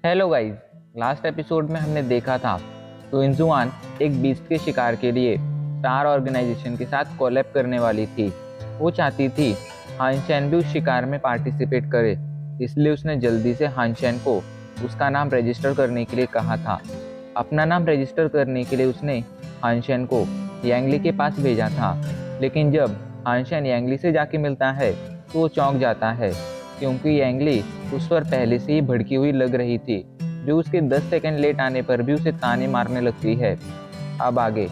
Hello guys. Last episode में हमने देखा था तो इंजुआन एक बीस्ट के शिकार के लिए स्टार ऑर्गेनाइजेशन के साथ कोलैब करने वाली थी। वो चाहती थी हानशेन भी उस शिकार में पार्टिसिपेट करे, इसलिए उसने जल्दी से हानशेन को उसका नाम रजिस्टर करने के लिए कहा था। अपना नाम रजिस्टर करने के लिए उसने हानशेन को यांगली के पास भेजा था, लेकिन जब हानशेन यांगली से जाके मिलता है तो वो चौंक जाता है, क्योंकि यांगली उस पर पहले से ही भड़की हुई लग रही थी, जो उसके 10 सेकंड लेट आने पर भी उसे ताने मारने लगती है। अब आगे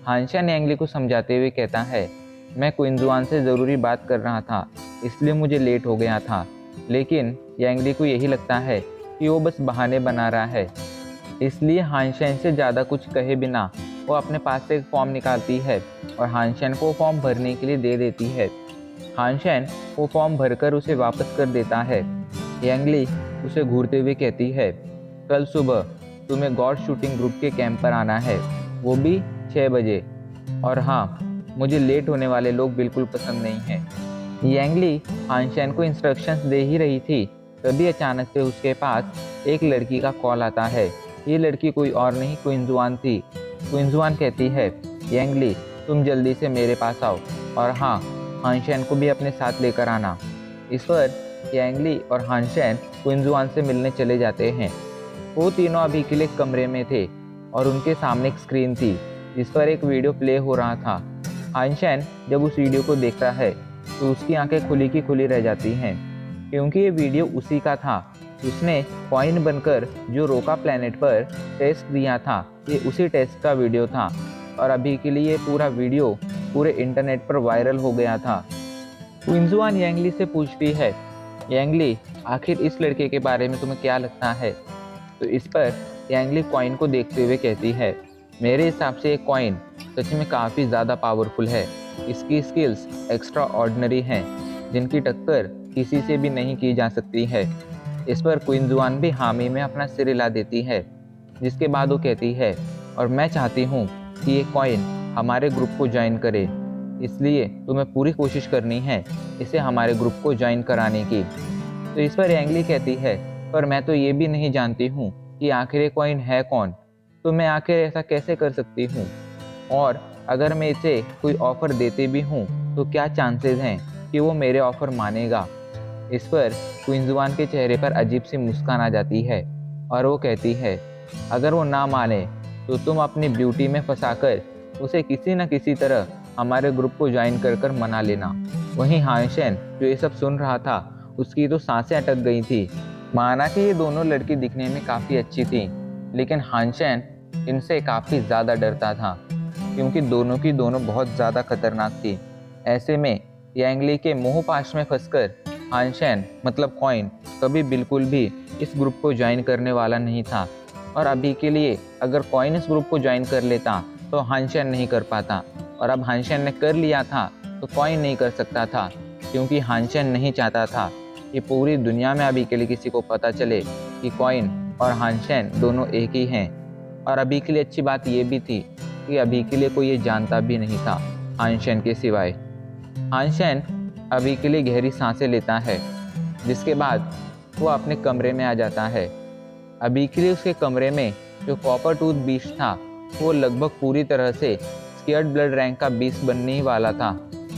हानशेन यांगली को समझाते हुए कहता है, मैं क्विंजुआन से ज़रूरी बात कर रहा था, इसलिए मुझे लेट हो गया था। लेकिन यांगली को यही लगता है कि वो बस बहाने बना रहा है, इसलिए हानशेन से ज़्यादा कुछ कहे बिना वो अपने पास से एक फॉर्म निकालती है और हानशेन को फॉर्म भरने के लिए दे देती है। हानशेन वो फॉर्म भरकर उसे वापस कर देता है। यांगली उसे घूरते हुए कहती है, कल सुबह तुम्हें गॉड शूटिंग ग्रुप के कैंप पर आना है, वो भी 6 बजे। और हाँ, मुझे लेट होने वाले लोग बिल्कुल पसंद नहीं हैं। यांगली हानशेन को इंस्ट्रक्शंस दे ही रही थी, तभी अचानक से उसके पास एक लड़की का कॉल आता है। ये लड़की कोई और नहीं क्विंजुआन थी। क्विंजुआन कहती है, यांगली तुम जल्दी से मेरे पास आओ, और हाँ, हानशेन को भी अपने साथ लेकर आना। इस पर यांगली और हानशेन क्विंजुआन से मिलने चले जाते हैं। वो तीनों अभी के लिए कमरे में थे और उनके सामने एक स्क्रीन थी जिस पर एक वीडियो प्ले हो रहा था। हानशेन जब उस वीडियो को देखता है तो उसकी आंखें खुली की खुली रह जाती हैं, क्योंकि ये वीडियो उसी का था। उसने कॉइन बनकर जो रोका प्लेनेट पर टेस्ट दिया था, ये उसी टेस्ट का वीडियो था, और अभी के लिए ये पूरा वीडियो पूरे इंटरनेट पर वायरल हो गया था। क्विंजुआन यांगली से पूछती है, यांगली आखिर इस लड़के के बारे में तुम्हें क्या लगता है? तो इस पर यांगली कॉइन को देखते हुए कहती है, मेरे हिसाब से ये कॉइन सच में काफ़ी ज़्यादा पावरफुल है। इसकी स्किल्स एक्स्ट्रा ऑर्डिनरी हैं, जिनकी टक्कर किसी से भी नहीं की जा सकती है। इस पर क्विंजुआन भी हामी में अपना सिर हिला देती है, जिसके बाद वो कहती है, और मैं चाहती हूँ कि ये कॉइन हमारे ग्रुप को ज्वाइन करे, इसलिए तुम्हें पूरी कोशिश करनी है इसे हमारे ग्रुप को ज्वाइन कराने की। तो इस पर यांगली कहती है, पर मैं तो ये भी नहीं जानती हूँ कि आखिर ये कॉइन है कौन, तो मैं आखिर ऐसा कैसे कर सकती हूँ, और अगर मैं इसे कोई ऑफ़र देती भी हूँ तो क्या चांसेस हैं कि वो मेरे ऑफ़र मानेगा। इस पर क्विंजुआन के चेहरे पर अजीब सी मुस्कान आ जाती है और वो कहती है, अगर वो ना माने तो तुम अपनी ब्यूटी में फंसाकर उसे किसी न किसी तरह हमारे ग्रुप को ज्वाइन कर कर मना लेना। वहीं हानशेन जो ये सब सुन रहा था, उसकी तो सांसें अटक गई थी। माना कि ये दोनों लड़की दिखने में काफ़ी अच्छी थी, लेकिन हानशेन इनसे काफ़ी ज़्यादा डरता था, क्योंकि दोनों की दोनों बहुत ज़्यादा खतरनाक थी। ऐसे में यांगली के मोह पाश में फंसकर हानशेन मतलब कॉइन कभी बिल्कुल भी इस ग्रुप को ज्वाइन करने वाला नहीं था। और अभी के लिए अगर कॉइन इस ग्रुप को ज्वाइन कर लेता तो हानशेन नहीं कर पाता, और अब हानशेन ने कर लिया था तो कॉइन नहीं कर सकता था, क्योंकि हानशेन नहीं चाहता था कि पूरी दुनिया में अभी के लिए किसी को पता चले कि कॉइन और हानशेन दोनों एक ही हैं। और अभी के लिए अच्छी बात ये भी थी कि अभी के लिए कोई ये जानता भी नहीं था हानशेन के सिवाय। हानशेन अभी के लिए गहरी सांसें लेता है, जिसके बाद वो अपने कमरे में आ जाता है। अभी के लिए उसके कमरे में जो कॉपर टूथ बीस्ट था, वो लगभग पूरी तरह से स्केयर्ड ब्लड रैंक का बीस्ट बनने ही वाला था।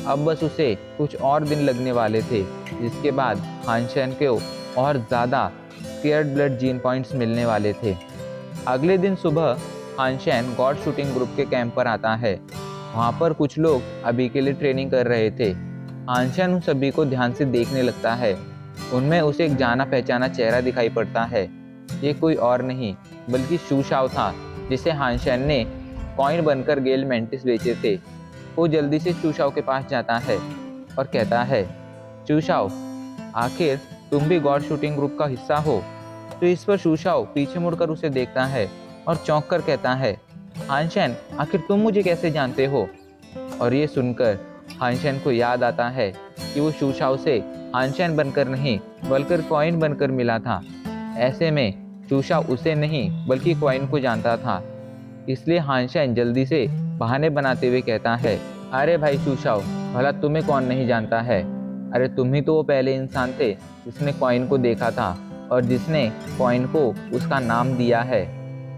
अब बस उसे कुछ और दिन लगने वाले थे, जिसके बाद हानशेन को और ज़्यादा स्केयर्ड ब्लड जीन पॉइंट्स मिलने वाले थे। अगले दिन सुबह हानशेन गॉड शूटिंग ग्रुप के कैंप पर आता है। वहाँ पर कुछ लोग अभी के लिए ट्रेनिंग कर रहे थे। हानशेन उन सभी को ध्यान से देखने लगता है। उनमें उसे एक जाना पहचाना चेहरा दिखाई पड़ता है। ये कोई और नहीं बल्कि शू शाओ था, जिसे हानशेन ने कॉइन बनकर गेल मेंटिस बेचे थे। वो जल्दी से शू शाओ के पास जाता है और कहता है, शू शाओ, आखिर तुम भी गॉड शूटिंग ग्रुप का हिस्सा हो? तो इस पर शू शाओ पीछे मुड़कर उसे देखता है और चौंक कर कहता है, हानशेन, आखिर तुम मुझे कैसे जानते हो? और ये सुनकर हानशेन को याद आता है कि वो शू शाओ से हानशेन बनकर नहीं बल्कि कॉइन बनकर मिला था। ऐसे में शू शाओ उसे नहीं बल्कि कॉइन को जानता था। इसलिए हानशेन जल्दी से बहाने बनाते हुए कहता है, अरे भाई शू शाओ, भला तुम्हें कौन नहीं जानता है? अरे तुम ही तो वो पहले इंसान थे जिसने कॉइन को देखा था और जिसने कॉइन को उसका नाम दिया है।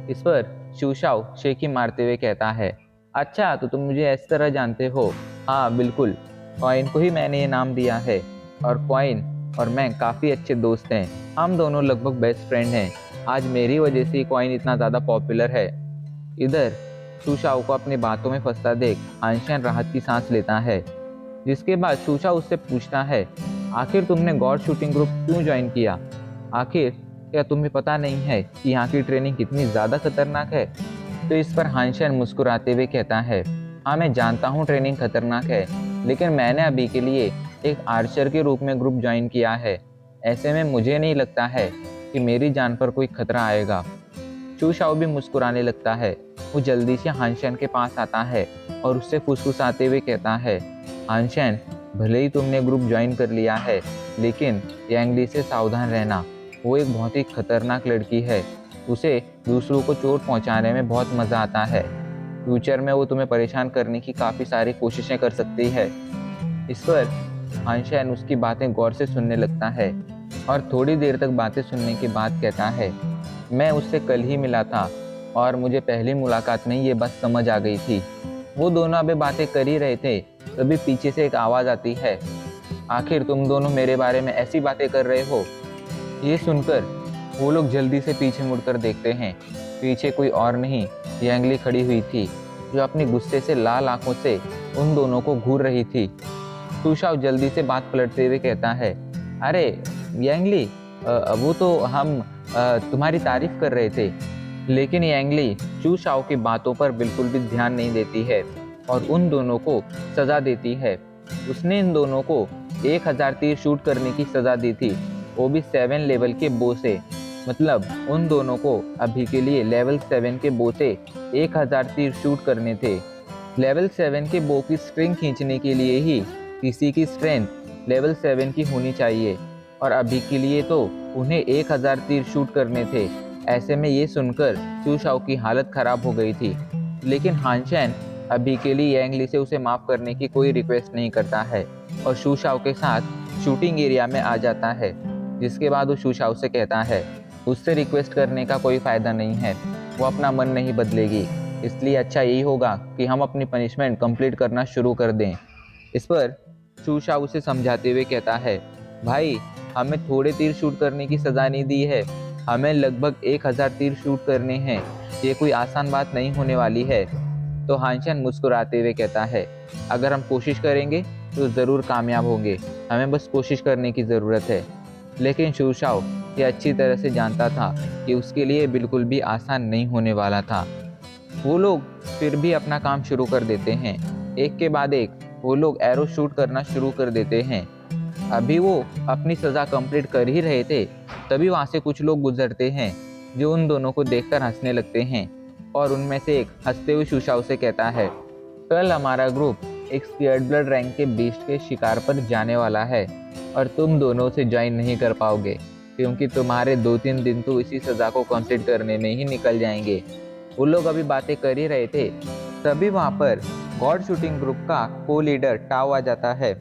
इस पर शूशाओ शेखी मारते हुए कहता है, अच्छा तो तुम मुझे इस तरह जानते हो। हाँ बिल्कुल, कॉइन को ही मैंने ये नाम दिया है और कॉइन और मैं काफ़ी अच्छे दोस्त हैं। हम दोनों लगभग बेस्ट फ्रेंड हैं। आज मेरी वजह से कॉइन इतना ज़्यादा पॉपुलर है। इधर शूशाओ को अपनी बातों में फंसता देख हानशेन राहत की सांस लेता है। जिसके बाद शूशाओ उससे पूछता है, आखिर तुमने गॉड शूटिंग ग्रुप क्यों ज्वाइन किया? आखिर क्या तुम्हें पता नहीं है कि यहाँ की ट्रेनिंग कितनी ज़्यादा खतरनाक है? तो इस पर हानशेन मुस्कुराते हुए कहता है, हाँ मैं जानता हूँ ट्रेनिंग खतरनाक है, लेकिन मैंने अभी के लिए एक आर्चर के रूप में ग्रुप ज्वाइन किया है। ऐसे में मुझे नहीं लगता है कि मेरी जान पर कोई खतरा आएगा। शूशाओ भी मुस्कुराने लगता है। वो जल्दी से हानशेन के पास आता है और उससे फुसफुसाते हुए कहता है, हानशेन भले ही तुमने ग्रुप ज्वाइन कर लिया है, लेकिन यांगली से सावधान रहना। वो एक बहुत ही खतरनाक लड़की है। उसे दूसरों को चोट पहुंचाने में बहुत मज़ा आता है। फ्यूचर में वो तुम्हें परेशान करने की काफ़ी सारी कोशिशें कर सकती है। इस पर हानशेन उसकी बातें गौर से सुनने लगता है और थोड़ी देर तक बातें सुनने के बाद कहता है, मैं उससे कल ही मिला था और मुझे पहली मुलाकात में ये बात समझ आ गई थी। वो दोनों अभी बातें कर ही रहे थे, तभी पीछे से एक आवाज़ आती है, आखिर तुम दोनों मेरे बारे में ऐसी बातें कर रहे हो? ये सुनकर वो लोग जल्दी से पीछे मुड़कर देखते हैं। पीछे कोई और नहीं, यांगली खड़ी हुई थी, जो अपनी गुस्से से लाल आंखों से उन दोनों को घूर रही थी। शूशाओ जल्दी से बात पलटते हुए कहता है, अरे यांगली, वो तो हम तुम्हारी तारीफ कर रहे थे। लेकिन यांगली शूशाओ की बातों पर बिल्कुल भी ध्यान नहीं देती है और उन दोनों को सज़ा देती है। उसने इन दोनों को 1000 तीर शूट करने की सज़ा दी थी, वो भी 7 लेवल के बो से। मतलब उन दोनों को अभी के लिए लेवल 7 के बो से 1000 तीर शूट करने थे। लेवल 7 के बो की स्ट्रिंग खींचने के लिए ही किसी की स्ट्रेंथ लेवल 7 की होनी चाहिए और अभी के लिए तो उन्हें 1000 तीर शूट करने थे। ऐसे में ये सुनकर शूशाओ की हालत खराब हो गई थी। लेकिन हानशेन अभी के लिए यांगली से उसे माफ़ करने की कोई रिक्वेस्ट नहीं करता है और शूशाओ के साथ शूटिंग एरिया में आ जाता है। जिसके बाद वो शूशाओ से कहता है, उससे रिक्वेस्ट करने का कोई फ़ायदा नहीं है, वो अपना मन नहीं बदलेगी। इसलिए अच्छा यही होगा कि हम अपनी पनिशमेंट कंप्लीट करना शुरू कर दें। इस पर शूशाओ उसे समझाते हुए कहता है, भाई हमें थोड़े तीर शूट करने की सज़ा नहीं दी है, हमें लगभग 1000 तीर शूट करने हैं। ये कोई आसान बात नहीं होने वाली है। तो हानशेन मुस्कुराते हुए कहता है, अगर हम कोशिश करेंगे तो ज़रूर कामयाब होंगे, हमें बस कोशिश करने की ज़रूरत है। लेकिन शूशाओ ये अच्छी तरह से जानता था कि उसके लिए बिल्कुल भी आसान नहीं होने वाला था। वो लोग फिर भी अपना काम शुरू कर देते हैं। एक के बाद एक वो लोग एरो शूट करना शुरू कर देते हैं। अभी वो अपनी सज़ा कंप्लीट कर ही रहे थे, तभी वहाँ से कुछ लोग गुजरते हैं जो उन दोनों को देखकर हंसने लगते हैं और उनमें से एक हंसते हुए शूशाओ से कहता है, कल हमारा ग्रुप एक स्केयर्ड ब्लड रैंक के बीस्ट के शिकार पर जाने वाला है और तुम दोनों से ज्वाइन नहीं कर पाओगे क्योंकि तुम्हारे 2-3 दिन तो इसी सज़ा को कंप्लीट करने में ही निकल जाएंगे। वो लोग अभी बातें कर ही रहे थे, तभी वहाँ पर गॉड शूटिंग ग्रुप का को लीडर टाओ आ जाता है।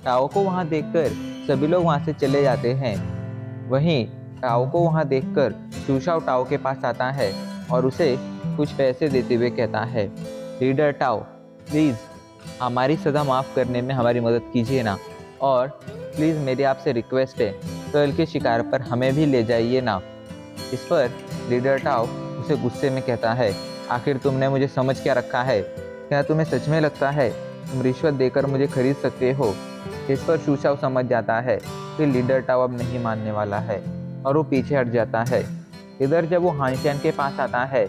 टाओ को वहाँ देखकर सभी लोग वहाँ से चले जाते हैं। वहीं टाओ को वहाँ देखकर शूशाओ टाओ के पास आता है और उसे कुछ पैसे देते हुए कहता है, लीडर टाओ प्लीज़ हमारी सज़ा माफ़ करने में हमारी मदद कीजिए ना, और प्लीज़ मेरी आपसे रिक्वेस्ट है, कल के शिकार पर हमें भी ले जाइए ना। इस पर लीडर टाओ उसे गुस्से में कहता है, आखिर तुमने मुझे समझ क्या रखा है? क्या तुम्हें सच में लगता है तुम रिश्वत देकर मुझे खरीद सकते हो? इस पर शूशाओ समझ जाता है कि लीडर टाओ अब नहीं मानने वाला है और वो पीछे हट जाता है। इधर जब वो हानशेन के पास आता है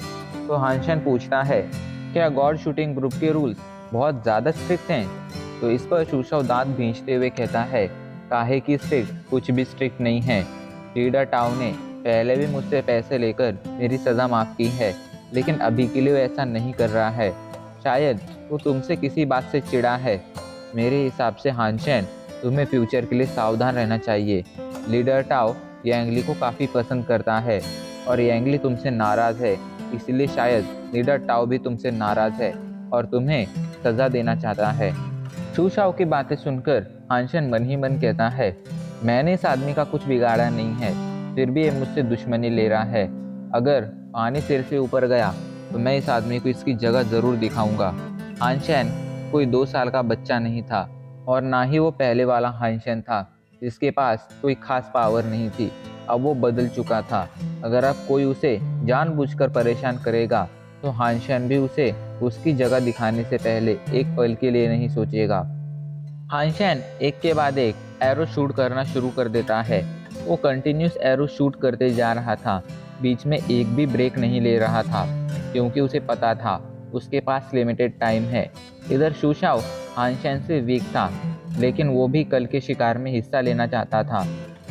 तो हानशेन पूछता है, क्या गॉड शूटिंग ग्रुप के रूल्स बहुत ज़्यादा स्ट्रिक्ट हैं? तो इस पर शूशाओ दांत भींचते हुए कहता है, काहे की स्ट्रिक्ट? कुछ भी स्ट्रिक्ट नहीं है। लीडर टाओ ने पहले भी मुझसे पैसे लेकर मेरी सज़ा माफ़ की है, लेकिन अभी के लिए वो ऐसा नहीं कर रहा है। शायद वो तुमसे किसी बात से चिढ़ा है। मेरे हिसाब से हानशेन तुम्हें फ्यूचर के लिए सावधान रहना चाहिए। लीडर टाओ यांगली को काफ़ी पसंद करता है और यांगली तुमसे नाराज़ है, इसलिए शायद लीडर टाओ भी तुमसे नाराज़ है और तुम्हें सज़ा देना चाहता है। शूशाओ की बातें सुनकर हानशेन मन ही मन कहता है, मैंने इस आदमी का कुछ बिगाड़ा नहीं है, फिर भी ये मुझसे दुश्मनी ले रहा है। अगर पानी सिर से ऊपर गया तो मैं इस आदमी को इसकी जगह ज़रूर दिखाऊंगा। हानशेन कोई 2 साल का बच्चा नहीं था और ना ही वो पहले वाला हानशेन था जिसके पास कोई खास पावर नहीं थी। अब वो बदल चुका था। अगर अब कोई उसे जानबूझकर परेशान करेगा तो हानशेन भी उसे उसकी जगह दिखाने से पहले एक पल के लिए नहीं सोचेगा। हानशेन एक के बाद एक एरो शूट करना शुरू कर देता है। वो कंटिन्यूस एरो शूट करते जा रहा था, बीच में एक भी ब्रेक नहीं ले रहा था क्योंकि उसे पता था उसके पास लिमिटेड टाइम है। इधर शूशाओ हानशेन से वीक था, लेकिन वो भी कल के शिकार में हिस्सा लेना चाहता था,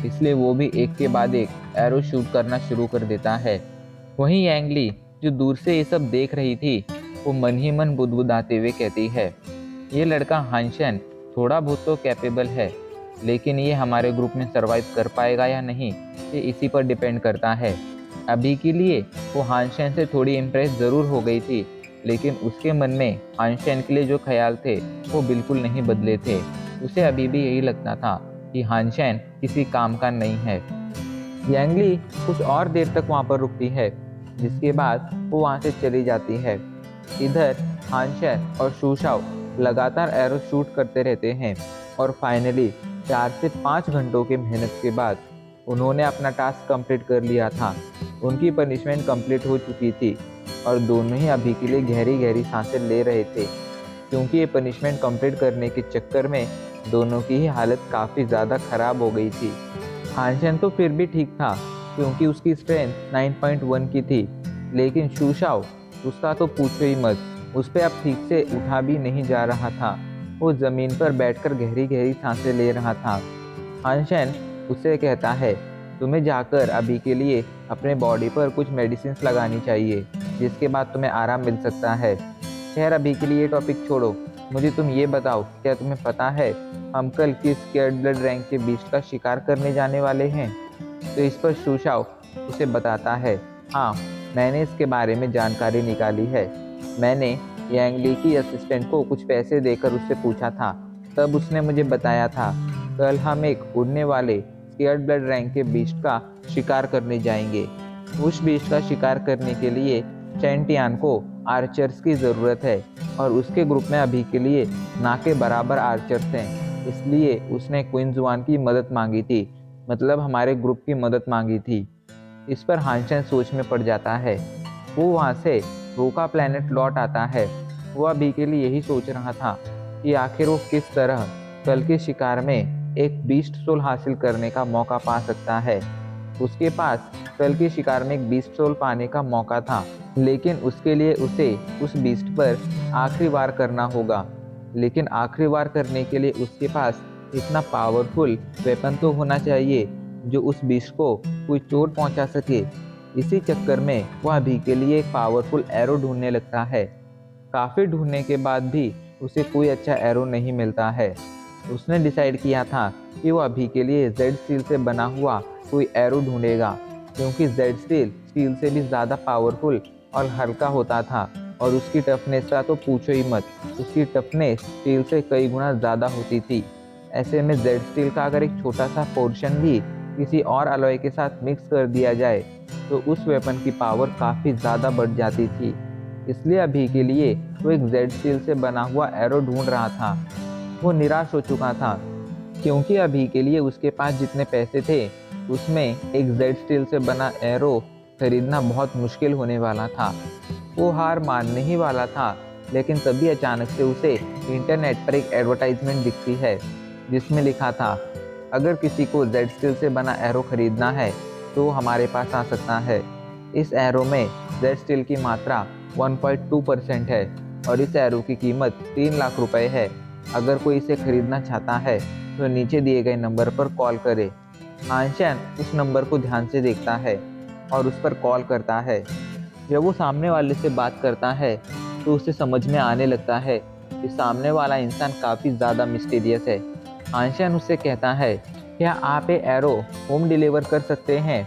इसलिए वो भी एक के बाद एक एरो शूट करना शुरू कर देता है। वहीं यांगली जो दूर से ये सब देख रही थी, वो मन ही मन बुदबुदाते हुए कहती है, ये लड़का हानशेन थोड़ा बहुत तो कैपेबल है, लेकिन ये हमारे ग्रुप में सरवाइव कर पाएगा या नहीं ये इसी पर डिपेंड करता है। अभी के लिए वो हानशेन से थोड़ी इम्प्रेस ज़रूर हो गई थी, लेकिन उसके मन में हानशेन के लिए जो ख्याल थे वो बिल्कुल नहीं बदले थे। उसे अभी भी यही लगता था कि हानशेन किसी काम का नहीं है। यांगली कुछ और देर तक वहाँ पर रुकती है, जिसके बाद वो वहाँ से चली जाती है। इधर हानशेन और शूशाओ लगातार एरो शूट करते रहते हैं और फाइनली 4 से 5 घंटों की मेहनत के बाद उन्होंने अपना टास्क कंप्लीट कर लिया था। उनकी पनिशमेंट कंप्लीट हो चुकी थी और दोनों ही अभी के लिए गहरी गहरी सांसें ले रहे थे, क्योंकि ये पनिशमेंट कंप्लीट करने के चक्कर में दोनों की ही हालत काफ़ी ज़्यादा ख़राब हो गई थी। हानशेन तो फिर भी ठीक था क्योंकि उसकी स्ट्रेंथ 9.1 की थी, लेकिन शूशाओ उसका तो पूछो ही मत, उस पर अब ठीक से उठा भी नहीं जा रहा था। वो ज़मीन पर बैठकर गहरी गहरी सांसें ले रहा था। हानशेन उससे कहता है, तुम्हें जाकर अभी के लिए अपने बॉडी पर कुछ मेडिसिन लगानी चाहिए, जिसके बाद तुम्हें आराम मिल सकता है। खैर अभी के लिए ये टॉपिक छोड़ो, मुझे तुम ये बताओ, क्या तुम्हें पता है हम कल किस स्केयर्ड ब्लड रैंक के बीस्ट का शिकार करने जाने वाले हैं? तो इस पर शूशाओ उसे बताता है, हाँ मैंने इसके बारे में जानकारी निकाली है। मैंने यांगली की असिस्टेंट को कुछ पैसे देकर उससे पूछा था, तब उसने मुझे बताया था कल हम एक उड़ने वाले स्केयर्ड ब्लड रैंक के बीस्ट का शिकार करने जाएंगे। उस बीस्ट का शिकार करने के लिए चैन टियान को आर्चर्स की ज़रूरत है और उसके ग्रुप में अभी के लिए ना के बराबर आर्चर्स हैं, इसलिए उसने क्वीन जुआन की मदद मांगी थी, मतलब हमारे ग्रुप की मदद मांगी थी। इस पर हानशेन सोच में पड़ जाता है। वो वहाँ से रोका प्लैनेट लौट आता है। वो अभी के लिए यही सोच रहा था कि आखिर वो किस तरह कल के शिकार में एक बीस्ट सोल हासिल करने का मौका पा सकता है। उसके पास कल के शिकार में एक बीस्ट सोल पाने का मौका था, लेकिन उसके लिए उसे उस बीस्ट पर आखिरी वार करना होगा। लेकिन आखिरी वार करने के लिए उसके पास इतना पावरफुल वेपन तो होना चाहिए जो उस बीस्ट को कोई चोट पहुंचा सके। इसी चक्कर में वह अभी के लिए एक पावरफुल एरो ढूंढने लगता है। काफ़ी ढूंढने के बाद भी उसे कोई अच्छा एरो नहीं मिलता है। उसने डिसाइड किया था कि वो अभी के लिए जेड स्टील से बना हुआ कोई एरो ढूंढेगा, क्योंकि जेड स्टील स्टील से भी ज़्यादा पावरफुल और हल्का होता था और उसकी टफनेस का तो पूछो ही मत, उसकी टफनेस स्टील से कई गुना ज़्यादा होती थी। ऐसे में जेड स्टील का अगर एक छोटा सा पोर्शन भी किसी और अलॉय के साथ मिक्स कर दिया जाए तो उस वेपन की पावर काफ़ी ज़्यादा बढ़ जाती थी। इसलिए अभी के लिए वो एक जेड स्टील से बना हुआ एरो ढूंढ रहा था। वो निराश हो चुका था क्योंकि अभी के लिए उसके पास जितने पैसे थे उसमें एक जेड स्टील से बना एरो खरीदना बहुत मुश्किल होने वाला था। वो हार मानने ही वाला था, लेकिन तभी अचानक से उसे इंटरनेट पर एक एडवर्टाइजमेंट दिखती है जिसमें लिखा था, अगर किसी को जेड स्टील से बना एरो खरीदना है तो हमारे पास आ सकता है। इस एरो में जेड स्टील की मात्रा 1.2% है और इस एरो की कीमत 3 लाख रुपए है। अगर कोई इसे खरीदना चाहता है तो नीचे दिए गए नंबर पर कॉल करे। हानशेन उस नंबर को ध्यान से देखता है और उस पर कॉल करता है। जब वो सामने वाले से बात करता है तो उसे समझ में आने लगता है कि सामने वाला इंसान काफ़ी ज़्यादा मिस्टीरियस है। हानशेन उससे कहता है, क्या आप ये एरो होम डिलीवर कर सकते हैं?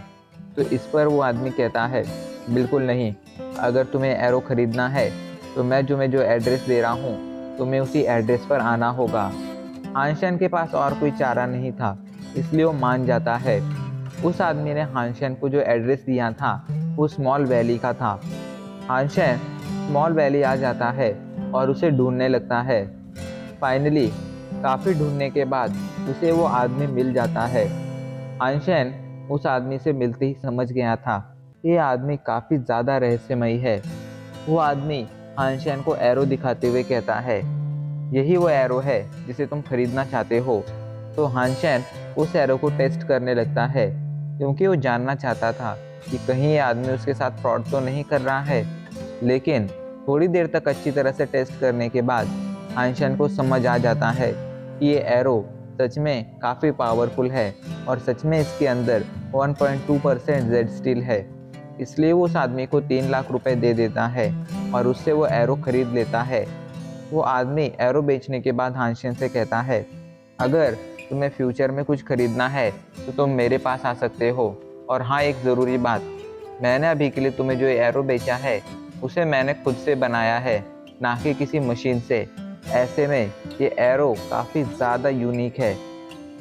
तो इस पर वो आदमी कहता है, बिल्कुल नहीं, अगर तुम्हें एरो ख़रीदना है तो मैं जो एड्रेस दे रहा हूँ तुम्हें उसी एड्रेस पर आना होगा। हानशेन के पास और कोई चारा नहीं था, इसलिए वो मान जाता है। उस आदमी ने हानशेन को जो एड्रेस दिया था वो स्मॉल वैली का था। हानशेन स्मॉल वैली आ जाता है और उसे ढूंढने लगता है। फाइनली काफ़ी ढूंढने के बाद उसे वो आदमी मिल जाता है। हानशेन उस आदमी से मिलते ही समझ गया था ये आदमी काफ़ी ज़्यादा रहस्यमयी है। वो आदमी हानशेन को एरो दिखाते हुए कहता है, यही वो एरो है जिसे तुम खरीदना चाहते हो। तो हानशेन उस एरो को टेस्ट करने लगता है क्योंकि वो जानना चाहता था कि कहीं ये आदमी उसके साथ फ्रॉड तो नहीं कर रहा है। लेकिन थोड़ी देर तक अच्छी तरह से टेस्ट करने के बाद हानशेन को समझ आ जाता है कि ये एरो सच में काफ़ी पावरफुल है और सच में इसके अंदर 1.2% जेड स्टील है। इसलिए वो उस आदमी को 3 लाख रुपए दे देता है और उससे वो एरो खरीद लेता है। वो आदमी एरो बेचने के बाद हानशेन से कहता है, अगर तुम्हें फ्यूचर में कुछ खरीदना है तो तुम मेरे पास आ सकते हो। और हाँ, एक ज़रूरी बात, मैंने अभी के लिए तुम्हें जो ये एरो बेचा है उसे मैंने खुद से बनाया है, ना कि किसी मशीन से। ऐसे में ये एरो काफ़ी ज़्यादा यूनिक है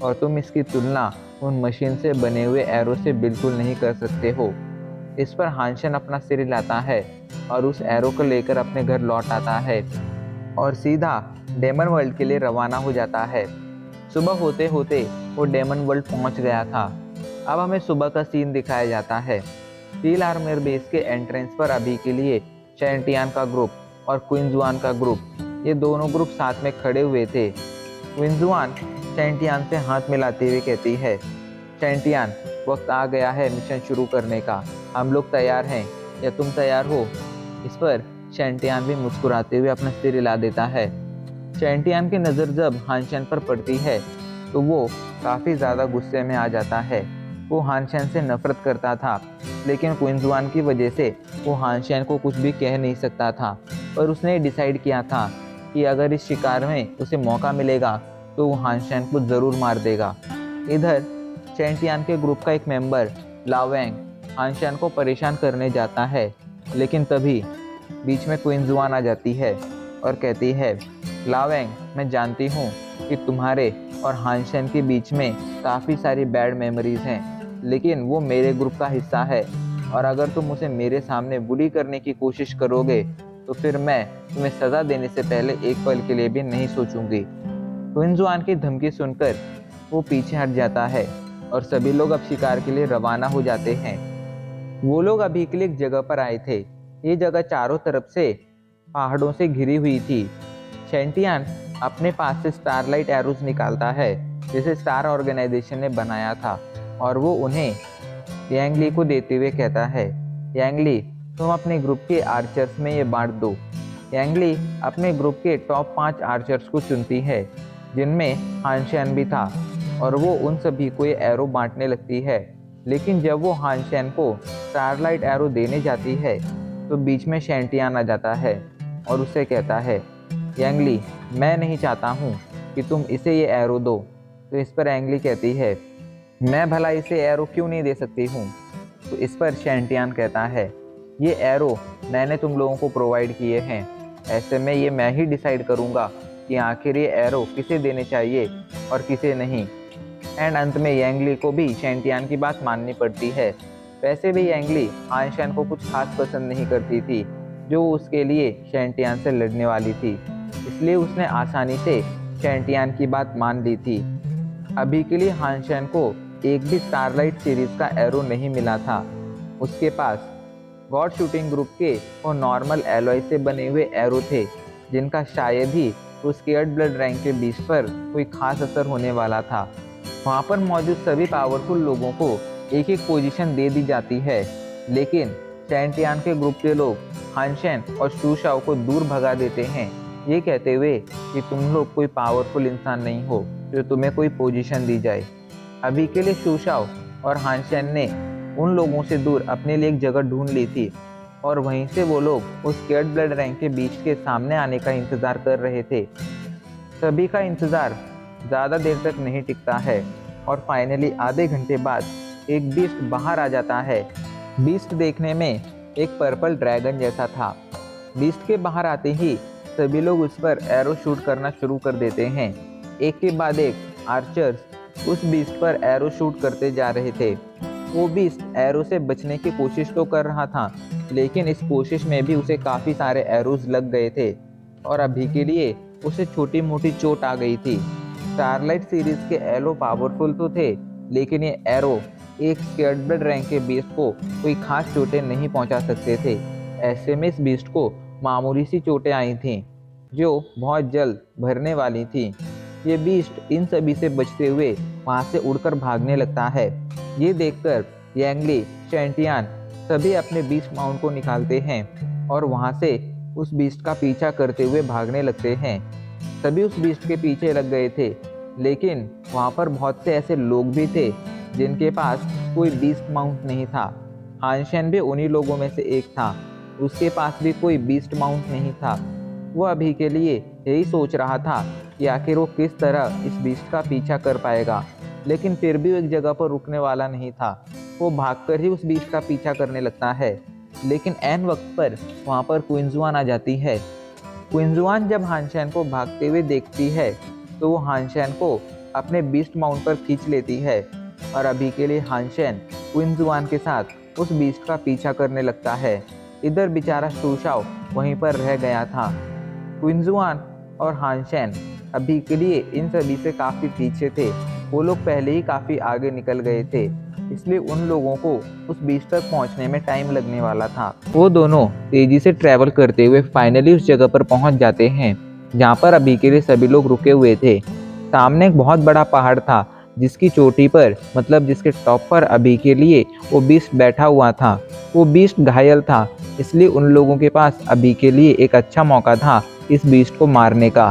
और तुम इसकी तुलना उन मशीन से बने हुए एरो से बिल्कुल नहीं कर सकते हो। इस पर हानशेन अपना सिर हिलाता है और उस एरो को लेकर अपने घर लौट आता है और सीधा डेमन वर्ल्ड के लिए रवाना हो जाता है। सुबह होते होते वो डेमन वर्ल्ड पहुंच गया था। अब हमें सुबह का सीन दिखाया जाता है। स्टील आर्मर बेस के एंट्रेंस पर अभी के लिए शैंटियान का ग्रुप और क्विंजुआन का ग्रुप, ये दोनों ग्रुप साथ में खड़े हुए थे। क्विंजुआन शैंटियान से हाथ मिलाते हुए कहती है, शैंटियान, वक्त आ गया है मिशन शुरू करने का। हम लोग तैयार हैं, या तुम तैयार हो? इस पर शैंटियान भी मुस्कुराते हुए अपना सिर हिला देता है। शैंटियान की नज़र जब हानशेन पर पड़ती है तो वो काफ़ी ज़्यादा गुस्से में आ जाता है। वो हानशेन से नफरत करता था, लेकिन क्विंजुआन की वजह से वो हानशेन को कुछ भी कह नहीं सकता था। पर उसने डिसाइड किया था कि अगर इस शिकार में उसे मौका मिलेगा तो वो हानशेन को ज़रूर मार देगा। इधर शैंटियान के ग्रुप का एक मेंबर लावेंग हानशेन को परेशान करने जाता है, लेकिन तभी बीच में क्विंजुआन आ जाती है और कहती है, लावेंग, मैं जानती हूँ कि तुम्हारे और हानशेन के बीच में काफ़ी सारी बैड मेमोरीज हैं, लेकिन वो मेरे ग्रुप का हिस्सा है और अगर तुम उसे मेरे सामने बुली करने की कोशिश करोगे तो फिर मैं तुम्हें सज़ा देने से पहले एक पल के लिए भी नहीं सोचूंगी। क्विंजुआन की धमकी सुनकर वो पीछे हट जाता है और सभी लोग अब शिकार के लिए रवाना हो जाते हैं। वो लोग अभी के लिए एक जगह पर आए थे। ये जगह चारों तरफ से पहाड़ों से घिरी हुई थी। शैंटियान अपने पास से स्टारलाइट एरोज निकालता है जिसे स्टार ऑर्गेनाइजेशन ने बनाया था और वो उन्हें यांगली को देते हुए कहता है, यांगली, तुम अपने ग्रुप के आर्चर्स में ये बांट दो। यांगली अपने ग्रुप के टॉप 5 आर्चर्स को चुनती है, जिनमें हानशेन भी था, और वो उन सभी को ये एरो बांटने लगती है। लेकिन जब वो हानशेन को स्टारलाइट एरो देने जाती है तो बीच में शैंटियान आ जाता है और उससे कहता है, यांगली, मैं नहीं चाहता हूँ कि तुम इसे ये एरो दो। तो इस पर यांगली कहती है, मैं भला इसे एरो क्यों नहीं दे सकती हूँ? तो इस पर शैंटियान कहता है, ये एरो मैंने तुम लोगों को प्रोवाइड किए हैं, ऐसे में ये मैं ही डिसाइड करूँगा कि आखिर ये एरो किसे देने चाहिए और किसे नहीं। एंड अंत में यांगली को भी शैंटियान की बात माननी पड़ती है। वैसे भी यांगली हानशेन को कुछ खास पसंद नहीं करती थी, जो उसके लिए शैंटियान से लड़ने वाली थी, इसलिए उसने आसानी से शैंटियान की बात मान ली थी। अभी के लिए हानशेन को एक भी स्टारलाइट सीरीज का एरो नहीं मिला था। उसके पास गॉड शूटिंग ग्रुप के वो नॉर्मल एलॉय से बने हुए एरो थे, जिनका शायद ही उस स्केयर्ड ब्लड रैंक के बीच पर कोई खास असर होने वाला था। वहाँ पर मौजूद सभी पावरफुल लोगों को एक एक पोजीशन दे दी जाती है, लेकिन शैंटियान के ग्रुप के लोग हानशेन और शूशाओ को दूर भगा देते हैं, ये कहते हुए कि तुम लोग कोई पावरफुल इंसान नहीं हो जो तुम्हें कोई पोजीशन दी जाए। अभी के लिए शूशाओ और हानशेन ने उन लोगों से दूर अपने लिए एक जगह ढूंढ ली थी और वहीं से वो लोग उस स्केयर्ड ब्लड रैंक के बीच के सामने आने का इंतज़ार कर रहे थे। सभी का इंतज़ार ज़्यादा देर तक नहीं टिकता है और फाइनली आधे घंटे बाद एक बीस्ट बाहर आ जाता है। बीस्ट देखने में एक पर्पल ड्रैगन जैसा था। बीस्ट के बाहर आते ही सभी लोग उस पर एरो शूट करना शुरू कर देते हैं। एक के बाद एक आर्चर्स उस बीस्ट पर एरो शूट करते जा रहे थे। वो बीस्ट एरो से बचने की कोशिश तो कर रहा था, लेकिन इस कोशिश में भी उसे काफ़ी सारे एरोज लग गए थे और अभी के लिए उसे छोटी मोटी चोट आ गई थी। स्टारलाइट सीरीज के एरो पावरफुल तो थे, लेकिन ये एरो एक स्केर्ड ब्लड रैंक के बीस्ट को कोई खास चोटें नहीं पहुंचा सकते थे। ऐसे में इस बीस्ट को मामूली सी चोटें आई थीं, जो बहुत जल्द भरने वाली थी। ये बीस्ट इन सभी से बचते हुए वहां से उड़कर भागने लगता है। ये देखकर यांगली, शैंटियान सभी अपने बीस्ट माउंट को निकालते हैं और वहां से उस बीस्ट का पीछा करते हुए भागने लगते हैं। सभी उस बीस्ट के पीछे लग गए थे, लेकिन वहां पर बहुत से ऐसे लोग भी थे जिनके पास कोई बीस्ट माउंट नहीं था। हानशेन भी उन्हीं लोगों में से एक था। उसके पास भी कोई बीस्ट माउंट नहीं था। वो अभी के लिए यही सोच रहा था कि आखिर वो किस तरह इस बीस्ट का पीछा कर पाएगा, लेकिन फिर भी वो एक जगह पर रुकने वाला नहीं था। वो भागकर ही उस बीस्ट का पीछा करने लगता है, लेकिन ऐन वक्त पर वहाँ पर क्विंजुआन आ जाती है। क्विंजुआन जब हानशेन को भागते हुए देखती है तो वो हानशेन को अपने बीस्ट माउंट पर खींच लेती है और अभी के लिए हानशेन क्विंजुआन के साथ उस बीस्ट का पीछा करने लगता है। इधर बेचारा शूशाओ वहीं पर रह गया था। क्विंजुआन और हानशेन अभी के लिए इन सभी से काफ़ी पीछे थे। वो लोग पहले ही काफ़ी आगे निकल गए थे, इसलिए उन लोगों को उस बीच तक पहुंचने में टाइम लगने वाला था। वो दोनों तेजी से ट्रैवल करते हुए फाइनली उस जगह पर पहुंच जाते हैं जहां पर अभी के लिए सभी लोग रुके हुए थे। सामने एक बहुत बड़ा पहाड़ था, जिसकी चोटी पर मतलब जिसके टॉप पर अभी के लिए वो बीस्ट बैठा हुआ था। वो बीस्ट घायल था, इसलिए उन लोगों के पास अभी के लिए एक अच्छा मौका था इस बीस्ट को मारने का।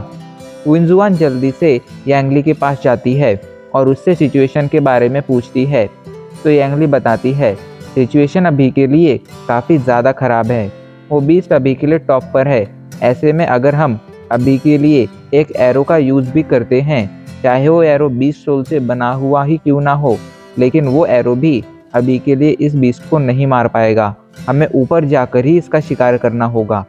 क्विंजुआन जल्दी से यांगली के पास जाती है और उससे सिचुएशन के बारे में पूछती है, तो यांगली बताती है सिचुएशन अभी के लिए काफ़ी ज़्यादा ख़राब है। वो बीस्ट अभी के लिए टॉप पर है। ऐसे में अगर हम अभी के लिए एक एरो का यूज़ भी करते हैं, चाहे वो एरो बीस्ट सोल से बना हुआ ही क्यों ना हो, लेकिन वो एरो भी अभी के लिए इस बीस्ट को नहीं मार पाएगा। हमें ऊपर जाकर ही इसका शिकार करना होगा।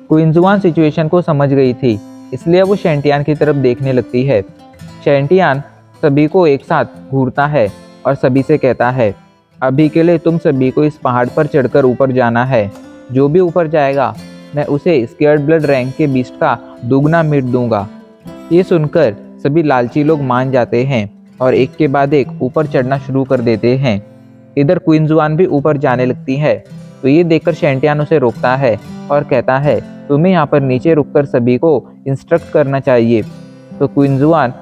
क्विंजुआन सिचुएशन को समझ गई थी, इसलिए वो शैंटियान की तरफ देखने लगती है। शैंटियान सभी को एक साथ घूरता है और सभी से कहता है, अभी के लिए तुम सभी को इस पहाड़ पर चढ़कर ऊपर जाना है। जो भी ऊपर जाएगा मैं उसे स्केर्ड ब्लड रैंक के बीस्ट का दुगना मीट दूंगा। ये सुनकर सभी लालची लोग मान जाते हैं और एक के बाद एक ऊपर चढ़ना शुरू कर देते हैं। इधर क्विंजुआन भी ऊपर जाने लगती है, तो ये देखकर शैंटियान उसे रोकता है और कहता है, तुम्हें यहाँ पर नीचे रुककर सभी को इंस्ट्रक्ट करना चाहिए। तो क्विंजुआन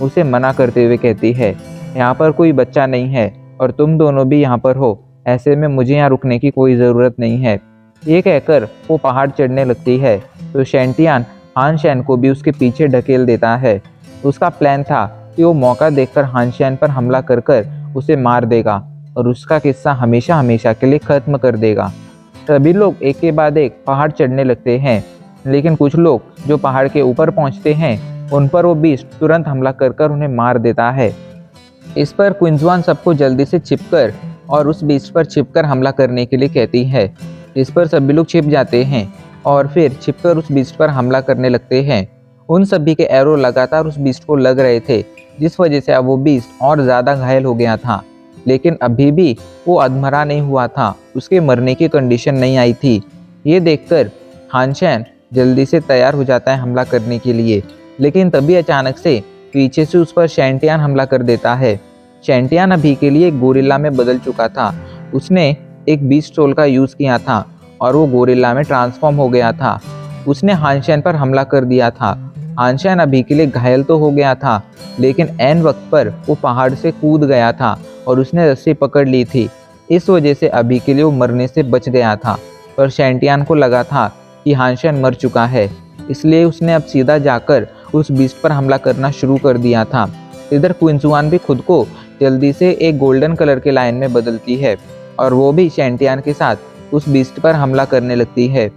उसे मना करते हुए कहती है, यहाँ पर कोई बच्चा नहीं है और तुम दोनों भी यहाँ पर हो, ऐसे में मुझे यहाँ रुकने की कोई ज़रूरत नहीं है। ये कहकर वो पहाड़ चढ़ने लगती है, तो शैंटियान हानशेन को भी उसके पीछे ढकेल देता है। उसका प्लान था कि वो मौका देखकर हानशेन पर हमला कर कर उसे मार देगा और उसका किस्सा हमेशा हमेशा के लिए ख़त्म कर देगा। सभी लोग एक के बाद एक पहाड़ चढ़ने लगते हैं, लेकिन कुछ लोग जो पहाड़ के ऊपर पहुंचते हैं उन पर वो बीस्ट तुरंत हमला कर कर उन्हें मार देता है। इस पर क्विंजुआन सबको जल्दी से छिपकर और उस बीस्ट पर छिपकर हमला करने के लिए कहती है। इस पर सभी लोग छिप जाते हैं और फिर छिपकर उस बीस्ट पर हमला करने लगते हैं। उन सभी के एरो लगातार उस बीस्ट को लग रहे थे, जिस वजह से अब वो बीस्ट और ज़्यादा घायल हो गया था, लेकिन अभी भी वो अधमरा नहीं हुआ था। उसके मरने की कंडीशन नहीं आई थी। ये देखकर हानशेन जल्दी से तैयार हो जाता है हमला करने के लिए, लेकिन तभी अचानक से पीछे से उस पर शैंटियान हमला कर देता है। शैंटियान अभी के लिए गोरिल्ला में बदल चुका था। उसने एक बीस्ट सोल का यूज़ किया था और वो गोरिल्ला में ट्रांसफॉर्म हो गया था। उसने हानशेन पर हमला कर दिया था। हानशेन अभी के लिए घायल तो हो गया था, लेकिन ऐन वक्त पर वो पहाड़ से कूद गया था और उसने रस्सी पकड़ ली थी। इस वजह से अभी के लिए वो मरने से बच गया था, पर शैंटियान को लगा था कि हानशेन मर चुका है, इसलिए उसने अब सीधा जाकर उस बीस्ट पर हमला करना शुरू कर दिया था। इधर क्विंजुआन भी खुद को जल्दी से एक गोल्डन कलर के लाइन में बदलती है और वो भी शैंटियान के साथ उस बीस्ट पर हमला करने लगती है।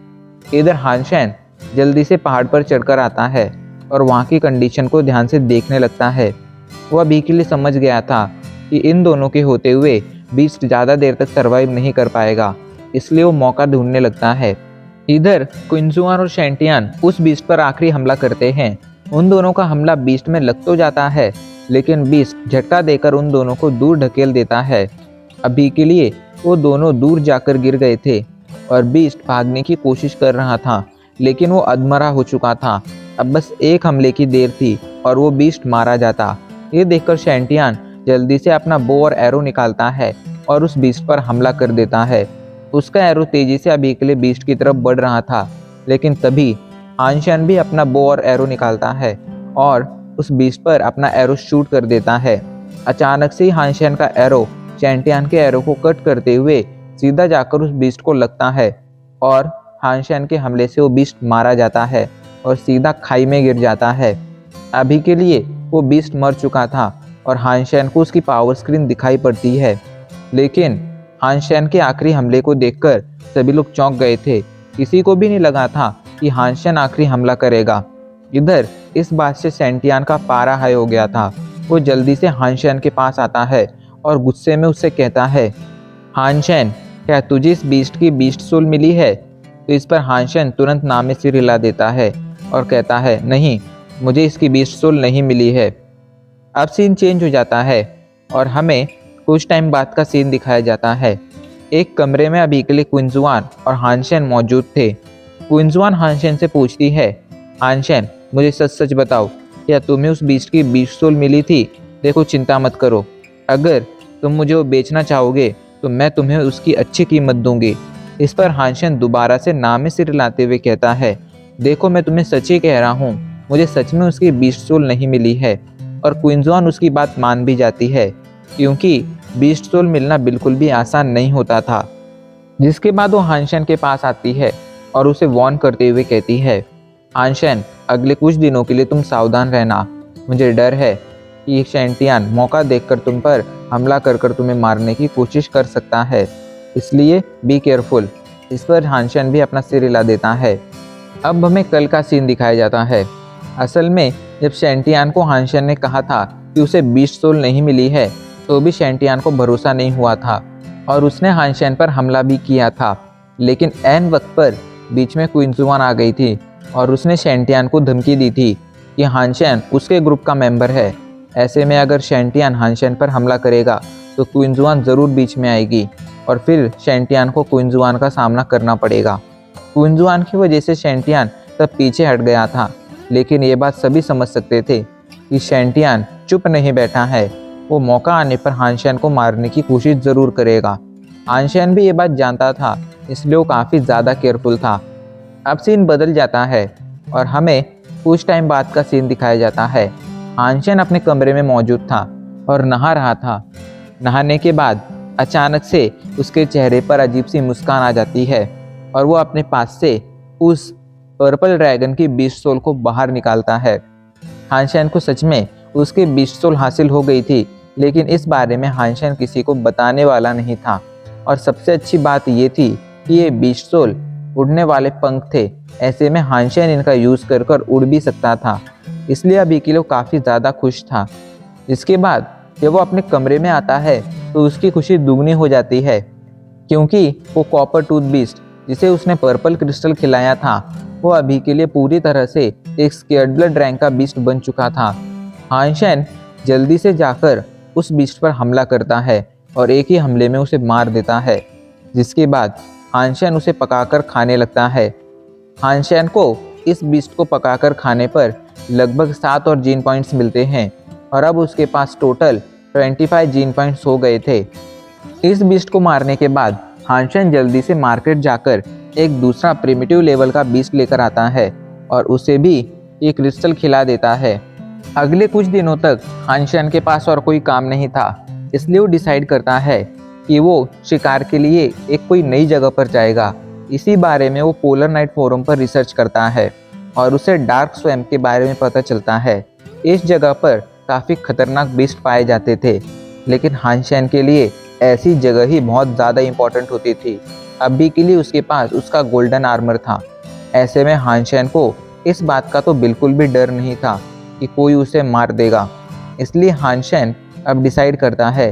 इधर हानशेन जल्दी से पहाड़ पर चढ़कर आता है और वहाँ की कंडीशन को ध्यान से देखने लगता है। वह अभी के लिए समझ गया था कि इन दोनों के होते हुए बीस्ट ज़्यादा देर तक सर्वाइव नहीं कर पाएगा, इसलिए वो मौका ढूंढने लगता है। इधर क्विंजुआन और शैंटियान उस बीस्ट पर आखिरी हमला करते हैं। उन दोनों का हमला बीस्ट में लग तो जाता है, लेकिन बीस्ट झटका देकर उन दोनों को दूर ढकेल देता है। अभी के लिए वो दोनों दूर जाकर गिर गए थे और बीस्ट भागने की कोशिश कर रहा था, लेकिन वो अधमरा हो चुका था। अब बस एक हमले की देर थी और वो बीस्ट मारा जाता। ये देखकर शैंटियान जल्दी से अपना बो और एरो निकालता है और उस बीस्ट पर हमला कर देता है। उसका एरो तेजी से अभी के लिए बीस्ट की तरफ बढ़ रहा था, लेकिन तभी हानशेन भी अपना बो और एरो निकालता है और उस बीस्ट पर अपना एरो शूट कर देता है। अचानक से ही हानशेन का एरो शैंटियान के एरो को कट करते हुए सीधा जाकर उस बीस्ट को लगता है और हानशेन के हमले से वो बीस्ट मारा जाता है और सीधा खाई में गिर जाता है। अभी के लिए वो बीस्ट मर चुका था और हानशेन को उसकी पावर स्क्रीन दिखाई पड़ती है, लेकिन हानशेन के आखिरी हमले को देखकर सभी लोग चौंक गए थे। किसी को भी नहीं लगा था कि हानशेन आखिरी हमला करेगा। इधर इस बात से शैंटियान का पारा हाई हो गया था। वो जल्दी से हानशेन के पास आता है और गुस्से में उससे कहता है, हानशेन, क्या तुझे इस बीस्ट की बीस्ट सोल मिली है? तो इस पर हानशेन तुरंत नामे सिर हिला देता है और कहता है, नहीं, मुझे इसकी बीस्ट सोल नहीं मिली है। अब सीन चेंज हो जाता है और हमें कुछ टाइम बाद का सीन दिखाया जाता है। एक कमरे में अभी के लिए क्विंजुआन और हानशेन मौजूद थे। क्विंजुआन हानशेन से पूछती है, हानशेन, मुझे सच सच बताओ, क्या तुम्हें उस बीस्ट की बीस्ट सोल मिली थी? देखो, चिंता मत करो, अगर तुम मुझे वो बेचना चाहोगे तो मैं तुम्हें उसकी अच्छी कीमत दूंगी। इस पर हानशेन दोबारा से नामे सिर हिलाते हुए कहता है, देखो, मैं तुम्हें सच ही कह रहा हूँ, मुझे सच में उसकी बीस्ट सोल नहीं मिली है। और क्विंजुआन उसकी बात मान भी जाती है, क्योंकि बीस्ट सोल मिलना बिल्कुल भी आसान नहीं होता था। जिसके बाद वो हानशेन के पास आती है और उसे वार्न करते हुए कहती है, हानशेन, अगले कुछ दिनों के लिए तुम सावधान रहना। मुझे डर है कि शैंटियान मौका देखकर तुम पर हमला कर तुम्हें मारने की कोशिश कर सकता है, इसलिए बी केयरफुल। इस पर हानशेन भी अपना सिर हिला देता है। अब हमें कल का सीन दिखाया जाता है। असल में जब शैंटियान को हानशेन ने कहा था कि उसे बीस्ट सोल नहीं मिली है, तो भी शैंटियान को भरोसा नहीं हुआ था और उसने हानशेन पर हमला भी किया था। लेकिन ऐन वक्त पर बीच में क्विंजुआन आ गई थी और उसने शैंटियान को धमकी दी थी कि हानशेन उसके ग्रुप का मेंबर है। ऐसे में अगर शैंटियान हानशेन पर हमला करेगा तो क्विंजुआन ज़रूर बीच में आएगी और फिर शैंटियान को क्विंजुआन का सामना करना पड़ेगा। क्विंजुआन की वजह से शैंटियान तब पीछे हट गया था, लेकिन ये बात सभी समझ सकते थे कि शैंटियान चुप नहीं बैठा है। वो मौका आने पर हानशेन को मारने की कोशिश ज़रूर करेगा। हानशेन भी ये बात जानता था, इसलिए वो काफ़ी ज़्यादा केयरफुल था। अब सीन बदल जाता है और हमें कुछ टाइम बाद का सीन दिखाया जाता है। हानशेन अपने कमरे में मौजूद था और नहा रहा था। नहाने के बाद अचानक से उसके चेहरे पर अजीब सी मुस्कान आ जाती है और वो अपने पास से उस पर्पल ड्रैगन की बीस्ट सोल को बाहर निकालता है। हानशेन को सच में उसकी बीस्ट सोल हासिल हो गई थी, लेकिन इस बारे में हानशेन किसी को बताने वाला नहीं था। और सबसे अच्छी बात ये थी कि ये बीस्ट सोल उड़ने वाले पंख थे। ऐसे में हानशेन इनका यूज़ कर उड़ भी सकता था, इसलिए अभी के लिए काफ़ी ज़्यादा खुश था। इसके बाद जब वो अपने कमरे में आता है तो उसकी खुशी दुगनी हो जाती है, क्योंकि वो कॉपर टूथ बीस्ट जिसे उसने पर्पल क्रिस्टल खिलाया था, वो अभी के लिए पूरी तरह से एक स्केयर्ड ब्लड रैंक का बीस्ट बन चुका था। हानशेन जल्दी से जाकर उस बीस्ट पर हमला करता है और एक ही हमले में उसे मार देता है, जिसके बाद हानशेन उसे पकाकर खाने लगता है। हानशेन को इस बीस्ट को पकाकर खाने पर लगभग 7 और जीन पॉइंट्स मिलते हैं और अब उसके पास टोटल 25 जीन पॉइंट्स हो गए थे। इस बीस्ट को मारने के बाद हानशेन जल्दी से मार्केट जाकर एक दूसरा प्रिमिटिव लेवल का बीस्ट लेकर आता है और उसे भी एक क्रिस्टल खिला देता है। अगले कुछ दिनों तक हानशेन के पास और कोई काम नहीं था, इसलिए वो डिसाइड करता है कि वो शिकार के लिए एक कोई नई जगह पर जाएगा। इसी बारे में वो पोलर नाइट फोरम पर रिसर्च करता है और उसे डार्क स्वैम्प के बारे में पता चलता है। इस जगह पर काफ़ी खतरनाक बीस्ट पाए जाते थे, लेकिन हानशेन के लिए ऐसी जगह ही बहुत ज़्यादा इम्पोर्टेंट होती थी। अभी के लिए उसके पास उसका गोल्डन आर्मर था। ऐसे में हानशेन को इस बात का तो बिल्कुल भी डर नहीं था कि कोई उसे मार देगा, इसलिए हानशेन अब डिसाइड करता है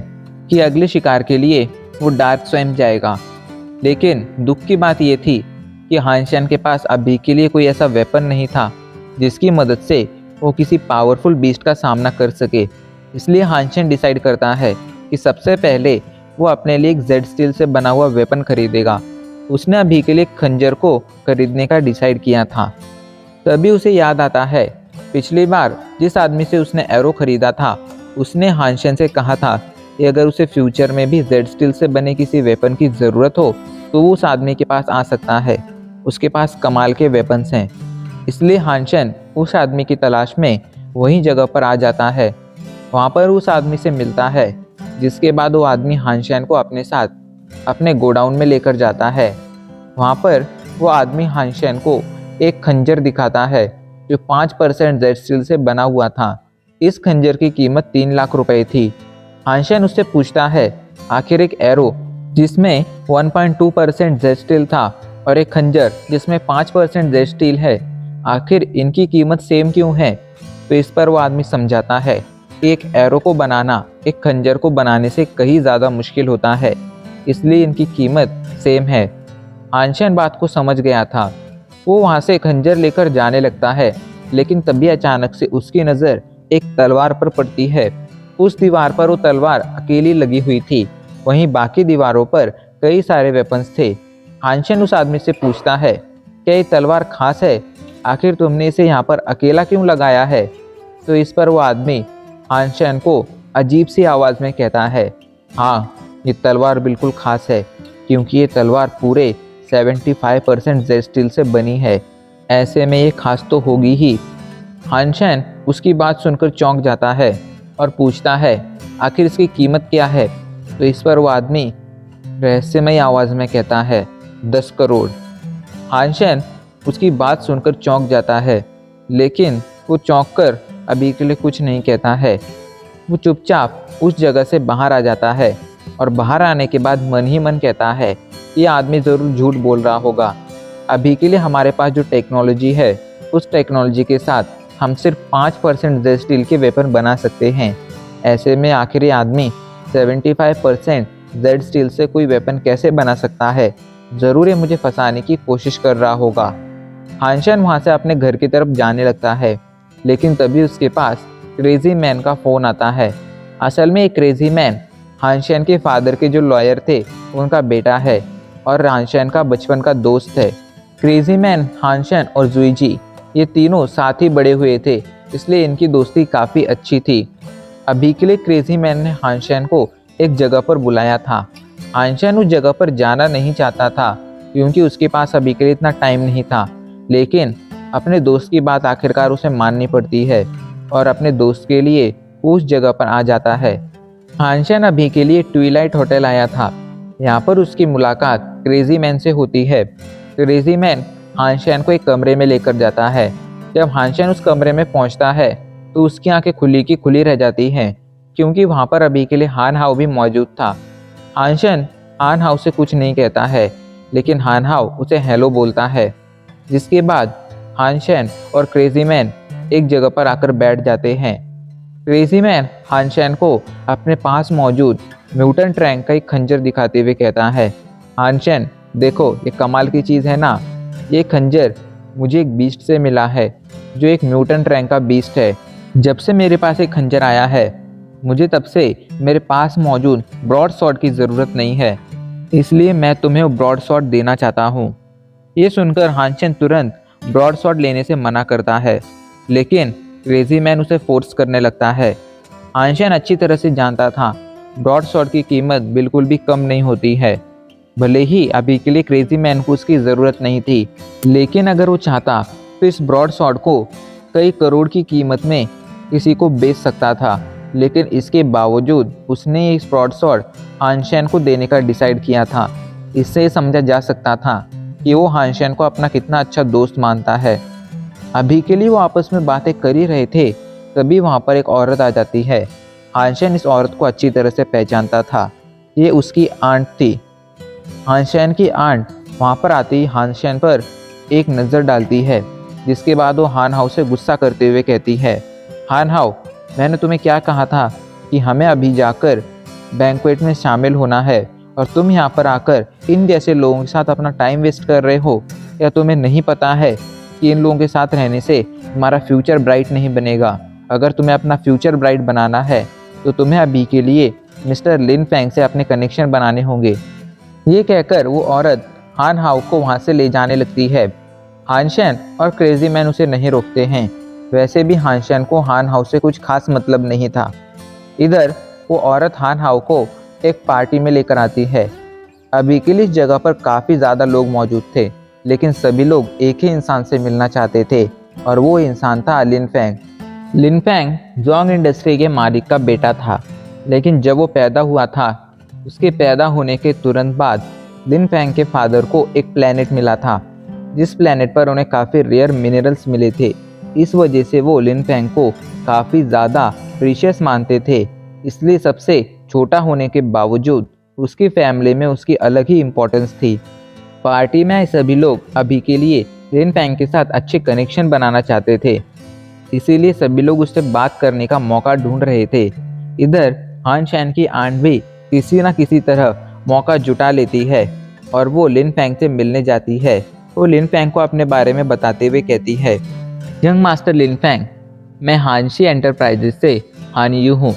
कि अगले शिकार के लिए वो डार्क स्वैम्प जाएगा। लेकिन दुख की बात ये थी कि हानशेन के पास अभी के लिए कोई ऐसा वेपन नहीं था जिसकी मदद से वो किसी पावरफुल बीस्ट का सामना कर सके। इसलिए हानशेन डिसाइड करता है कि सबसे पहले वो अपने लिए एक जेड स्टील से बना हुआ वेपन खरीदेगा। उसने अभी के लिए खंजर को खरीदने का डिसाइड किया था। तभी उसे याद आता है पिछली बार जिस आदमी से उसने एरो खरीदा था, उसने हानशेन से कहा था कि अगर उसे फ्यूचर में भी जेड स्टील से बने किसी वेपन की ज़रूरत हो तो वो उस आदमी के पास आ सकता है, उसके पास कमाल के वेपन्स हैं। इसलिए हानशेन उस आदमी की तलाश में वही जगह पर आ जाता है। वहाँ पर उस आदमी से मिलता है, जिसके बाद वो आदमी हानशेन को अपने साथ अपने गोडाउन में लेकर जाता है। वहाँ पर वो आदमी हानशेन को एक खंजर दिखाता है जो 5% जेड स्टील से बना हुआ था। इस खंजर की कीमत 3 लाख रुपए थी। हानशेन उससे पूछता है आखिर एक एरो जिसमें 1.2% जेड स्टील था और एक खंजर जिसमें 5% जेड स्टील है, आखिर इनकी कीमत सेम क्यों है। तो इस पर वो आदमी समझाता है कि एक एरो को बनाना एक खंजर को बनाने से कहीं ज़्यादा मुश्किल होता है, इसलिए इनकी कीमत सेम है। हानशेन बात को समझ गया था। वो वहाँ से खंजर लेकर जाने लगता है, लेकिन तभी अचानक से उसकी नज़र एक तलवार पर पड़ती है। उस दीवार पर वो तलवार अकेली लगी हुई थी, वहीं बाकी दीवारों पर कई सारे वेपन्स थे। हानशेन उस आदमी से पूछता है क्या ये तलवार खास है, आखिर तुमने इसे यहाँ पर अकेला क्यों लगाया है। तो इस पर वो आदमी हानशेन को अजीब सी आवाज़ में कहता है हाँ, ये तलवार बिल्कुल खास है क्योंकि ये तलवार पूरे 75% जेड स्टील से बनी है, ऐसे में ये खास तो होगी ही। हानशेन उसकी बात सुनकर चौंक जाता है और पूछता है आखिर इसकी कीमत क्या है। तो इस पर वो आदमी रहस्यमय आवाज़ में कहता है 10 करोड़। हानशेन उसकी बात सुनकर चौंक जाता है, लेकिन वो चौंक कर अभी के लिए कुछ नहीं कहता है। वो चुपचाप उस जगह से बाहर आ जाता है और बाहर आने के बाद मन ही मन कहता है ये आदमी ज़रूर झूठ बोल रहा होगा। अभी के लिए हमारे पास जो टेक्नोलॉजी है उस टेक्नोलॉजी के साथ हम सिर्फ 5% जेड स्टील के वेपन बना सकते हैं, ऐसे में आखिर ये आदमी 75% जेड स्टील से कोई वेपन कैसे बना सकता है। ज़रूर ये मुझे फंसाने की कोशिश कर रहा होगा। हानशेन वहाँ से अपने घर की तरफ जाने लगता है, लेकिन तभी उसके पास क्रेजी मैन का फ़ोन आता है। असल में एक क्रेजी मैन हानशेन के फादर के जो लॉयर थे उनका बेटा है और हानशेन का बचपन का दोस्त है। क्रेजी मैन, हानशेन और जुईजी ये तीनों साथ ही बड़े हुए थे, इसलिए इनकी दोस्ती काफ़ी अच्छी थी। अभी के लिए क्रेजी मैन ने हानशेन को एक जगह पर बुलाया था। हानशेन उस जगह पर जाना नहीं चाहता था क्योंकि उसके पास अभी के लिए इतना टाइम नहीं था, लेकिन अपने दोस्त की बात आखिरकार उसे माननी पड़ती है और अपने दोस्त के लिए उस जगह पर आ जाता है। हानशेन अभी के लिए ट्विलाइट होटल आया था। यहाँ पर उसकी मुलाकात क्रेजी मैन से होती है। क्रेजी मैन हानशेन को एक कमरे में लेकर जाता है। जब हानशेन उस कमरे में पहुँचता है तो उसकी आंखें खुली की खुली रह जाती हैं, क्योंकि वहाँ पर अभी के लिए हान हाओ भी मौजूद था। हानशेन हान हाओ से कुछ नहीं कहता है, लेकिन हान हाओ उसे हेलो बोलता है। जिसके बाद हानशेन और क्रेजी मैन एक जगह पर आकर बैठ जाते हैं। क्रेजी मैन हानशेन को अपने पास मौजूद म्यूटेंट रैंक का एक खंजर दिखाते हुए कहता है हानशेन, देखो ये कमाल की चीज़ है ना, ये खंजर मुझे एक बीस्ट से मिला है जो एक म्यूटेंट रैंक का बीस्ट है। जब से मेरे पास एक खंजर आया है मुझे तब से मेरे पास मौजूद ब्रॉड स्वॉर्ड की ज़रूरत नहीं है, इसलिए मैं तुम्हें वो ब्रॉड स्वॉर्ड देना चाहता हूँ। ये सुनकर हानशेन तुरंत ब्रॉड स्वॉर्ड लेने से मना करता है, लेकिन क्रेजी मैन उसे फोर्स करने लगता है। हानशेन अच्छी तरह से जानता था ब्रॉड स्वॉर्ड की कीमत बिल्कुल भी कम नहीं होती है। भले ही अभी के लिए क्रेजी मैन को उसकी ज़रूरत नहीं थी, लेकिन अगर वो चाहता तो इस ब्रॉड स्वॉर्ड को कई करोड़ की कीमत में किसी को बेच सकता था, लेकिन इसके बावजूद उसने इस ब्रॉड स्वॉर्ड हानशेन को देने का डिसाइड किया था। इससे समझा जा सकता था कि वो हानशेन को अपना कितना अच्छा दोस्त मानता है। अभी के लिए वो आपस में बातें कर ही रहे थे, तभी वहाँ पर एक औरत आ जाती है। हानशेन इस औरत को अच्छी तरह से पहचानता था, ये उसकी आंट थी। हानशेन की आंट वहाँ पर आती ही हानशेन पर एक नज़र डालती है, जिसके बाद वो हान हाओ से गुस्सा करते हुए कहती है हान हाओ, मैंने तुम्हें क्या कहा था कि हमें अभी जाकर बैंक्वेट में शामिल होना है और तुम यहाँ पर आकर इन जैसे लोगों के साथ अपना टाइम वेस्ट कर रहे हो। या तुम्हें नहीं पता है कि इन लोगों के साथ रहने से तुम्हारा फ्यूचर ब्राइट नहीं बनेगा। अगर तुम्हें अपना फ्यूचर ब्राइट बनाना है तो तुम्हें अभी के लिए मिस्टर लिन फेंग से अपने कनेक्शन बनाने होंगे। ये कहकर वो औरत हान हाउ को वहाँ से ले जाने लगती है। हानशेन और क्रेजी मैन उसे नहीं रोकते हैं। वैसे भी हानशेन को हान हाउ से कुछ खास मतलब नहीं था। इधर वो औरत हान हाउ को एक पार्टी में लेकर आती है। अभी के लिए इस जगह पर काफ़ी ज़्यादा लोग मौजूद थे, लेकिन सभी लोग एक ही इंसान से मिलना चाहते थे और वो इंसान था लिन फेंग। लिन फेंग जोंग इंडस्ट्री के मालिक का बेटा था, लेकिन जब वो पैदा हुआ था उसके पैदा होने के तुरंत बाद लिन फेंग के फादर को एक प्लेनेट मिला था, जिस प्लेनेट पर उन्हें काफ़ी रेयर मिनरल्स मिले थे। इस वजह से वो लिन फेंग को काफ़ी ज़्यादा प्रीशियस मानते थे। इसलिए सबसे छोटा होने के बावजूद उसकी फैमिली में उसकी अलग ही इम्पोर्टेंस थी। पार्टी में आए सभी लोग अभी के लिए लिन फेंग के साथ अच्छे कनेक्शन बनाना चाहते थे, इसीलिए सभी लोग उससे बात करने का मौका ढूंढ रहे थे। इधर हान शैन की आंट भी किसी न किसी तरह मौका जुटा लेती है और वो लिन फेंग से मिलने जाती है। वो लिन फेंग को अपने बारे में बताते हुए कहती है, यंग मास्टर लिन फेंग, मैं हानशी एंटरप्राइजेस से हान यू हूँ।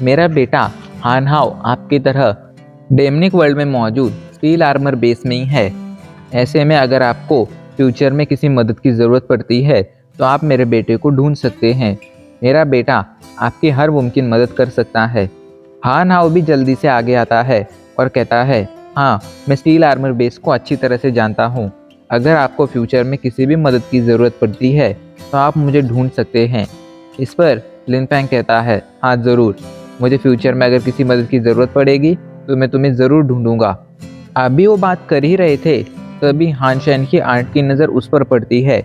मेरा बेटा हान हाउ आपकी तरह डेमनिक वर्ल्ड में मौजूद स्टील आर्मर बेस में ही है। ऐसे में अगर आपको फ्यूचर में किसी मदद की ज़रूरत पड़ती है तो आप मेरे बेटे को ढूंढ सकते हैं। मेरा बेटा आपकी हर मुमकिन मदद कर सकता है। हान हाउ भी जल्दी से आगे आता है और कहता है, हाँ, मैं स्टील आर्मर बेस को अच्छी तरह से जानता हूँ। अगर आपको फ्यूचर में किसी भी मदद की ज़रूरत पड़ती है तो आप मुझे ढूंढ सकते हैं। इस पर लिन फेंग कहता है, हाँ ज़रूर, मुझे फ्यूचर में अगर किसी मदद की ज़रूरत पड़ेगी तो मैं तुम्हें ज़रूर ढूंढूंगा। अभी वो बात कर ही रहे थे तभी हान शैन की आंट की नज़र उस पर पड़ती है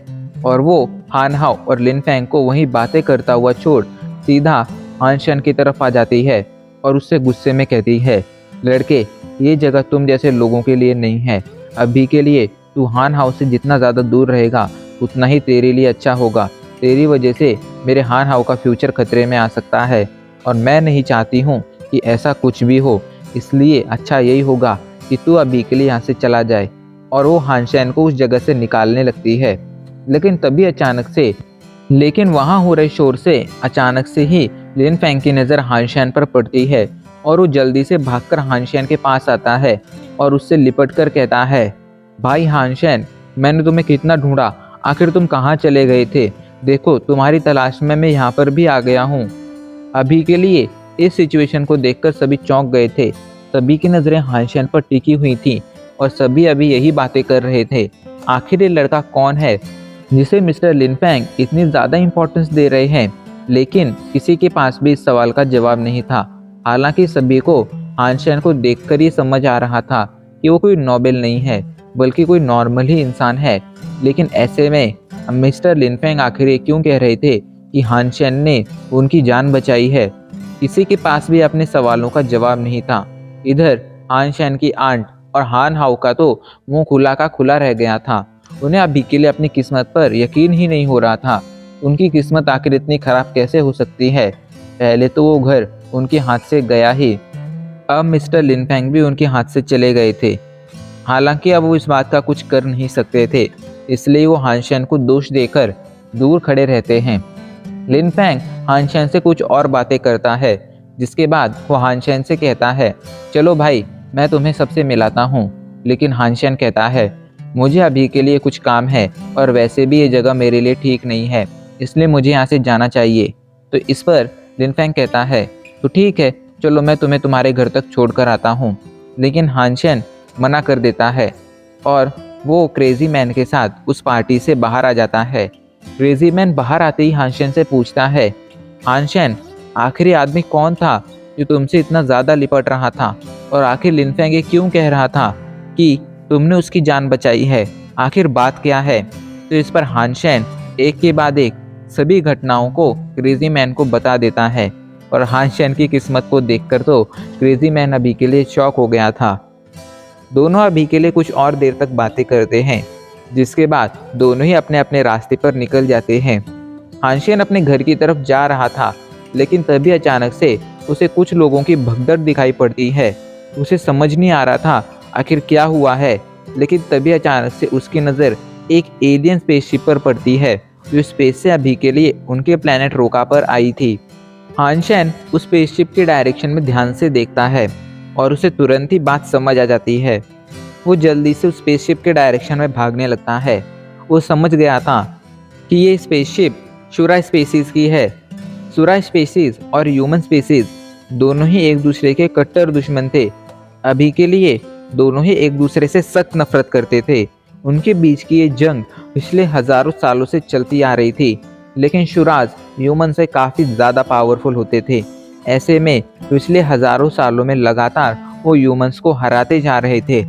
और वो हान हाउ और लिन फेंग को वहीं बातें करता हुआ छोड़ सीधा हान शैन की तरफ आ जाती है और उससे गुस्से में कहती है, लड़के, ये जगह तुम जैसे लोगों के लिए नहीं है। अभी के लिए तू हान हाउ से जितना ज़्यादा दूर रहेगा उतना ही तेरे लिए अच्छा होगा। तेरी वजह से मेरे हान हाउ का फ्यूचर खतरे में आ सकता है और मैं नहीं चाहती हूँ कि ऐसा कुछ भी हो। इसलिए अच्छा यही होगा कि तू अभी के लिए यहाँ से चला जाए। और वो हान शैन को उस जगह से निकालने लगती है। लेकिन तभी वहाँ हो रहे शोर से अचानक से ही लिन फेंग की नज़र हान शैन पर पड़ती है और वो जल्दी से भागकर हान शैन के पास आता है और उससे लिपट कर कहता है, भाई हान शैन, मैंने तुम्हें कितना ढूंढा, आखिर तुम कहाँ चले गए थे? देखो, तुम्हारी तलाश में मैं यहाँ पर भी आ गया हूँ। अभी के लिए इस सिचुएशन को देखकर सभी चौंक गए थे। सभी की नज़रें हान शैन पर टिकी हुई थी और सभी अभी यही बातें कर रहे थे, आखिर ये लड़का कौन है जिसे मिस्टर लिन फेंग इतनी ज़्यादा इम्पोर्टेंस दे रहे हैं। लेकिन किसी के पास भी इस सवाल का जवाब नहीं था। हालांकि सभी को हान शैन को देखकर ये समझ आ रहा था कि वो कोई नोबेल नहीं है बल्कि कोई नॉर्मल ही इंसान है। लेकिन ऐसे में मिस्टर लिन फेंग आखिर ये क्यों कह रहे थे कि हान शैन ने उनकी जान बचाई है? किसी के पास भी अपने सवालों का जवाब नहीं था। इधर हान शैन की आंट और हान हाउ का तो मुंह खुला का खुला रह गया था। उन्हें अभी के लिए अपनी किस्मत पर यकीन ही नहीं हो रहा था। उनकी किस्मत आखिर इतनी खराब कैसे हो सकती है? पहले तो वो घर उनके हाथ से गया ही, अब मिस्टर लिन फेंग भी उनके हाथ से चले गए थे। हालांकि अब वो इस बात का कुछ कर नहीं सकते थे, इसलिए वो हान शैन को दोष देकर दूर खड़े रहते हैं। लिन फेंग हान शैन से कुछ और बातें करता है, जिसके बाद वो हान शैन से कहता है, चलो भाई, मैं तुम्हें सबसे मिलाता हूँ। लेकिन हान शैन कहता है, मुझे अभी के लिए कुछ काम है और वैसे भी ये जगह मेरे लिए ठीक नहीं है, इसलिए मुझे यहाँ से जाना चाहिए। तो इस पर लिन फेंग कहता है, तो ठीक है, चलो मैं तुम्हें तुम्हारे घर तक छोड़कर आता हूँ। लेकिन हान शैन मना कर देता है और वो क्रेजी मैन के साथ उस पार्टी से बाहर आ जाता है। क्रेजी मैन बाहर आते ही हान शैन से पूछता है, हान शैन, आखिर ये आदमी कौन था जो तुमसे इतना ज़्यादा लिपट रहा था? और आखिर लिन फेंग ये क्यों कह रहा था कि तुमने उसकी जान बचाई है? आखिर बात क्या है? तो इस पर हान शैन एक के बाद एक सभी घटनाओं को क्रेजी मैन को बता देता है और हान शैन की किस्मत को देखकर तो क्रेजी मैन अभी के लिए शॉक हो गया था। दोनों अभी के लिए कुछ और देर तक बातें करते हैं, जिसके बाद दोनों ही अपने अपने रास्ते पर निकल जाते हैं। हान शैन अपने घर की तरफ जा रहा था, लेकिन तभी अचानक से उसे कुछ लोगों की भगदड़ दिखाई पड़ती है। उसे समझ नहीं आ रहा था आखिर क्या हुआ है, लेकिन तभी अचानक से उसकी नज़र एक एलियन स्पेसशिप पर पड़ती है जो स्पेस से अभी के लिए उनके प्लेनेट रोका पर आई थी। हानशेन उस स्पेसशिप के डायरेक्शन में ध्यान से देखता है और उसे तुरंत ही बात समझ आ जाती है। वो जल्दी से उस स्पेसशिप के डायरेक्शन में भागने लगता है। वो समझ गया था कि ये स्पेसशिप शुरा स्पेसीज की है। शुरा स्पेसीज और ह्यूमन स्पेसीज दोनों ही एक दूसरे के कट्टर दुश्मन थे। अभी के लिए दोनों ही एक दूसरे से सख्त नफरत करते थे। उनके बीच की ये जंग पिछले हजारों सालों से चलती आ रही थी, लेकिन शुराज ह्यूमन से काफ़ी ज़्यादा पावरफुल होते थे। ऐसे में पिछले हजारों सालों में लगातार वो ह्यूमंस को हराते जा रहे थे।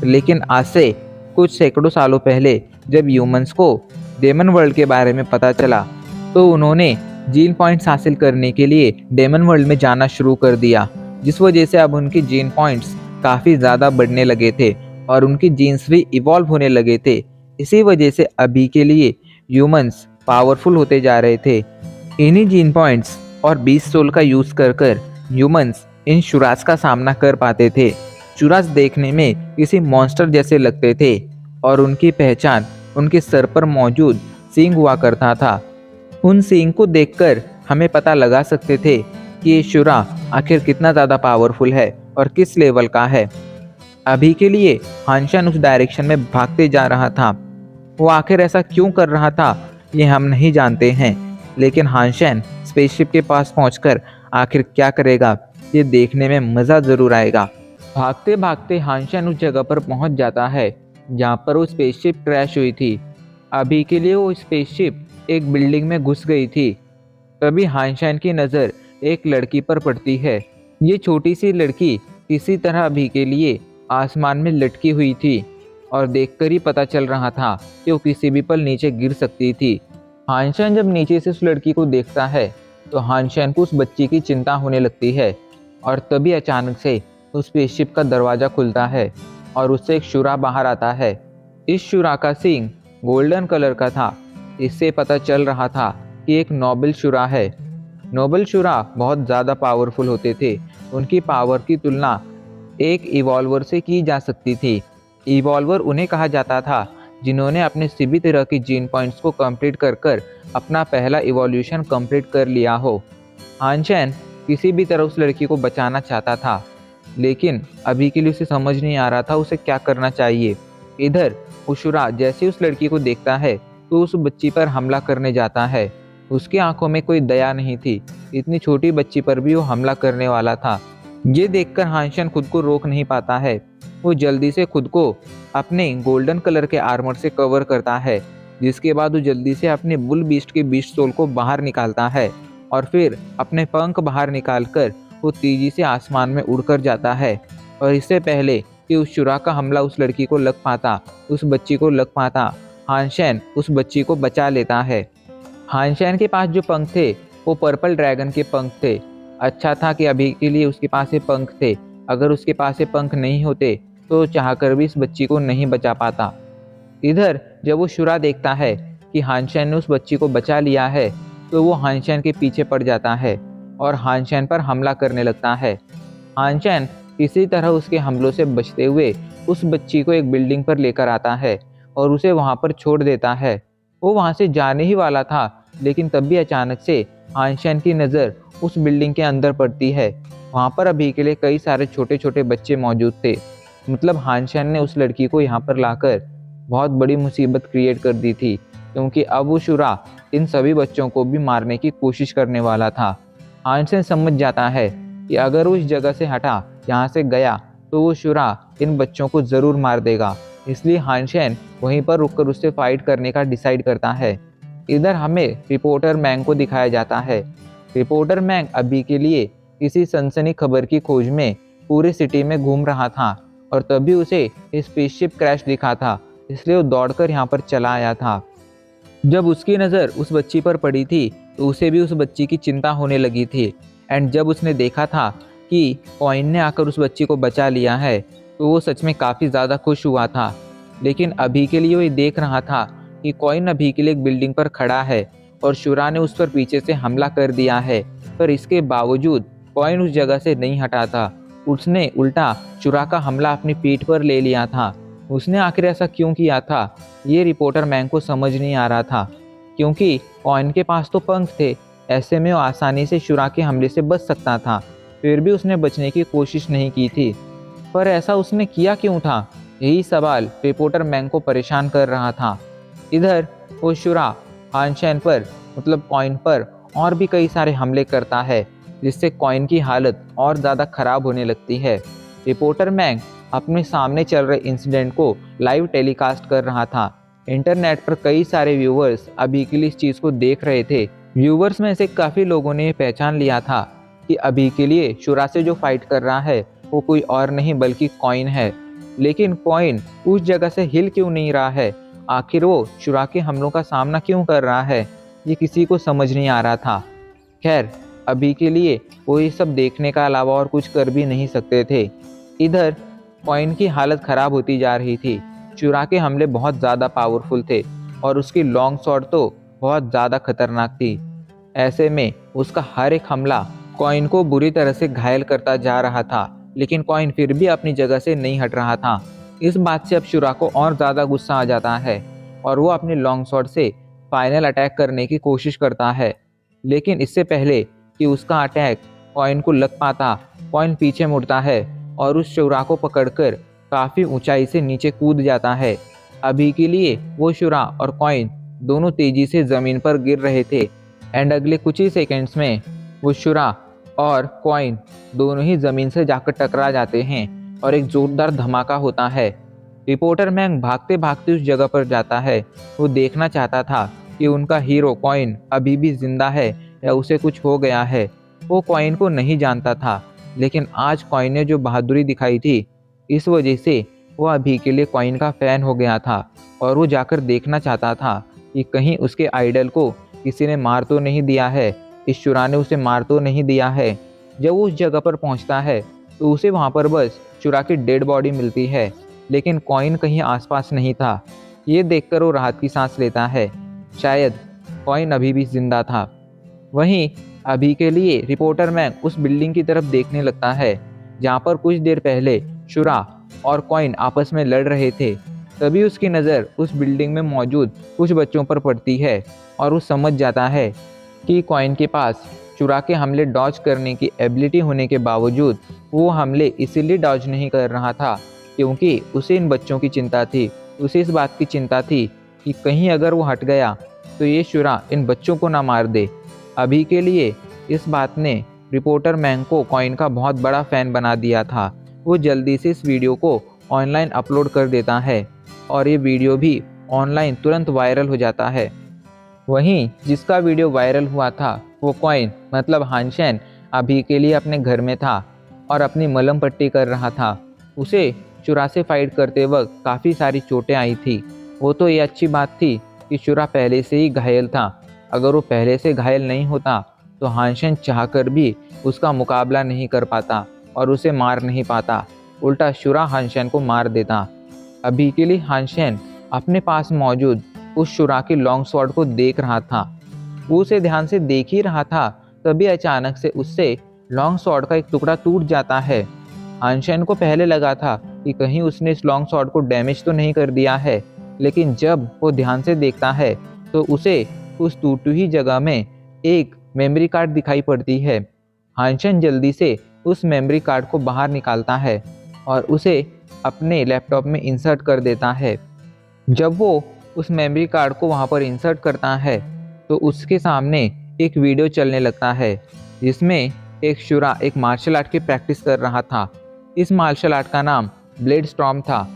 लेकिन आज से कुछ सैकड़ों सालों पहले जब ह्यूमंस को डेमन वर्ल्ड के बारे में पता चला, तो उन्होंने जीन पॉइंट्स हासिल करने के लिए डेमन वर्ल्ड में जाना शुरू कर दिया, जिस वजह से अब उनके जीन पॉइंट्स काफ़ी ज़्यादा बढ़ने लगे थे और उनकी जीन्स भी इवॉल्व होने लगे थे। इसी वजह से अभी के लिए ह्यूमंस पावरफुल होते जा रहे थे। इन्हीं जीन पॉइंट्स और 20 सोल का यूज़ कर कर ह्यूमंस इन शुराज का सामना कर पाते थे। शुराज देखने में किसी मॉन्स्टर जैसे लगते थे और उनकी पहचान उनके सर पर मौजूद सींग हुआ करता था। उन सींग को देखकर हमें पता लगा सकते थे कि ये शुरा आखिर कितना ज़्यादा पावरफुल है और किस लेवल का है। अभी के लिए हानशेन उस डायरेक्शन में भागते जा रहा था। वो आखिर ऐसा क्यों कर रहा था ये हम नहीं जानते हैं, लेकिन हानशेन स्पेसशिप के पास पहुंचकर आखिर क्या करेगा ये देखने में मज़ा ज़रूर आएगा। भागते भागते हानशेन उस जगह पर पहुंच जाता है जहां पर वो स्पेसशिप क्रैश हुई थी। अभी के लिए वो स्पेसशिप एक बिल्डिंग में घुस गई थी। तभी हानशेन की नज़र एक लड़की पर पड़ती है। ये छोटी सी लड़की किसी तरह अभी के लिए आसमान में लटकी हुई थी और देखकर ही पता चल रहा था कि वो किसी भी पल नीचे गिर सकती थी। हानशेन जब नीचे से उस लड़की को देखता है तो हानशेन को उस बच्ची की चिंता होने लगती है और तभी अचानक से उस स्पेसशिप का दरवाज़ा खुलता है और उससे एक शुरा बाहर आता है। इस शुरा का सींग गोल्डन कलर का था। इससे पता चल रहा था कि एक नोबल शुरा है। नोबल शुरा बहुत ज़्यादा पावरफुल होते थे। उनकी पावर की तुलना एक इवॉल्वर से की जा सकती थी। इवॉल्वर उन्हें कहा जाता था जिन्होंने अपने सभी तरह की जीन पॉइंट्स को कंप्लीट कर कर अपना पहला इवोल्यूशन कंप्लीट कर लिया हो। हानशेन किसी भी तरह उस लड़की को बचाना चाहता था, लेकिन अभी के लिए उसे समझ नहीं आ रहा था उसे क्या करना चाहिए। इधर उशुरा जैसे उस लड़की को देखता है तो उस बच्ची पर हमला करने जाता है। उसकी आंखों में कोई दया नहीं थी। इतनी छोटी बच्ची पर भी वो हमला करने वाला था। ये देखकर हानशेन खुद को रोक नहीं पाता है। वो जल्दी से खुद को अपने गोल्डन कलर के आर्मर से कवर करता है, जिसके बाद वो जल्दी से अपने बुल बीस्ट के बीस्ट सोल को बाहर निकालता है और फिर अपने पंख बाहर निकालकर वो तेजी से आसमान में उड़कर जाता है। और इससे पहले कि उस शुरा का हमला उस लड़की को लग पाता, उस बच्ची को लग पाता, हानशेन उस बच्ची को बचा लेता है। हानशेन के पास जो पंख थे वो पर्पल ड्रैगन के पंख थे। अच्छा था कि अभी के लिए उसके पास ये पंख थे। अगर उसके पास ये पंख नहीं होते तो चाहकर भी इस बच्ची को नहीं बचा पाता। इधर जब वो शुरा देखता है कि हानशेन ने उस बच्ची को बचा लिया है तो वो हानशेन के पीछे पड़ जाता है और हानशेन पर हमला करने लगता है। हानशेन किसी तरह उसके हमलों से बचते हुए उस बच्ची को एक बिल्डिंग पर लेकर आता है और उसे वहाँ पर छोड़ देता है। वो वहाँ से जाने ही वाला था, लेकिन तब भी अचानक से हानशेन की नज़र उस बिल्डिंग के अंदर पड़ती है। वहाँ पर अभी के लिए कई सारे छोटे छोटे बच्चे मौजूद थे। मतलब हानशेन ने उस लड़की को यहाँ पर लाकर बहुत बड़ी मुसीबत क्रिएट कर दी थी, क्योंकि अब वो शुरा इन सभी बच्चों को भी मारने की कोशिश करने वाला था। हानशेन समझ जाता है कि अगर वो इस जगह से हटा, यहाँ से गया, तो वो शुरा इन बच्चों को ज़रूर मार देगा। इसलिए हानशेन वहीं पर रुककर उससे फाइट करने का डिसाइड करता है। इधर हमें रिपोर्टर मैंग को दिखाया जाता है। रिपोर्टर मैंग अभी के लिए किसी सनसनी खबर की खोज में पूरे सिटी में घूम रहा था और तभी उसे स्पेसशिप क्रैश दिखा था, इसलिए वो दौड़कर यहाँ पर चला आया था। जब उसकी नज़र उस बच्ची पर पड़ी थी तो उसे भी उस बच्ची की चिंता होने लगी थी। एंड जब उसने देखा था कि कॉइन ने आकर उस बच्ची को बचा लिया है तो वो सच में काफ़ी ज़्यादा खुश हुआ था। लेकिन अभी के लिए वो ये देख रहा था कि कॉइन अभी के लिए एक बिल्डिंग पर खड़ा है और शुरा ने उस पर पीछे से हमला कर दिया है, पर इसके बावजूद कॉइन उस जगह से नहीं हटा था। उसने उल्टा शुरा का हमला अपनी पीठ पर ले लिया था। उसने आखिर ऐसा क्यों किया था ये रिपोर्टर मैंग को समझ नहीं आ रहा था, क्योंकि कॉइन के पास तो पंख थे। ऐसे में वो आसानी से शुरा के हमले से बच सकता था, फिर भी उसने बचने की कोशिश नहीं की थी। पर ऐसा उसने किया क्यों था? यही सवाल रिपोर्टर मैंग को परेशान कर रहा था। इधर वो शुरा हानशेन पर मतलब कॉइन पर और भी कई सारे हमले करता है, जिससे कॉइन की हालत और ज़्यादा खराब होने लगती है। रिपोर्टर मैंग अपने सामने चल रहे इंसिडेंट को लाइव टेलीकास्ट कर रहा था। इंटरनेट पर कई सारे व्यूवर्स अभी के लिए इस चीज़ को देख रहे थे। व्यूवर्स में से काफ़ी लोगों ने पहचान लिया था कि अभी के लिए शुरा से जो फाइट कर रहा है वो कोई और नहीं बल्कि कॉइन है। लेकिन कॉइन उस जगह से हिल क्यों नहीं रहा है? आखिर वो शुरा के हमलों का सामना क्यों कर रहा है? ये किसी को समझ नहीं आ रहा था। खैर, अभी के लिए वो ये सब देखने का अलावा और कुछ कर भी नहीं सकते थे। इधर कॉइन की हालत ख़राब होती जा रही थी। शुरा के हमले बहुत ज़्यादा पावरफुल थे और उसकी लॉन्ग शॉट तो बहुत ज़्यादा खतरनाक थी। ऐसे में उसका हर एक हमला कॉइन को बुरी तरह से घायल करता जा रहा था, लेकिन कॉइन फिर भी अपनी जगह से नहीं हट रहा था। इस बात से अब शुरा को और ज़्यादा गुस्सा आ जाता है और वो अपनी लॉन्ग शॉट से फाइनल अटैक करने की कोशिश करता है। लेकिन इससे पहले कि उसका अटैक कॉइन को लग पाता, कॉइन पीछे मुड़ता है और उस शुरा को पकड़कर काफ़ी ऊंचाई से नीचे कूद जाता है। अभी के लिए वो शुरा और कॉइन दोनों तेजी से ज़मीन पर गिर रहे थे एंड अगले कुछ ही सेकेंड्स में वो शुरा और कॉइन दोनों ही ज़मीन से जाकर टकरा जाते हैं और एक ज़ोरदार धमाका होता है। रिपोर्टर मैंग भागते भागते उस जगह पर जाता है। वो देखना चाहता था कि उनका हीरो कॉइन अभी भी जिंदा है या उसे कुछ हो गया है। वो कॉइन को नहीं जानता था, लेकिन आज कॉइन ने जो बहादुरी दिखाई थी, इस वजह से वो अभी के लिए कॉइन का फ़ैन हो गया था और वो जाकर देखना चाहता था कि कहीं उसके आइडल को किसी ने मार तो नहीं दिया है, इस शुरा ने उसे मार तो नहीं दिया है। जब वो उस जगह पर पहुंचता है तो उसे वहां पर बस शुरा की डेड बॉडी मिलती है, लेकिन कॉइन कहीं आसपास नहीं था। ये देखकर वो राहत की सांस लेता है, शायद कॉइन अभी भी जिंदा था। वहीं अभी के लिए रिपोर्टर मैंग उस बिल्डिंग की तरफ देखने लगता है जहां पर कुछ देर पहले शुरा और कॉइन आपस में लड़ रहे थे। तभी उसकी नज़र उस बिल्डिंग में मौजूद कुछ बच्चों पर पड़ती है और वो समझ जाता है कि कॉइन के पास शुरा के हमले डॉज करने की एबिलिटी होने के बावजूद वो हमले इसीलिए डॉज नहीं कर रहा था क्योंकि उसे इन बच्चों की चिंता थी। उसे इस बात की चिंता थी कि कहीं अगर वो हट गया तो ये शुरा इन बच्चों को ना मार दे। अभी के लिए इस बात ने रिपोर्टर मैंग को कॉइन का बहुत बड़ा फ़ैन बना दिया था। वो जल्दी से इस वीडियो को ऑनलाइन अपलोड कर देता है और ये वीडियो भी ऑनलाइन तुरंत वायरल हो जाता है। वहीं जिसका वीडियो वायरल हुआ था वो कॉइन मतलब हानशेन अभी के लिए अपने घर में था और अपनी मलहम पट्टी कर रहा था। उसे शुरा से फाइट करते वक्त काफ़ी सारी चोटें आई थी। वो तो ये अच्छी बात थी कि शुरा पहले से ही घायल था। अगर वो पहले से घायल नहीं होता तो हानशेन चाहकर भी उसका मुकाबला नहीं कर पाता और उसे मार नहीं पाता। उल्टा शुरा हानशेन को मार देता। अभी के लिए हानशेन अपने पास मौजूद उस शुरा की लॉन्ग स्वॉर्ड को देख रहा था। वो उसे ध्यान से देख ही रहा था, तभी अचानक से उससे लॉन्ग स्वॉर्ड का एक टुकड़ा टूट जाता है। हानशेन को पहले लगा था कि कहीं उसने इस लॉन्ग स्वॉर्ड को डैमेज तो नहीं कर दिया है, लेकिन जब वो ध्यान से देखता है तो उसे उस टूटी हुई जगह में एक मेमोरी कार्ड दिखाई पड़ती है। हानशेन जल्दी से उस मेमोरी कार्ड को बाहर निकालता है और उसे अपने लैपटॉप में इंसर्ट कर देता है। जब वो उस मेमोरी कार्ड को वहाँ पर इंसर्ट करता है तो उसके सामने एक वीडियो चलने लगता है जिसमें एक शुरा एक मार्शल आर्ट की प्रैक्टिस कर रहा था। इस मार्शल आर्ट का नाम ब्लेड स्टॉर्म था।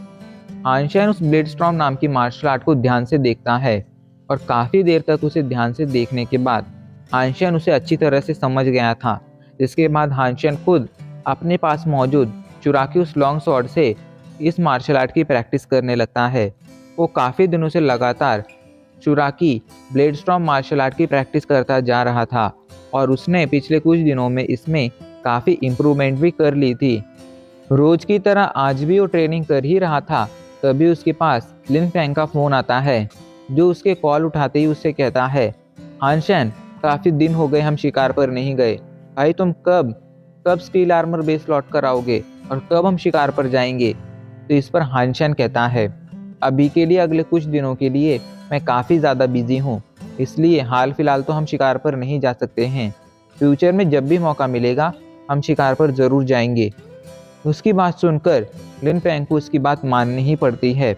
हानशेन उस ब्लेड स्टॉर्म नाम की मार्शल आर्ट को ध्यान से देखता है और काफ़ी देर तक उसे ध्यान से देखने के बाद हानशेन उसे अच्छी तरह से समझ गया था। जिसके बाद हानशेन खुद अपने पास मौजूद शुरा की उस लॉन्ग स्वॉर्ड से इस मार्शल आर्ट की प्रैक्टिस करने लगता है। वो काफ़ी दिनों से लगातार शुरा की ब्लेड स्टॉर्म मार्शल आर्ट की प्रैक्टिस करता जा रहा था और उसने पिछले कुछ दिनों में इसमें काफ़ी इम्प्रूवमेंट भी कर ली थी। रोज़ की तरह आज भी वो ट्रेनिंग कर ही रहा था, तभी उसके पास लिन फैंग का फ़ोन आता है जो उसके कॉल उठाते ही उससे कहता है, हानशेन काफ़ी दिन हो गए हम शिकार पर नहीं गए, भाई तुम कब स्टील आर्मर बेस लौट कर आओगे और कब हम शिकार पर जाएंगे। तो इस पर हानशेन कहता है, अभी के लिए अगले कुछ दिनों के लिए मैं काफ़ी ज़्यादा बिजी हूँ, इसलिए हाल फिलहाल तो हम शिकार पर नहीं जा सकते हैं। फ्यूचर में जब भी मौका मिलेगा हम शिकार पर ज़रूर जाएंगे। उसकी बात सुनकर लिन फेंग को उसकी बात माननी ही पड़ती है।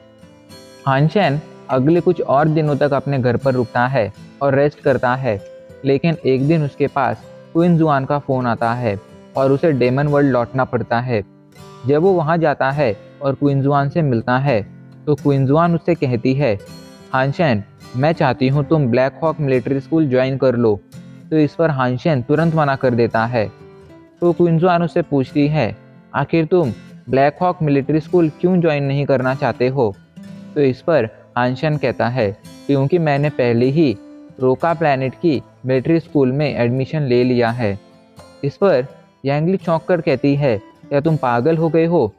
हान चैन अगले कुछ और दिनों तक अपने घर पर रुकता है और रेस्ट करता है, लेकिन एक दिन उसके पास क्वीन जुआन का फ़ोन आता है और उसे डेमन वर्ल्ड लौटना पड़ता है। जब वो वहाँ जाता है और क्वीन जुआन से मिलता है तो क्वीन जुआन उससे कहती है, हान चैन, मैं चाहती हूँ तुम Black hoc military school join कर लो। तो इस पर हान चैन तुरंत मना कर देता है। तो क्वीन जुआन उससे पूछती है, आखिर तुम ब्लैक हॉक मिलिट्री स्कूल क्यों ज्वाइन नहीं करना चाहते हो? तो इस पर हान चैन कहता है, क्योंकि मैंने पहले ही रोका प्लैनेट की मिलिट्री स्कूल में एडमिशन ले लिया है। इस पर यांग ली चौंक कर कहती है, क्या तुम पागल हो गए हो?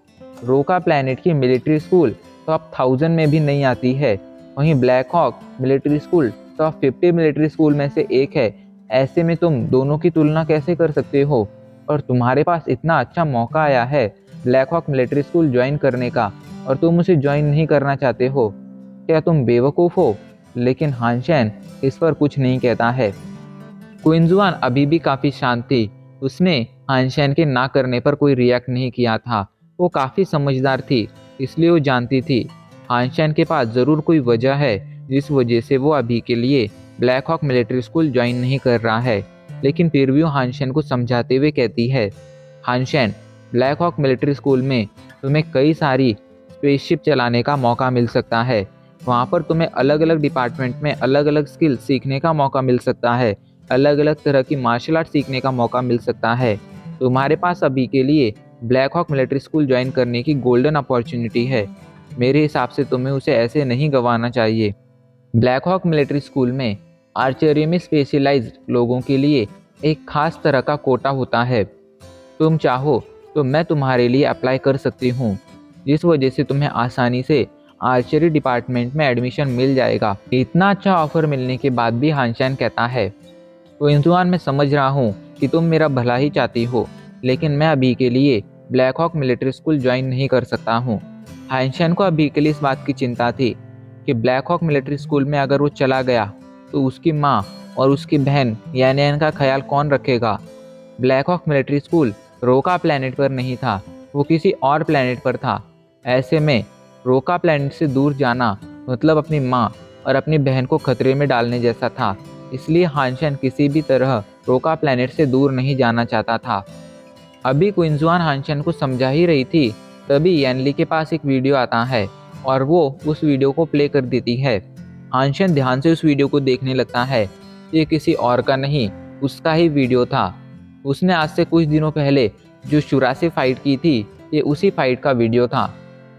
रोका प्लैनेट की मिलिट्री स्कूल टॉप 1000 में भी नहीं आती है, वहीं Black hoc military school top 50 military school में से एक है। ऐसे में तुम दोनों की तुलना कैसे कर सकते हो? और तुम्हारे पास इतना अच्छा मौका आया है Black hoc military school join करने का और तुम उसे ज्वाइन नहीं करना चाहते हो? क्या तुम बेवकूफ़ हो? लेकिन हान चैन इस पर कुछ नहीं कहता है। क्वीन जुआन अभी भी काफ़ी शांत थी। उसने हान चैन के ना करने पर कोई रिएक्ट नहीं किया था। वो काफ़ी समझदार थी, इसलिए वो जानती थी हान चैन के पास ज़रूर कोई वजह है जिस वजह से वो अभी के लिए Black hoc military school join नहीं कर रहा है। लेकिन फिर भी वो हान चैन को समझाते हुए कहती है, हान चैन, ब्लैक हॉक मिलिट्री स्कूल में तुम्हें कई सारी स्पेसशिप चलाने का मौका मिल सकता है। वहाँ पर तुम्हें अलग अलग डिपार्टमेंट में अलग अलग स्किल सीखने का मौका मिल सकता है, अलग अलग तरह की मार्शल आर्ट सीखने का मौका मिल सकता है। तुम्हारे पास अभी के लिए Black hoc military school join करने की गोल्डन अपॉर्चुनिटी है। मेरे हिसाब से तुम्हें उसे ऐसे नहीं गंवाना चाहिए। ब्लैक हॉक मिलिट्री स्कूल में आर्चरी में स्पेशलाइज्ड लोगों के लिए एक खास तरह का कोटा होता है। तुम चाहो तो मैं तुम्हारे लिए अप्लाई कर सकती हूँ, जिस वजह से तुम्हें आसानी से आर्चरी डिपार्टमेंट में एडमिशन मिल जाएगा। इतना अच्छा ऑफर मिलने के बाद भी हान चैन कहता है, क्वीन जुआन, मैं समझ रहा हूँ कि तुम मेरा भला ही चाहती हो, लेकिन मैं अभी के लिए Black hoc military school join नहीं कर सकता हूँ। हान चैन को अभी के लिए इस बात की चिंता थी कि ब्लैक हॉक मिलिट्री स्कूल में अगर वो चला गया तो उसकी माँ और उसकी बहन यान का ख्याल कौन रखेगा। ब्लैक हॉक मिलिट्री स्कूल रोका प्लैनेट पर नहीं था, वो किसी और प्लैनेट पर था। ऐसे में रोका प्लैनेट से दूर जाना मतलब अपनी माँ और अपनी बहन को खतरे में डालने जैसा था। इसलिए हान चैन किसी भी तरह रोका प्लैनेट से दूर नहीं जाना चाहता था। अभी क्वीन जुआन हान चैन को समझा ही रही थी, तभी यान ली के पास एक वीडियो आता है और वो उस वीडियो को प्ले कर देती है। हान चैन ध्यान से उस वीडियो को देखने लगता है। ये किसी और का नहीं, उसका ही वीडियो था। उसने आज से कुछ दिनों पहले जो शुरा से फाइट की थी, ये उसी फाइट का वीडियो था।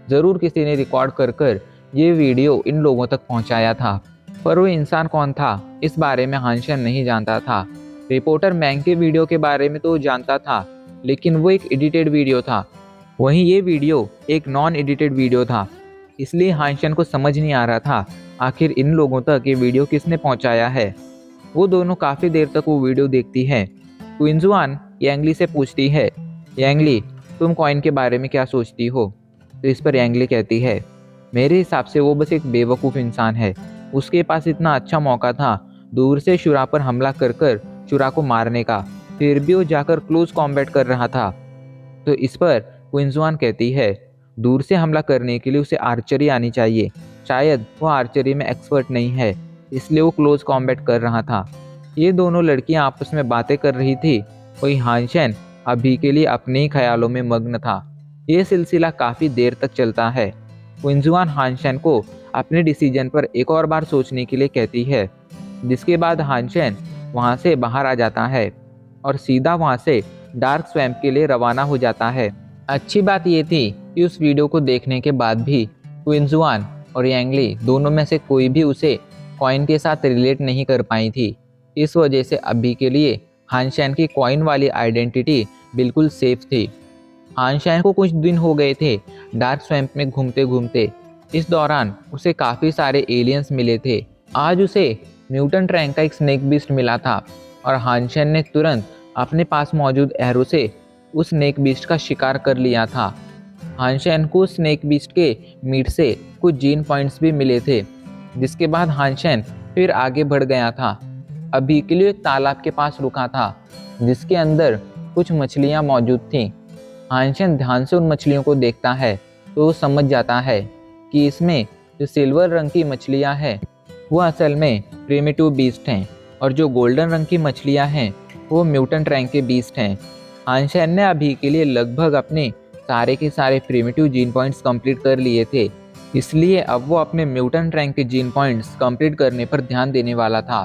ज़रूर किसी ने रिकॉर्ड कर ये वीडियो इन लोगों तक पहुंचाया था, पर वो इंसान कौन था इस बारे में हान चैन नहीं जानता था। रिपोर्टर मैंग के वीडियो के बारे में तो जानता था, लेकिन वो एक एडिटेड वीडियो था, वहीं ये वीडियो एक नॉन एडिटेड वीडियो था। इसलिए हान चैन को समझ नहीं आ रहा था आखिर इन लोगों तक ये वीडियो किसने पहुंचाया है। वो दोनों काफ़ी देर तक वो वीडियो देखती है। क्वीन जुआन यांग ली से पूछती है, यांग ली, तुम कॉइन के बारे में क्या सोचती हो? तो इस पर यांग ली कहती है, मेरे हिसाब से वो बस एक बेवकूफ़ इंसान है। उसके पास इतना अच्छा मौका था दूर से शुरा पर हमला कर शुरा को मारने का, फिर भी वो जाकर क्लोज कॉम्बैट कर रहा था। तो इस पर क्वीन जुआन कहती है, दूर से हमला करने के लिए उसे आर्चरी आनी चाहिए। शायद वो आर्चरी में एक्सपर्ट नहीं है, इसलिए वो क्लोज कॉम्बैट कर रहा था। ये दोनों लड़कियां आपस में बातें कर रही थी, वहीं हान चैन अभी के लिए अपने ही ख्यालों में मग्न था। ये सिलसिला काफ़ी देर तक चलता है। क्वीन जुआन हान चैन को अपने डिसीजन पर एक और बार सोचने के लिए कहती है, जिसके बाद हान चैन वहाँ से बाहर आ जाता है और सीधा वहाँ से डार्क स्वैम्प के लिए रवाना हो जाता है। अच्छी बात ये थी कि उस वीडियो को देखने के बाद भी क्वीन जुआन और यांग ली दोनों में से कोई भी उसे कॉइन के साथ रिलेट नहीं कर पाई थी। इस वजह से अभी के लिए हान चैन की कॉइन वाली आइडेंटिटी बिल्कुल सेफ थी। हान चैन को कुछ दिन हो गए थे डार्क स्वैम्प में घूमते घूमते। इस दौरान उसे काफ़ी सारे एलियंस मिले थे। आज उसे म्यूटेंट रैंक का एक स्नेक बीस्ट मिला था और हान चैन ने तुरंत अपने पास मौजूद एरो से उस स्नेक बीस्ट का शिकार कर लिया था। हान चैन को स्नेक बीस्ट के मीट से कुछ जीन पॉइंट्स भी मिले थे, जिसके बाद हान चैन फिर आगे बढ़ गया था। अभी के लिए एक तालाब के पास रुका था जिसके अंदर कुछ मछलियां मौजूद थीं। हानशन ध्यान से उन मछलियों को देखता है तो वो समझ जाता है कि इसमें जो सिल्वर रंग की मछलियां हैं वो असल में प्रिमिटिव बीस्ट हैं और जो गोल्डन रंग की मछलियां हैं वो म्यूटेंट रैंक के बीस्ट हैं। हानशन ने अभी के लिए लगभग अपने सारे के सारे प्रिमिटिव जीन पॉइंट्स कंप्लीट कर लिए थे, इसलिए अब वो अपने म्यूटेंट रैंक के जीन पॉइंट्स कंप्लीट करने पर ध्यान देने वाला था।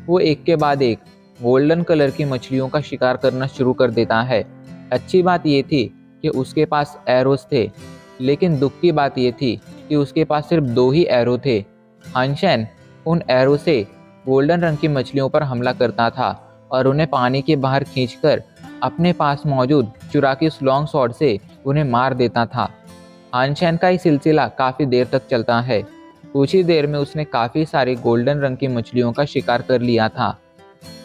वो एक के बाद एक गोल्डन कलर की मछलियों का शिकार करना शुरू कर देता है। अच्छी बात ये थी कि उसके पास एरोस थे, लेकिन दुख की बात ये थी कि उसके पास सिर्फ 2 ही एरो थे। हानशन उन एरो से गोल्डन रंग की मछलियों पर हमला करता था और उन्हें पानी के बाहर खींचकर अपने पास मौजूद चुराकी लॉन्ग शॉट से उन्हें मार देता था। हानशन का ये सिलसिला काफ़ी देर तक चलता है। कुछ ही देर में उसने काफ़ी सारी गोल्डन रंग की मछलियों का शिकार कर लिया था।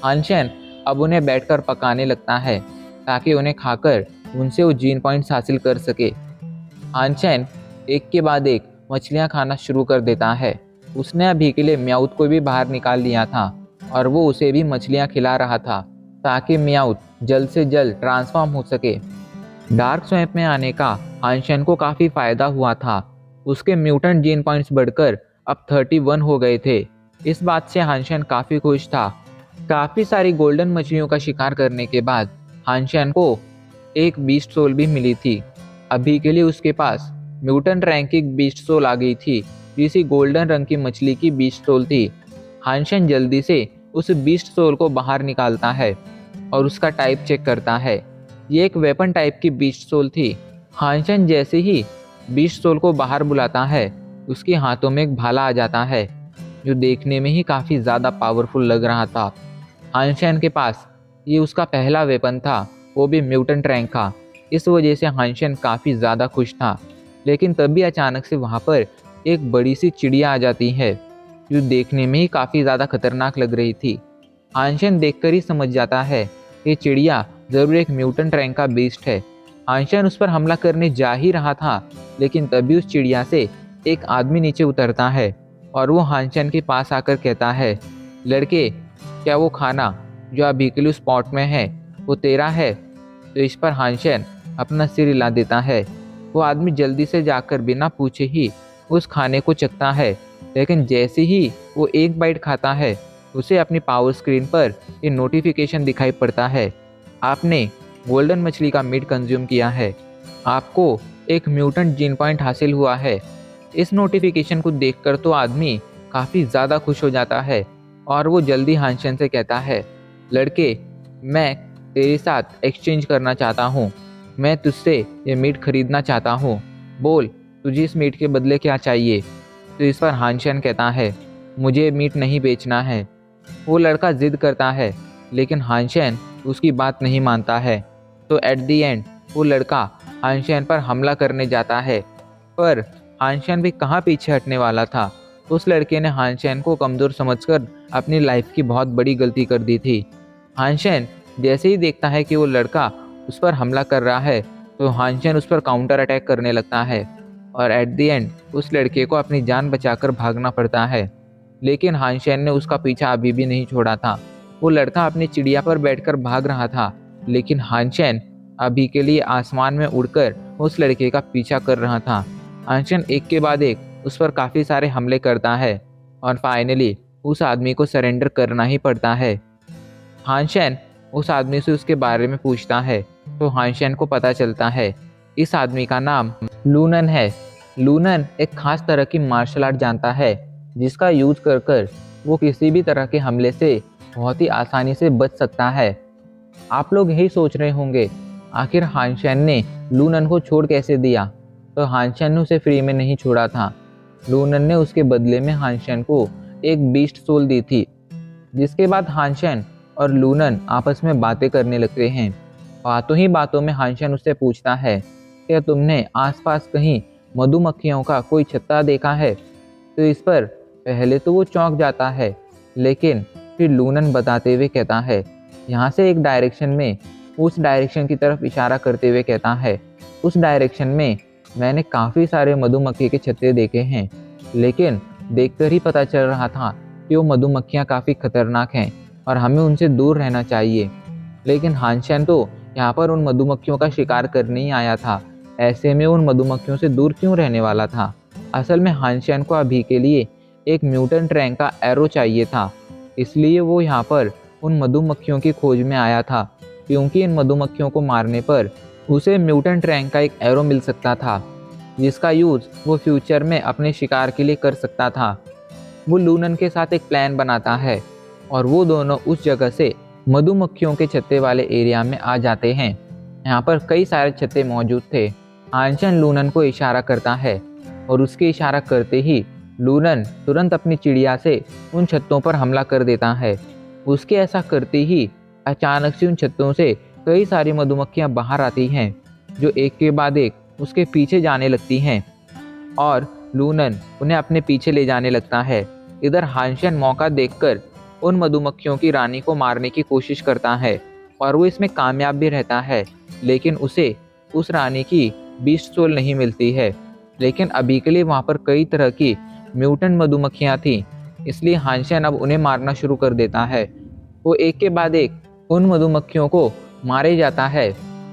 हानशन अब उन्हें बैठकर पकाने लगता है ताकि उन्हें खाकर उनसे वो जीन पॉइंट्स हासिल कर सके। हानशन एक के बाद एक मछलियां खाना शुरू कर देता है। उसने अभी के लिए म्याउथ को भी बाहर निकाल लिया था और वो उसे भी मछलियां खिला रहा था ताकि म्याउथ जल्द से जल्द ट्रांसफॉर्म हो सके। डार्क स्वैम्प में आने का हानशन को काफ़ी फ़ायदा हुआ था। उसके म्यूटेंट जीन पॉइंट्स बढ़कर अब 31 हो गए थे। इस बात से हानशन काफ़ी खुश था। काफ़ी सारी गोल्डन मछलियों का शिकार करने के बाद हानशन को एक बीस्ट सोल भी मिली थी। अभी के लिए उसके पास म्यूटेंट रैंक की बीस्ट सोल आ गई थी, जिसी गोल्डन रंग की मछली की बीस्ट सोल थी। हानशन जल्दी से उस बीस्ट सोल को बाहर निकालता है और उसका टाइप चेक करता है। ये एक वेपन टाइप की बीस्ट सोल थी। हानशन जैसे ही बीस्ट सोल को बाहर बुलाता है, उसके हाथों में एक भाला आ जाता है जो देखने में ही काफ़ी ज़्यादा पावरफुल लग रहा था। हानशन के पास ये उसका पहला वेपन था, वो भी म्यूटेंट रैंक का। इस वजह से हानशन काफ़ी ज़्यादा खुश था। लेकिन तभी अचानक से वहाँ पर एक बड़ी सी चिड़िया आ जाती है जो देखने में ही काफ़ी ज़्यादा खतरनाक लग रही थी। हानशन देखकर ही समझ जाता है कि चिड़िया ज़रूर एक म्यूटेंट रैंक का बीस्ट है। हानशन उस पर हमला करने जा ही रहा था, लेकिन तभी उस चिड़िया से एक आदमी नीचे उतरता है और वो हानशन के पास आकर कहता है, लड़के, क्या वो खाना जो अभी के लिए उस पॉट में है वो तेरा है? तो इस पर हानशन अपना सिर हिला देता है। वो आदमी जल्दी से जाकर बिना पूछे ही उस खाने को चखता है, लेकिन जैसे ही वो एक बाइट खाता है उसे अपनी पावर स्क्रीन पर ये नोटिफिकेशन दिखाई पड़ता है, आपने गोल्डन मछली का मीट कंज्यूम किया है, आपको एक म्यूटेंट जीन पॉइंट हासिल हुआ है। इस नोटिफिकेशन को देखकर तो आदमी काफ़ी ज़्यादा खुश हो जाता है और वो जल्दी हानशन से कहता है, लड़के, मैं तेरे साथ एक्सचेंज करना चाहता हूँ। मैं तुझसे ये मीट खरीदना चाहता हूँ। बोल, तुझे इस मीट के बदले क्या चाहिए? तो इस पर हानशन कहता है, मुझे मीट नहीं बेचना है। वो लड़का ज़िद करता है, लेकिन हानशन उसकी बात नहीं मानता है। तो एट दी एंड वो लड़का हानशन पर हमला करने जाता है, पर हानशन भी कहाँ पीछे हटने वाला था। उस लड़के ने हानशन को कमज़ोर समझकर अपनी लाइफ की बहुत बड़ी गलती कर दी थी। हानशन जैसे ही देखता है कि वो लड़का उस पर हमला कर रहा है, तो हानशन उस पर काउंटर अटैक करने लगता है और एट दी एंड उस लड़के को अपनी जान बचाकर भागना पड़ता है। लेकिन हानशन ने उसका पीछा अभी भी नहीं छोड़ा था। वो लड़का अपनी चिड़िया पर बैठकर भाग रहा था, लेकिन हानशन अभी के लिए आसमान में उड़कर उस लड़के का पीछा कर रहा था। हानशन एक के बाद एक उस पर काफ़ी सारे हमले करता है और फाइनली उस आदमी को सरेंडर करना ही पड़ता है। हानशन उस आदमी से उसके बारे में पूछता है तो हानशन को पता चलता है इस आदमी का नाम लूनन है। लूनन एक खास तरह की मार्शल आर्ट जानता है जिसका यूज कर वो किसी भी तरह के हमले से बहुत ही आसानी से बच सकता है। आप लोग यही सोच रहे होंगे, आखिर हानशन ने लूनन को छोड़ कैसे दिया? तो हानशन ने उसे फ्री में नहीं छोड़ा था। लूनन ने उसके बदले में हानशन को एक बीस्ट सोल दी थी। जिसके बाद हानशन और लूनन आपस में बातें करने लगते हैं। बातों ही बातों में हानशन उससे पूछता है, क्या तुमने आसपास कहीं मधुमक्खियों का कोई छत्ता देखा है? तो इस पर पहले तो वो चौंक जाता है, लेकिन फिर लूनन बताते हुए कहता है, यहाँ से एक डायरेक्शन में, उस डायरेक्शन की तरफ इशारा करते हुए कहता है, उस डायरेक्शन में मैंने काफ़ी सारे मधुमक्खी के छत्ते देखे हैं, लेकिन देखकर ही पता चल रहा था कि वो मधुमक्खियाँ काफ़ी खतरनाक हैं और हमें उनसे दूर रहना चाहिए। लेकिन हानशेन तो यहाँ पर उन मधुमक्खियों का शिकार करने ही आया था। ऐसे में उन मधुमक्खियों से दूर क्यों रहने वाला था? असल में हानशेन को अभी के लिए एक म्यूटेंट रैंक का एरो चाहिए था, इसलिए वो यहाँ पर उन मधुमक्खियों की खोज में आया था, क्योंकि इन मधुमक्खियों को मारने पर उसे म्यूटेंट रैंक का एक एरो मिल सकता था, जिसका यूज़ वो फ्यूचर में अपने शिकार के लिए कर सकता था। वो लूनन के साथ एक प्लान बनाता है और वो दोनों उस जगह से मधुमक्खियों के छत्ते वाले एरिया में आ जाते हैं। यहाँ पर कई सारे छत्ते मौजूद थे। हानशेन लूनन को इशारा करता है और उसके इशारा करते ही लूनन तुरंत अपनी चिड़िया से उन छत्तों पर हमला कर देता है। उसके ऐसा करते ही अचानक से उन छत्तों से कई सारी मधुमक्खियाँ बाहर आती हैं, जो एक के बाद एक उसके पीछे जाने लगती हैं और लूनन उन्हें अपने पीछे ले जाने लगता है। इधर हानशेन मौका देखकर उन मधुमक्खियों की रानी को मारने की कोशिश करता है और वो इसमें कामयाब भी रहता है, लेकिन उसे उस रानी की बीस्ट सोल नहीं मिलती है। लेकिन अभी के लिए वहाँ पर कई तरह की म्यूटेंट मधुमक्खियाँ थीं, इसलिए हानशेन अब उन्हें मारना शुरू कर देता है। वो एक के बाद एक उन मधुमक्खियों को मारे जाता है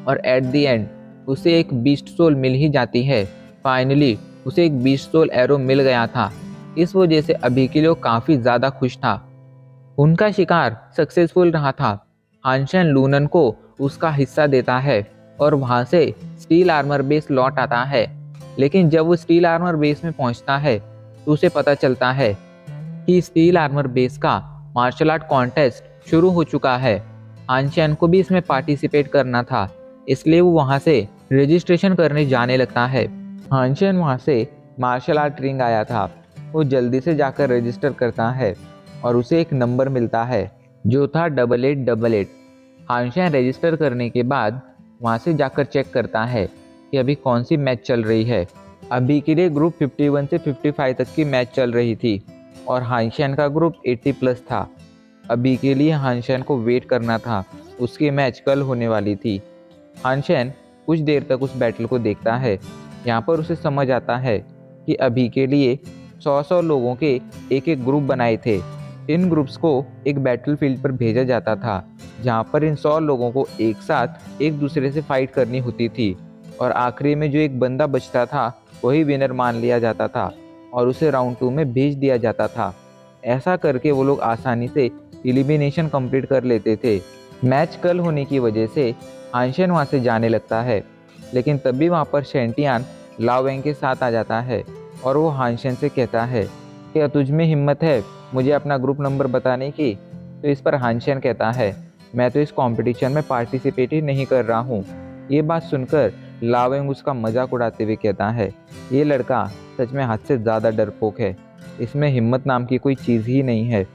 और एट द एंड उसे एक बीस्ट सोल मिल ही जाती है। फाइनली उसे एक बीस्ट सोल एरो मिल गया था। इस वजह से अभी के लिए वो काफ़ी ज़्यादा खुश था। उनका शिकार सक्सेसफुल रहा था। हानशेन लूनन को उसका हिस्सा देता है और वहाँ से स्टील आर्मर बेस लौट आता है। लेकिन जब वो स्टील आर्मर बेस में पहुँचता है तो उसे पता चलता है कि स्टील आर्मर बेस का मार्शल आर्ट कॉन्टेस्ट शुरू हो चुका है। हानशेन को भी इसमें पार्टिसिपेट करना था, इसलिए वो वहाँ से रजिस्ट्रेशन करने जाने लगता है। हानशेन वहाँ से मार्शल आर्ट रिंग आया था। वो जल्दी से जाकर रजिस्टर करता है और उसे एक नंबर मिलता है जो था 8888। हानशेन रजिस्टर करने के बाद वहाँ से जाकर चेक करता है कि अभी कौन सी मैच चल रही है। अभी के लिए ग्रुप 51 से 55 तक की मैच चल रही थी और हानशेन का ग्रुप 80+ था। अभी के लिए हानशेन को वेट करना था, उसकी मैच कल होने वाली थी। हानशेन कुछ देर तक उस बैटल को देखता है। यहाँ पर उसे समझ आता है कि अभी के लिए 100 लोगों के एक एक ग्रुप बनाए थे। इन ग्रुप्स को एक बैटलफील्ड पर भेजा जाता था, जहाँ पर इन 100 लोगों को एक साथ एक दूसरे से फाइट करनी होती थी और आखिरी में जो एक बंदा बचता था वही विनर मान लिया जाता था और उसे राउंड 2 में भेज दिया जाता था। ऐसा करके वो लोग आसानी से एलिमिनेशन कंप्लीट कर लेते थे। मैच कल होने की वजह से हानशेन वहाँ से जाने लगता है, लेकिन तभी वहाँ पर शेंटियान लाओ वेंग के साथ आ जाता है और वो हानशेन से कहता है कि तुझ में हिम्मत है मुझे अपना ग्रुप नंबर बताने की? तो इस पर हानशेन कहता है मैं तो इस कंपटीशन में पार्टिसिपेट ही नहीं कर रहा हूँ। ये बात सुनकर लाओ वेंग उसका मजाक उड़ाते हुए कहता है ये लड़का सच में हद से ज़्यादा डरपोक है, इसमें हिम्मत नाम की कोई चीज़ ही नहीं है।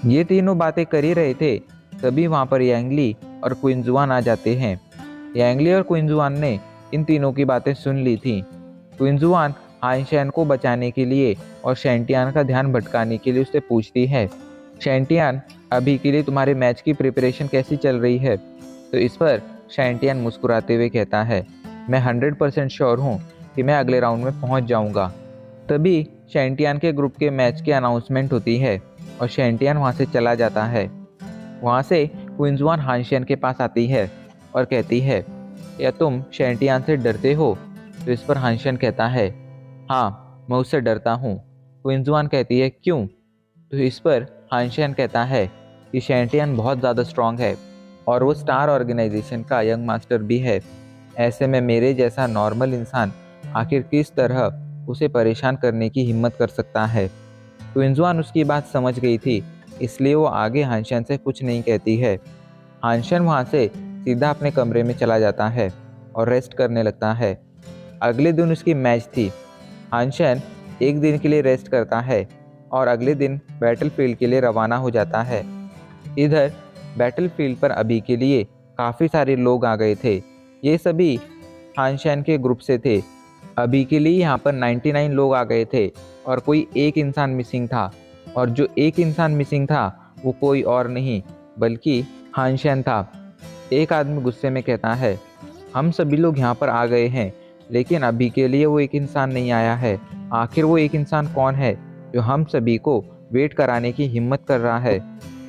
ये तीनों बातें कर ही रहे थे, तभी वहाँ पर यांगली और क्विंजुआन आ जाते हैं। यांगली और क्विंजुआन ने इन तीनों की बातें सुन ली थी। क्विंजुआन हानशेन को बचाने के लिए और शेंटियान का ध्यान भटकाने के लिए उससे पूछती है शेंटियान अभी के लिए तुम्हारे मैच की प्रिपरेशन कैसी चल रही है? तो इस पर शेंटियान मुस्कुराते हुए कहता है मैं 100% श्योर हूँ कि मैं अगले राउंड में पहुँच जाऊँगा। तभी शेंटियान के ग्रुप के मैच की अनाउंसमेंट होती है और शेंटियान वहाँ से चला जाता है। वहाँ से क्विंजुआन हानशेन के पास आती है और कहती है क्या तुम शेंटियान से डरते हो? तो इस पर हानशेन कहता है हाँ मैं उससे डरता हूँ। क्विंजुआन कहती है क्यों? तो इस पर हानशेन कहता है कि शेंटियान बहुत ज़्यादा स्ट्रांग है और वो स्टार ऑर्गेनाइजेशन का यंग मास्टर भी है। ऐसे में मेरे जैसा नॉर्मल इंसान आखिर किस तरह उसे परेशान करने की हिम्मत कर सकता है? क्विंजुआन उसकी बात समझ गई थी, इसलिए वो आगे हानशेन से कुछ नहीं कहती है। हानशेन वहाँ से सीधा अपने कमरे में चला जाता है और रेस्ट करने लगता है। अगले दिन उसकी मैच थी। हानशेन एक दिन के लिए रेस्ट करता है और अगले दिन बैटलफील्ड के लिए रवाना हो जाता है। इधर बैटलफील्ड पर अभी के लिए काफ़ी सारे लोग आ गए थे। ये सभी हानशेन के ग्रुप से थे। अभी के लिए यहाँ पर 99 लोग आ गए थे और कोई एक इंसान मिसिंग था, और जो एक इंसान मिसिंग था वो कोई और नहीं बल्कि हानशेन था। एक आदमी गुस्से में कहता है हम सभी लोग यहाँ पर आ गए हैं, लेकिन अभी के लिए वो एक इंसान नहीं आया है। आखिर वो एक इंसान कौन है जो हम सभी को वेट कराने की हिम्मत कर रहा है,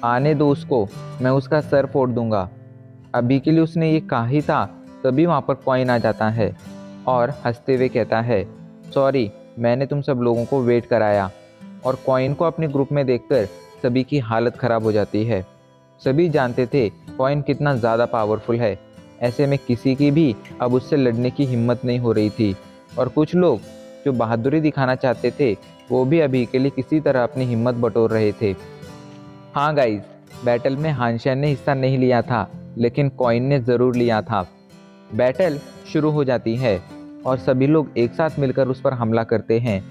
आने दो उसको, मैं उसका सर फोड़ दूंगा। अभी के लिए उसने ये कहा ही था, तभी वहाँ पर कॉइन आ जाता है और हंसते हुए कहता है, सॉरी, मैंने तुम सब लोगों को वेट कराया। और कॉइन को अपने ग्रुप में देखकर सभी की हालत ख़राब हो जाती है। सभी जानते थे कॉइन कितना ज़्यादा पावरफुल है, ऐसे में किसी की भी अब उससे लड़ने की हिम्मत नहीं हो रही थी। और कुछ लोग जो बहादुरी दिखाना चाहते थे, वो भी अभी के लिए किसी तरह अपनी हिम्मत बटोर रहे थे। हाँ गाइस, बैटल में हानशेन ने हिस्सा नहीं लिया था, लेकिन कॉइन ने ज़रूर लिया था। बैटल शुरू हो जाती है और सभी लोग एक साथ मिलकर उस पर हमला करते हैं,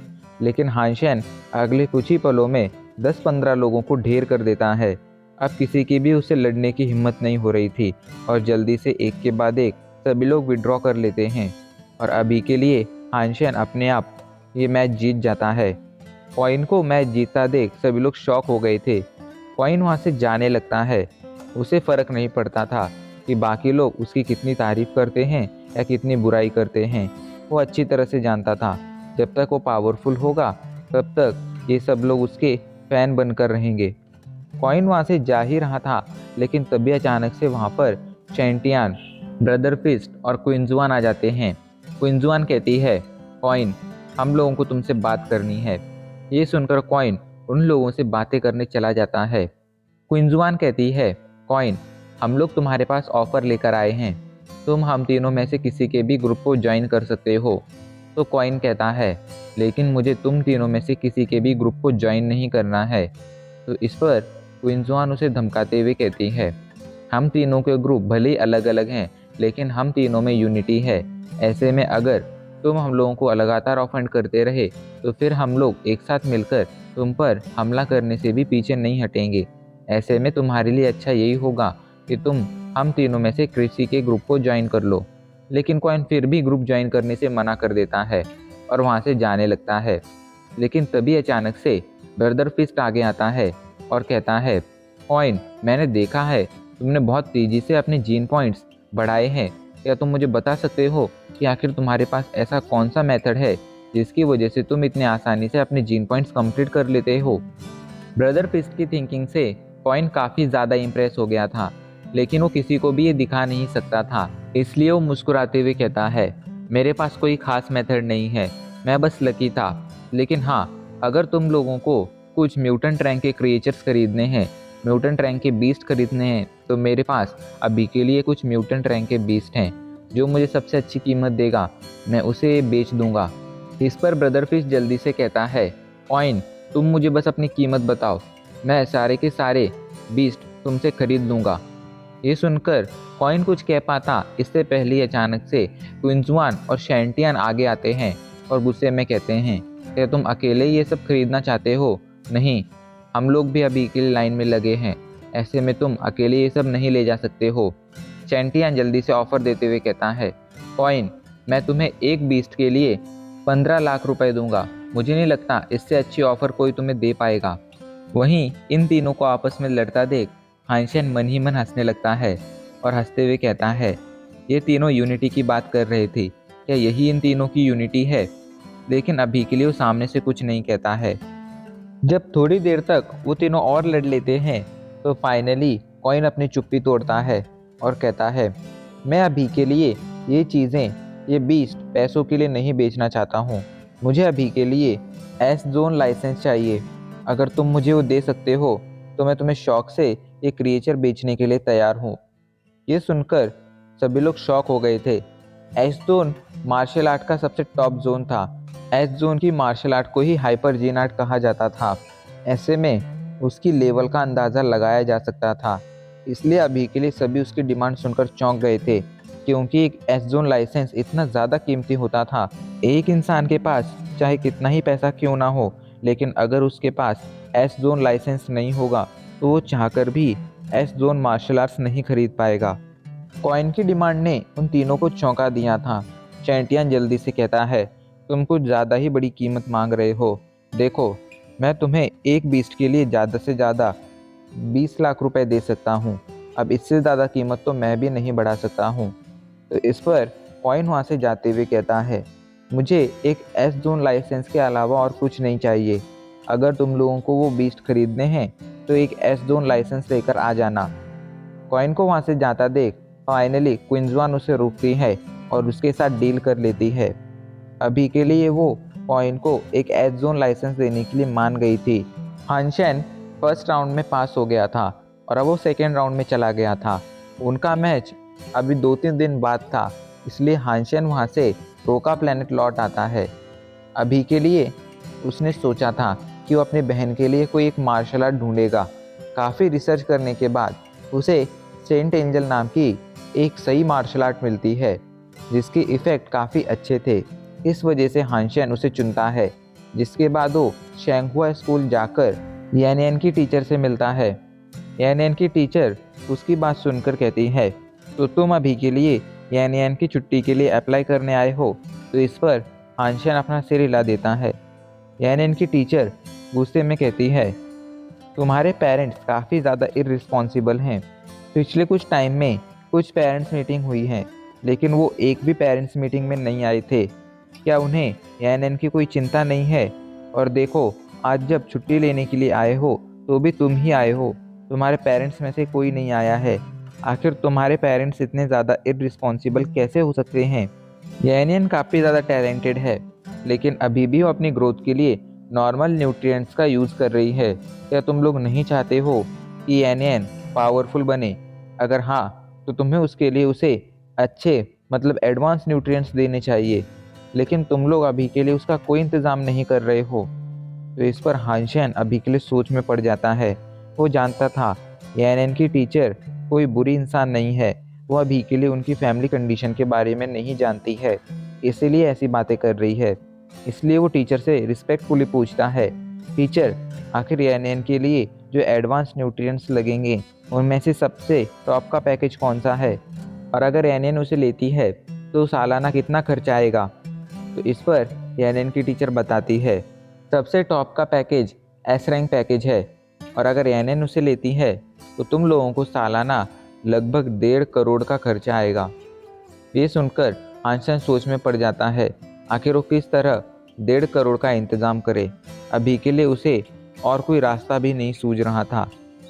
लेकिन हानशेन अगले कुछ ही पलों में 10-15 लोगों को ढेर कर देता है। अब किसी की भी उससे लड़ने की हिम्मत नहीं हो रही थी और जल्दी से एक के बाद एक सभी लोग विड्रॉ कर लेते हैं और अभी के लिए हानशेन अपने आप ये मैच जीत जाता है। कॉइन को मैच जीतता देख सभी लोग शॉक हो गए थे। कॉइन वहाँ से जाने लगता है। उसे फ़र्क नहीं पड़ता था कि बाकी लोग उसकी कितनी तारीफ़ करते हैं या कितनी बुराई करते हैं। वो अच्छी तरह से जानता था, जब तक वो पावरफुल होगा तब तक ये सब लोग उसके फ़ैन बनकर रहेंगे। कॉइन वहाँ से जा ही रहा था, लेकिन तभी अचानक से वहाँ पर चैंटियान, ब्रदर फिस्ट और क्विंजुआन आ जाते हैं। क्विंजुआन कहती है, कॉइन, हम लोगों को तुमसे बात करनी है। ये सुनकर कॉइन उन लोगों से बातें करने चला जाता है। क्विंजुआन कहती है, कॉइन, हम लोग तुम्हारे पास ऑफ़र लेकर आए हैं, तुम हम तीनों में से किसी के भी ग्रुप को ज्वाइन कर सकते हो। तो कॉइन कहता है, लेकिन मुझे तुम तीनों में से किसी के भी ग्रुप को ज्वाइन नहीं करना है। तो इस पर क्विंजुआन उसे धमकाते हुए कहती है, हम तीनों के ग्रुप भले ही अलग अलग हैं, लेकिन हम तीनों में यूनिटी है। ऐसे में अगर तुम हम लोगों को लगातार ऑफेंड करते रहे तो फिर हम लोग एक साथ मिलकर तुम पर हमला करने से भी पीछे नहीं हटेंगे। ऐसे में तुम्हारे लिए अच्छा यही होगा कि तुम हम तीनों में से किसी के ग्रुप को ज्वाइन कर लो। लेकिन कॉइन फिर भी ग्रुप ज्वाइन करने से मना कर देता है और वहाँ से जाने लगता है। लेकिन तभी अचानक से ब्रदर फिस्ट आगे आता है और कहता है, कॉइन, मैंने देखा है तुमने बहुत तेज़ी से अपने जीन पॉइंट्स बढ़ाए हैं। क्या तुम मुझे बता सकते हो कि आखिर तुम्हारे पास ऐसा कौन सा मेथड है जिसकी वजह से तुम इतने आसानी से अपने जीन पॉइंट्स कंप्लीट कर लेते हो? ब्रदर फिस्ट की थिंकिंग से कॉइन काफ़ी ज़्यादा इम्प्रेस हो गया था, लेकिन वो किसी को भी ये दिखा नहीं सकता था। इसलिए वो मुस्कुराते हुए कहता है, मेरे पास कोई ख़ास मेथड नहीं है, मैं बस लकी था। लेकिन हाँ, अगर तुम लोगों को कुछ म्यूटेंट रैंक के क्रिएचर्स खरीदने हैं, म्यूटेंट रैंक के बीस्ट खरीदने हैं, तो मेरे पास अभी के लिए कुछ म्यूटेंट रैंक के बीस्ट हैं। जो मुझे सबसे अच्छी कीमत देगा, मैं उसे बेच दूंगा। इस पर ब्रदर फिश जल्दी से कहता है, कॉइन, तुम मुझे बस अपनी कीमत बताओ, मैं सारे के सारे बीस्ट तुमसे खरीद लूँगा। ये सुनकर कॉइन कुछ कह पाता इससे पहले ही अचानक से क्विंजुआन और शैंटियन आगे आते हैं और गुस्से में कहते हैं, क्या तुम अकेले ये सब खरीदना चाहते हो? नहीं, हम लोग भी अभी के लिए लाइन में लगे हैं, ऐसे में तुम अकेले ये सब नहीं ले जा सकते हो। शैंटियन जल्दी से ऑफ़र देते हुए कहता है, कॉइन, मैं तुम्हें एक बीस्ट के लिए 15 लाख रुपए दूंगा। मुझे नहीं लगता इससे अच्छी ऑफ़र कोई तुम्हें दे पाएगा। वहीं इन तीनों को आपस में लड़ता देख हानशेन मन ही मन हंसने लगता है और हंसते हुए कहता है, ये तीनों यूनिटी की बात कर रहे थे, क्या यही इन तीनों की यूनिटी है? लेकिन अभी के लिए वो सामने से कुछ नहीं कहता है। जब थोड़ी देर तक वो तीनों और लड़ लेते हैं तो फाइनली कॉइन अपनी चुप्पी तोड़ता है और कहता है, मैं अभी के लिए ये चीज़ें, ये बीस्ट पैसों के लिए नहीं बेचना चाहता हूँ। मुझे अभी के लिए एस जोन लाइसेंस चाहिए। अगर तुम मुझे वो दे सकते हो तो मैं तुम्हें शौक से ये क्रिएचर बेचने के लिए तैयार हूँ। ये सुनकर सभी लोग शॉक हो गए थे। एस जोन मार्शल आर्ट का सबसे टॉप जोन था। एस जोन की मार्शल आर्ट को ही हाइपर जीन आर्ट कहा जाता था। ऐसे में उसकी लेवल का अंदाज़ा लगाया जा सकता था। इसलिए अभी के लिए सभी उसकी डिमांड सुनकर चौंक गए थे, क्योंकि एक एस जोन लाइसेंस इतना ज़्यादा कीमती होता था। एक इंसान के पास चाहे कितना ही पैसा क्यों ना हो, लेकिन अगर उसके पास एस जोन लाइसेंस नहीं होगा तो वो चाहकर भी एस जोन मार्शल आर्ट्स नहीं खरीद पाएगा। कॉइन की डिमांड ने उन तीनों को चौंका दिया था। चैंटियन जल्दी से कहता है, तुम कुछ ज़्यादा ही बड़ी कीमत मांग रहे हो। देखो, मैं तुम्हें एक बीस्ट के लिए ज़्यादा से ज़्यादा 20 लाख रुपए दे सकता हूँ। अब इससे ज़्यादा कीमत तो मैं भी नहीं बढ़ा सकता हूँ। तो इस पर कॉइन वहाँ से जाते हुए कहता है, मुझे एक एस जोन लाइसेंस के अलावा और कुछ नहीं चाहिए। अगर तुम लोगों को वो बीस्ट खरीदने हैं तो एक एस जोन लाइसेंस लेकर आ जाना। कॉइन को वहाँ से जाता देख फाइनली क्विंजवान उसे रोकती है और उसके साथ डील कर लेती है। अभी के लिए वो कॉइन को एक एस जोन लाइसेंस देने के लिए मान गई थी। हानशेन फर्स्ट राउंड में पास हो गया था और अब वो सेकेंड राउंड में चला गया था। उनका मैच अभी 2-3 दिन बाद था, इसलिए हानशेन वहाँ से रोका प्लेनेट लौट आता है। अभी के लिए उसने सोचा था कि वो अपनी बहन के लिए कोई एक मार्शल आर्ट ढूंढेगा। काफ़ी रिसर्च करने के बाद उसे सेंट एंजल नाम की एक सही मार्शल आर्ट मिलती है जिसके इफ़ेक्ट काफ़ी अच्छे थे। इस वजह से हानशेन उसे चुनता है। जिसके बाद वो शेंगहुआ स्कूल जाकर यान यान की टीचर से मिलता है। यान यान की टीचर उसकी बात सुनकर कहती है, तो तुम अभी के लिए यान यान की छुट्टी के लिए अप्लाई करने आए हो? तो इस पर हानशेन अपना सिर हिला देता है। यान यान की टीचर गुस्से में कहती है, तुम्हारे पेरेंट्स काफ़ी ज़्यादा इर्रिस्पॉन्सिबल हैं। पिछले कुछ टाइम में कुछ पेरेंट्स मीटिंग हुई है, लेकिन वो एक भी पेरेंट्स मीटिंग में नहीं आए थे। क्या उन्हें यान यान की कोई चिंता नहीं है? और देखो, आज जब छुट्टी लेने के लिए आए हो तो भी तुम ही आए हो, तुम्हारे पेरेंट्स में से कोई नहीं आया है। आखिर तुम्हारे पेरेंट्स इतने ज़्यादा इर्रिस्पॉन्सिबल कैसे हो सकते हैं? यान यान काफ़ी ज़्यादा टैलेंटेड है, लेकिन अभी भी वो अपनी ग्रोथ के लिए नॉर्मल न्यूट्रिएंट्स का यूज़ कर रही है। क्या तुम लोग नहीं चाहते हो कि यान यान पावरफुल बने? अगर हाँ, तो तुम्हें उसके लिए उसे अच्छे मतलब एडवांस न्यूट्रिएंट्स देने चाहिए, लेकिन तुम लोग अभी के लिए उसका कोई इंतज़ाम नहीं कर रहे हो। तो इस पर हानशेन अभी के लिए सोच में पड़ जाता है। वो जानता था यान यान की टीचर कोई बुरी इंसान नहीं है, वो अभी के लिए उनकी फैमिली कंडीशन के बारे में नहीं जानती है, इसीलिए ऐसी बातें कर रही है। इसलिए वो टीचर से रिस्पेक्टफुली पूछता है, टीचर आखिर यान यान के लिए जो एडवांस न्यूट्रिएंट्स लगेंगे उनमें से सबसे टॉप का पैकेज कौन सा है? और अगर यान यान उसे लेती है तो सालाना कितना खर्चा आएगा? तो इस पर यान यान की टीचर बताती है, सबसे टॉप का पैकेज एस रैंक पैकेज है, और अगर यान यान उसे लेती है तो तुम लोगों को सालाना लगभग 1.5 करोड़ का खर्चा आएगा। ये सुनकर हानशेन सोच में पड़ जाता है, आखिर वो किस तरह 1.5 करोड़ का इंतज़ाम करे। अभी के लिए उसे और कोई रास्ता भी नहीं सूझ रहा था,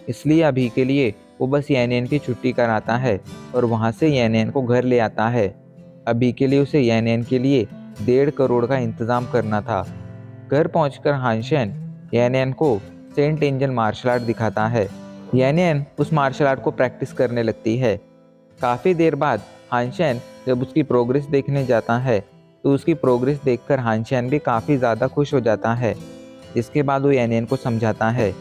इसलिए अभी के लिए वो बस यान यान की छुट्टी कराता है और वहाँ से यान यान को घर ले आता है। अभी के लिए उसे यान यान के लिए 1.5 करोड़ का इंतज़ाम करना था। घर पहुंचकर हानशेन यान यान को सेंट एंजल मार्शल आर्ट दिखाता है। यान यान उस मार्शल आर्ट को प्रैक्टिस करने लगती है। काफ़ी देर बाद हानशेन जब उसकी प्रोग्रेस देखने जाता है तो उसकी प्रोग्रेस देखकर हानशेन भी काफ़ी ज़्यादा खुश हो जाता है। इसके बाद वो यान यान को समझाता है,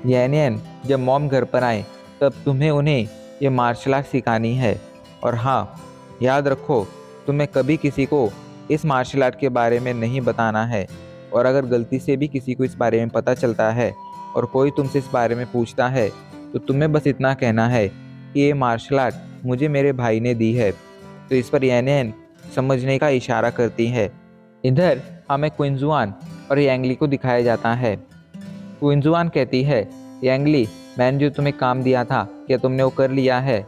यान यान जब मॉम घर पर आए तब तुम्हें उन्हें ये मार्शल आर्ट सिखानी है, और हाँ याद रखो, तुम्हें कभी किसी को इस मार्शल आर्ट के बारे में नहीं बताना है, और अगर गलती से भी किसी को इस बारे में पता चलता है और कोई तुमसे इस बारे में पूछता है तो तुम्हें बस इतना कहना है कि ये मार्शल आर्ट मुझे मेरे भाई ने दी है। तो इस पर यान यान समझने का इशारा करती है। इधर हमें क्विंजुआन और यांगली को दिखाया जाता है। क्विंजुआन कहती है, यांगली मैंने जो तुम्हें काम दिया था क्या तुमने वो कर लिया है?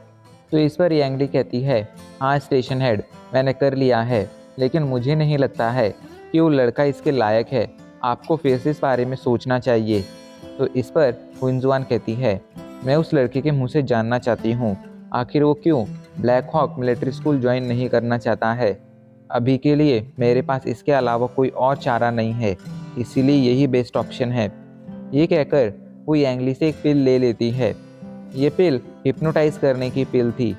तो इस पर यांगली कहती है, हाँ स्टेशन हेड, मैंने कर लिया है, लेकिन मुझे नहीं लगता है कि वो लड़का इसके लायक है, आपको फिर से इस बारे में सोचना चाहिए। तो इस पर क्विंजुआन कहती है, मैं उस लड़के के मुंह से जानना चाहती हूँ आखिर वो क्यों Black hoc military school join नहीं करना चाहता है। अभी के लिए मेरे पास इसके अलावा कोई और चारा नहीं है, इसीलिए यही बेस्ट ऑप्शन है। ये कहकर वो यांगली से एक पिल ले लेती है। ये पिल हिप्नोटाइज करने की पिल थी,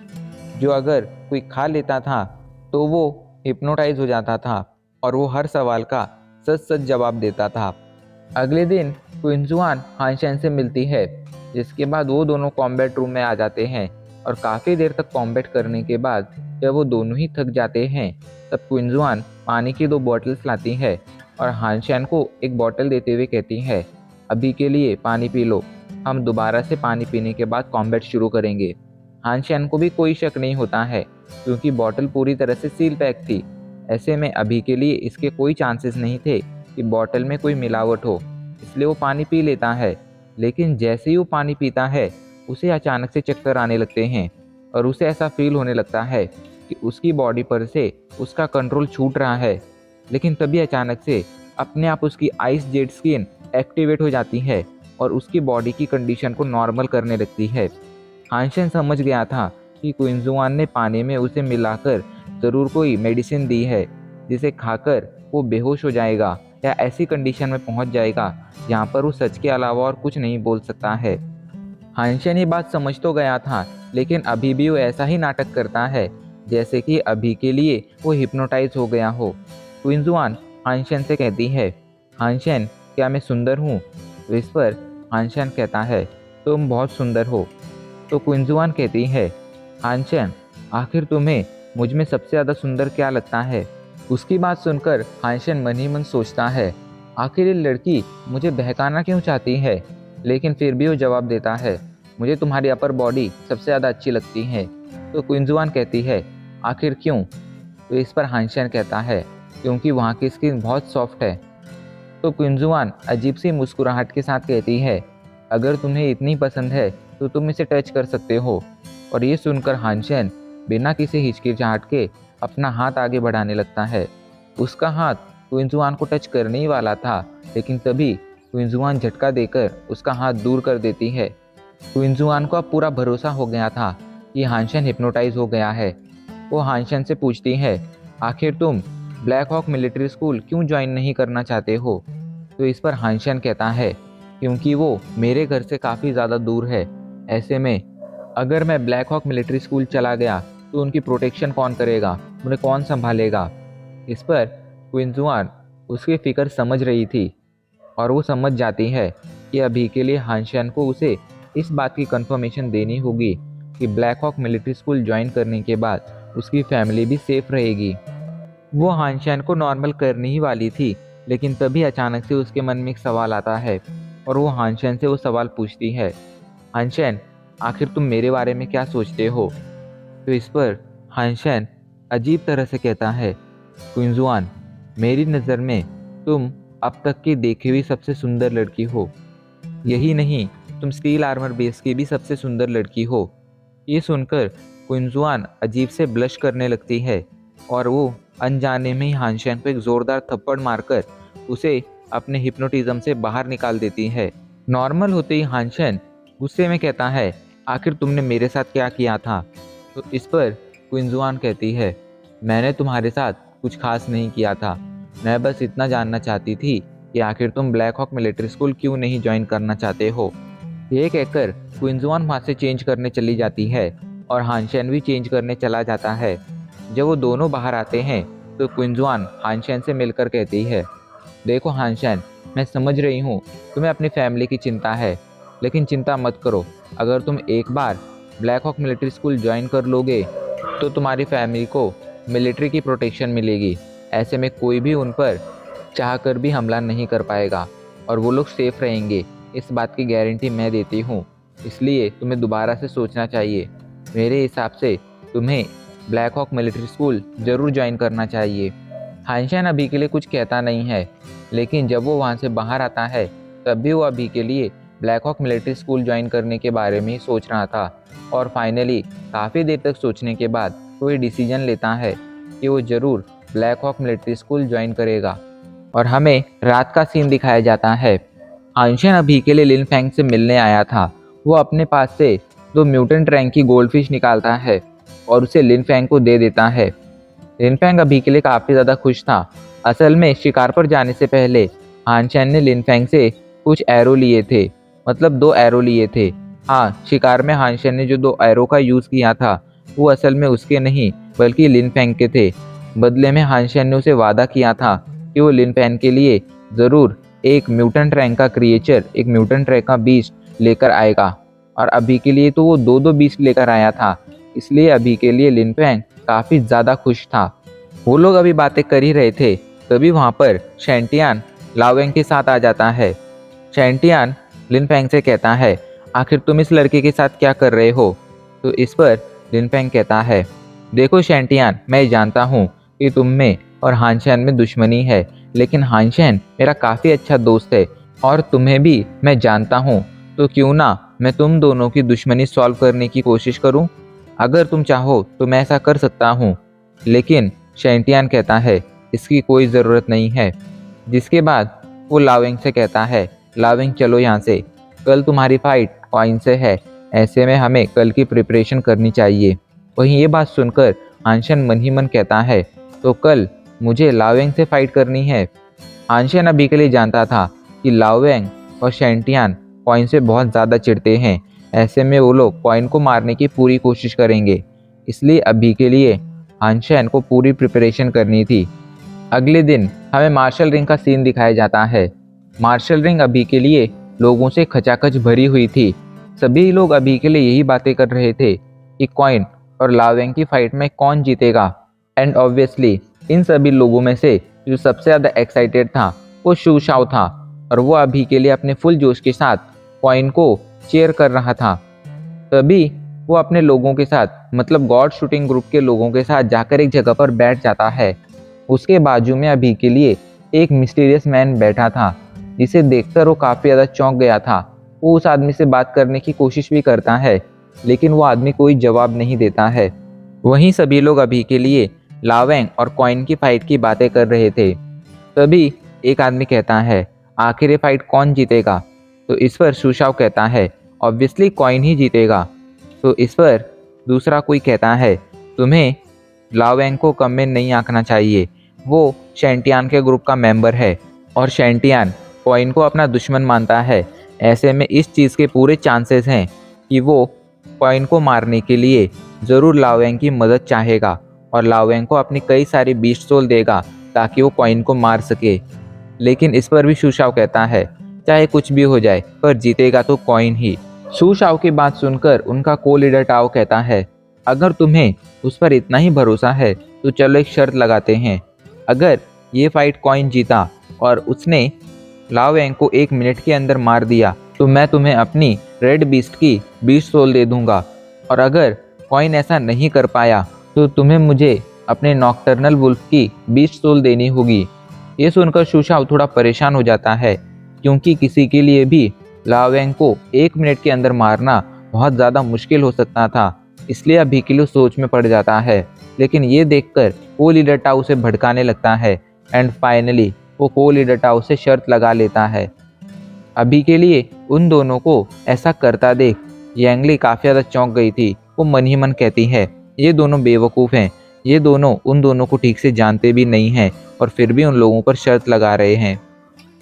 जो अगर कोई खा लेता था तो वो हिप्नोटाइज हो जाता था और वो हर सवाल का सच सच जवाब देता था। अगले दिन क्विंजुआन हानशेन से मिलती है, जिसके बाद वो दोनों कॉम्बैट रूम में आ जाते हैं, और काफ़ी देर तक कॉम्बैट करने के बाद जब वो दोनों ही थक जाते हैं तब क्विंजुआन पानी की 2 बॉटल्स लाती है और हानशेन को एक बॉटल देते हुए कहती है, अभी के लिए पानी पी लो, हम दोबारा से पानी पीने के बाद कॉम्बैट शुरू करेंगे। हानशेन को भी कोई शक नहीं होता है क्योंकि बॉटल पूरी तरह से सील पैक थी। ऐसे में अभी के लिए इसके कोई चांसेस नहीं थे कि बॉटल में कोई मिलावट हो, इसलिए वो पानी पी लेता है। लेकिन जैसे ही वो पानी पीता है उसे अचानक से चक्कर आने लगते हैं और उसे ऐसा फील होने लगता है कि उसकी बॉडी पर से उसका कंट्रोल छूट रहा है। लेकिन तभी अचानक से अपने आप उसकी आइस जेड स्किन एक्टिवेट हो जाती है और उसकी बॉडी की कंडीशन को नॉर्मल करने लगती है। हानशेन समझ गया था कि क्विंजुआन ने पानी में उसे मिलाकर ज़रूर कोई मेडिसिन दी है जिसे खाकर वो बेहोश हो जाएगा या ऐसी कंडीशन में पहुंच जाएगा जहां पर वो सच के अलावा और कुछ नहीं बोल सकता है। हानशेन ये बात समझ तो गया था, लेकिन अभी भी वो ऐसा ही नाटक करता है जैसे कि अभी के लिए वो हिप्नोटाइज हो गया हो। क्विंजुआन हानशेन से कहती है, हानशेन क्या मैं सुंदर हूँ? तो इस पर हानशेन कहता है, तुम बहुत सुंदर हो। तो क्विंजुआन कहती है, हानशेन आखिर तुम्हें मुझ में सबसे ज़्यादा सुंदर क्या लगता है? उसकी बात सुनकर हानशेन मन ही मन सोचता है, आखिर ये लड़की मुझे बहकाना क्यों चाहती है? लेकिन फिर भी वो जवाब देता है, मुझे तुम्हारी अपर बॉडी सबसे ज़्यादा अच्छी लगती है। तो क्विंजुआन कहती है, आखिर क्यों? तो इस पर हानशेन कहता है, क्योंकि वहाँ की स्किन बहुत सॉफ्ट है। तो क्विंजुआन अजीब सी मुस्कुराहट के साथ कहती है, अगर तुम्हें इतनी पसंद है तो तुम इसे टच कर सकते हो। और ये सुनकर हानशेन बिना किसी हिचकिचाहट के अपना हाथ आगे बढ़ाने लगता है। उसका हाथ क्विंजुआन को टच करने ही वाला था, लेकिन तभी क्विंजुआन झटका देकर उसका हाथ दूर कर देती है। क्विंजुआन को अब पूरा भरोसा हो गया था कि हानशेन हिप्नोटाइज हो गया है। वो हानशेन से पूछती है, आखिर तुम ब्लैक हॉक मिलिट्री स्कूल क्यों ज्वाइन नहीं करना चाहते हो? तो इस पर हानशेन कहता है, क्योंकि वो मेरे घर से काफ़ी ज़्यादा दूर है। ऐसे में अगर मैं ब्लैक हॉक मिलिट्री स्कूल चला गया तो उनकी प्रोटेक्शन कौन करेगा, उन्हें कौन संभालेगा? इस पर क्विंजुआन उसकी फ़िक्र समझ रही थी और वो समझ जाती है कि अभी के लिए हानशेन को उसे इस बात की कंफर्मेशन देनी होगी कि Black hoc military school join करने के बाद उसकी फैमिली भी सेफ रहेगी। वो हानशेन को नॉर्मल करने ही वाली थी, लेकिन तभी अचानक से उसके मन में एक सवाल आता है और वो हानशेन से वो सवाल पूछती है, हानशेन आखिर तुम मेरे बारे में क्या सोचते हो? तो इस पर हानशेन अजीब तरह से कहता है, क्विंजुआन मेरी नज़र में तुम अब तक की देखी हुई सबसे सुंदर लड़की हो। यही नहीं, तुम स्टील आर्मर बेस की भी सबसे सुंदर लड़की हो। ये सुनकर क्विंजुआन अजीब से ब्लश करने लगती है और वो अनजाने में ही हानशेन को एक ज़ोरदार थप्पड़ मारकर उसे अपने हिप्नोटिज्म से बाहर निकाल देती है। नॉर्मल होते ही हानशेन गुस्से में कहता है, आखिर तुमने मेरे साथ क्या किया था? तो इस पर क्विंजुआन कहती है, मैंने तुम्हारे साथ कुछ खास नहीं किया था, मैं बस इतना जानना चाहती थी कि आखिर तुम ब्लैक हॉक मिलिट्री स्कूल क्यों नहीं ज्वाइन करना चाहते हो। ये कहकर क्विंजुआन वहाँ से चेंज करने चली जाती है और हानशेन भी चेंज करने चला जाता है। जब वो दोनों बाहर आते हैं तो क्विंजुआन हानशेन से मिलकर कहती है, देखो हानशेन, मैं समझ रही हूँ तुम्हें अपनी फैमिली की चिंता है, लेकिन चिंता मत करो, अगर तुम एक बार black hoc military school join कर लोगे तो तुम्हारी फैमिली को मिलिट्री की प्रोटेक्शन मिलेगी। ऐसे में कोई भी उन पर चाह कर भी हमला नहीं कर पाएगा और वो लोग सेफ रहेंगे, इस बात की गारंटी मैं देती हूँ। इसलिए तुम्हें दोबारा से सोचना चाहिए। मेरे हिसाब से तुम्हें ब्लैक हॉक मिलिट्री स्कूल ज़रूर ज्वाइन करना चाहिए। हानशेन अभी के लिए कुछ कहता नहीं है, लेकिन जब वो वहाँ से बाहर आता है तब भी वो अभी के लिए Black hoc military school join करने के बारे में ही सोच रहा था। और फाइनली काफ़ी देर तक सोचने के बाद वो ये डिसीजन लेता है कि वो ज़रूर Black hoc military school join करेगा। और हमें रात का सीन दिखाया जाता है। हानशेन अभी के लिए लिन फेंग से मिलने आया था। वो अपने पास से 2 म्यूटेंट रैंक की गोल्डफिश निकालता है और उसे लिन फेंग को दे देता है। लिन फेंग अभी के लिए काफ़ी ज़्यादा खुश था। असल में शिकार पर जाने से पहले हानशेन ने लिन फेंग से कुछ एरो लिए थे, मतलब 2 एरो लिए थे। हाँ, शिकार में हानशेन ने जो 2 एरो का यूज़ किया था वो असल में उसके नहीं बल्कि लिन फेंग के थे। बदले में हानशेन ने उसे वादा किया था कि वो लिन फेंग के लिए ज़रूर एक म्यूटेंट रैंक का क्रिएचर, एक म्यूटेंट रैंक का बीस्ट लेकर आएगा। और अभी के लिए तो वो 2-2 बीस्ट लेकर आया था, इसलिए अभी के लिए लिन फेंग काफ़ी ज़्यादा खुश था। वो लोग अभी बातें कर ही रहे थे, तभी वहाँ पर शैंटियान लाओवेंग के साथ आ जाता है। शैंटियान लिन फेंग से कहता है, आखिर तुम इस लड़के के साथ क्या कर रहे हो? तो इस पर लिन फेंग कहता है, देखो शैंटियान, मैं जानता हूँ कि तुम में और हानशेन में दुश्मनी है, लेकिन हानशेन मेरा काफ़ी अच्छा दोस्त है और तुम्हें भी मैं जानता हूँ, तो क्यों ना मैं तुम दोनों की दुश्मनी सॉल्व करने की कोशिश करूँ? अगर तुम चाहो तो मैं ऐसा कर सकता हूँ। लेकिन शैंटियान कहता है, इसकी कोई ज़रूरत नहीं है। जिसके बाद वो लाओवेंग से कहता है, लावेंग चलो यहाँ से, कल तुम्हारी फाइट कॉइन से है, ऐसे में हमें कल की प्रिपरेशन करनी चाहिए। वहीं ये बात सुनकर हानशन मन ही मन कहता है, तो कल मुझे लावेंग से फाइट करनी है। हानशन अभी के लिए जानता था कि लावेंग और शैंटियान कॉइन से बहुत ज़्यादा चिढ़ते हैं, ऐसे में वो लोग कॉइन को मारने की पूरी कोशिश करेंगे। इसलिए अभी के लिए हानशन को पूरी प्रिपरेशन करनी थी। अगले दिन हमें मार्शल रिंग का सीन दिखाया जाता है। मार्शल रिंग अभी के लिए लोगों से खचाखच भरी हुई थी। सभी लोग अभी के लिए यही बातें कर रहे थे कि कॉइन और लावेंग की फाइट में कौन जीतेगा। एंड ऑब्वियसली इन सभी लोगों में से जो सबसे ज़्यादा एक्साइटेड था वो शू शाओ था, और वो अभी के लिए अपने फुल जोश के साथ कॉइन को चीयर कर रहा था। तभी वो अपने लोगों के साथ, मतलब गॉड शूटिंग ग्रुप के लोगों के साथ जाकर एक जगह पर बैठ जाता है। उसके बाजू में अभी के लिए एक मिस्टीरियस मैन बैठा था, जिसे देखकर वो काफ़ी ज़्यादा चौंक गया था। वो उस आदमी से बात करने की कोशिश भी करता है, लेकिन वो आदमी कोई जवाब नहीं देता है। वहीं सभी लोग अभी के लिए लावेंग और कॉइन की फाइट की बातें कर रहे थे। तभी एक आदमी कहता है, आखिर ये फाइट कौन जीतेगा? तो इस पर शू शाओ कहता है, ऑब्वियसली कॉइन ही जीतेगा। तो इस पर दूसरा कोई कहता है, तुम्हें लावेंग को कम में नहीं आंकना चाहिए, वो शैंटियान के ग्रुप का मेंबर है और शैंटियान कॉइन को अपना दुश्मन मानता है। ऐसे में इस चीज़ के पूरे चांसेस हैं कि वो कॉइन को मारने के लिए ज़रूर लावेंग की मदद चाहेगा और लावेंग को अपनी कई सारी बीस्ट सोल देगा ताकि वो कॉइन को मार सके। लेकिन इस पर भी शू शाओ कहता है, चाहे कुछ भी हो जाए पर जीतेगा तो कॉइन ही। शू शाओ की बात सुनकर उनका को लीडर टाओ कहता है, अगर तुम्हें उस पर इतना ही भरोसा है तो चलो एक शर्त लगाते हैं। अगर ये फाइट कॉइन जीता और उसने लावेंग को 1 मिनट के अंदर मार दिया तो मैं तुम्हें अपनी रेड बीस्ट की बीस्ट सोल दे दूंगा, और अगर कॉइन ऐसा नहीं कर पाया तो तुम्हें मुझे अपने नॉकटर्नल वुल्फ की बीस्ट सोल देनी होगी। ये सुनकर शू शाओ थोड़ा परेशान हो जाता है, क्योंकि किसी के लिए भी लावेंग को 1 मिनट के अंदर मारना बहुत ज़्यादा मुश्किल हो सकता था। इसलिए अभी के लिए सोच में पड़ जाता है। लेकिन ये देखकर को लीडर टाओ उसे भड़काने लगता है एंड फाइनली वो को लीडर टाओ से शर्त लगा लेता है। अभी के लिए उन दोनों को ऐसा करता देख यांगली काफ़ी ज़्यादा चौंक गई थी। वो मन ही मन कहती है, ये दोनों बेवकूफ़ हैं, ये दोनों उन दोनों को ठीक से जानते भी नहीं हैं और फिर भी उन लोगों पर शर्त लगा रहे हैं।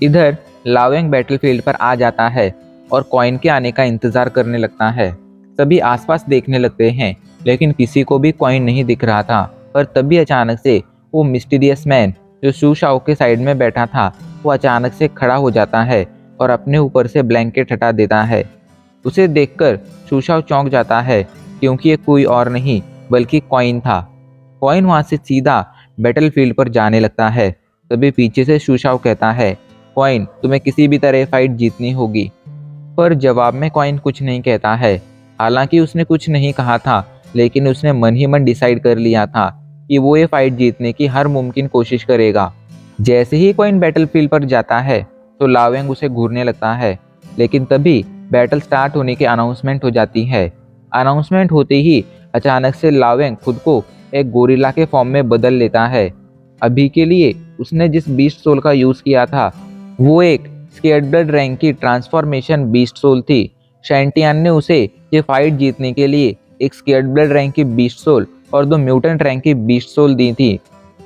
इधर लावेंग बैटलफील्ड पर आ जाता है और कॉइन के आने का इंतज़ार करने लगता है। सभी आसपास देखने लगते हैं, लेकिन किसी को भी कॉइन नहीं दिख रहा था। पर तभी अचानक से वो मिस्टीरियस मैन जो शू शाओ के साइड में बैठा था, वो अचानक से खड़ा हो जाता है और अपने ऊपर से ब्लैंकेट हटा देता है। उसे देखकर शू शाओ चौंक जाता है, क्योंकि ये कोई और नहीं बल्कि कॉइन था। कॉइन वहाँ से सीधा बैटलफील्ड पर जाने लगता है। तभी पीछे से शू शाओ कहता है, कॉइन तुम्हें किसी भी तरह फाइट जीतनी होगी। पर जवाब में कॉइन कुछ नहीं कहता है। हालांकि उसने कुछ नहीं कहा था, लेकिन उसने मन ही मन डिसाइड कर लिया था कि वो ये फाइट जीतने की हर मुमकिन कोशिश करेगा। जैसे ही कॉइन बैटलफील्ड पर जाता है तो लावेंग उसे घूरने लगता है, लेकिन तभी बैटल स्टार्ट होने की अनाउंसमेंट हो जाती है। अनाउंसमेंट होते ही अचानक से लावेंग खुद को एक गोरिल्ला के फॉर्म में बदल लेता है। अभी के लिए उसने जिस बीस्ट सोल का यूज़ किया था वो एक स्केर्ड ब्लड रैंक की ट्रांसफॉर्मेशन बीस्ट सोल थी। शैंटियान ने उसे ये फाइट जीतने के लिए एक स्केर्ड ब्लड रैंक की बीस्ट सोल और 2 म्यूटेंट रैंक की बीस्ट सोल दी थी,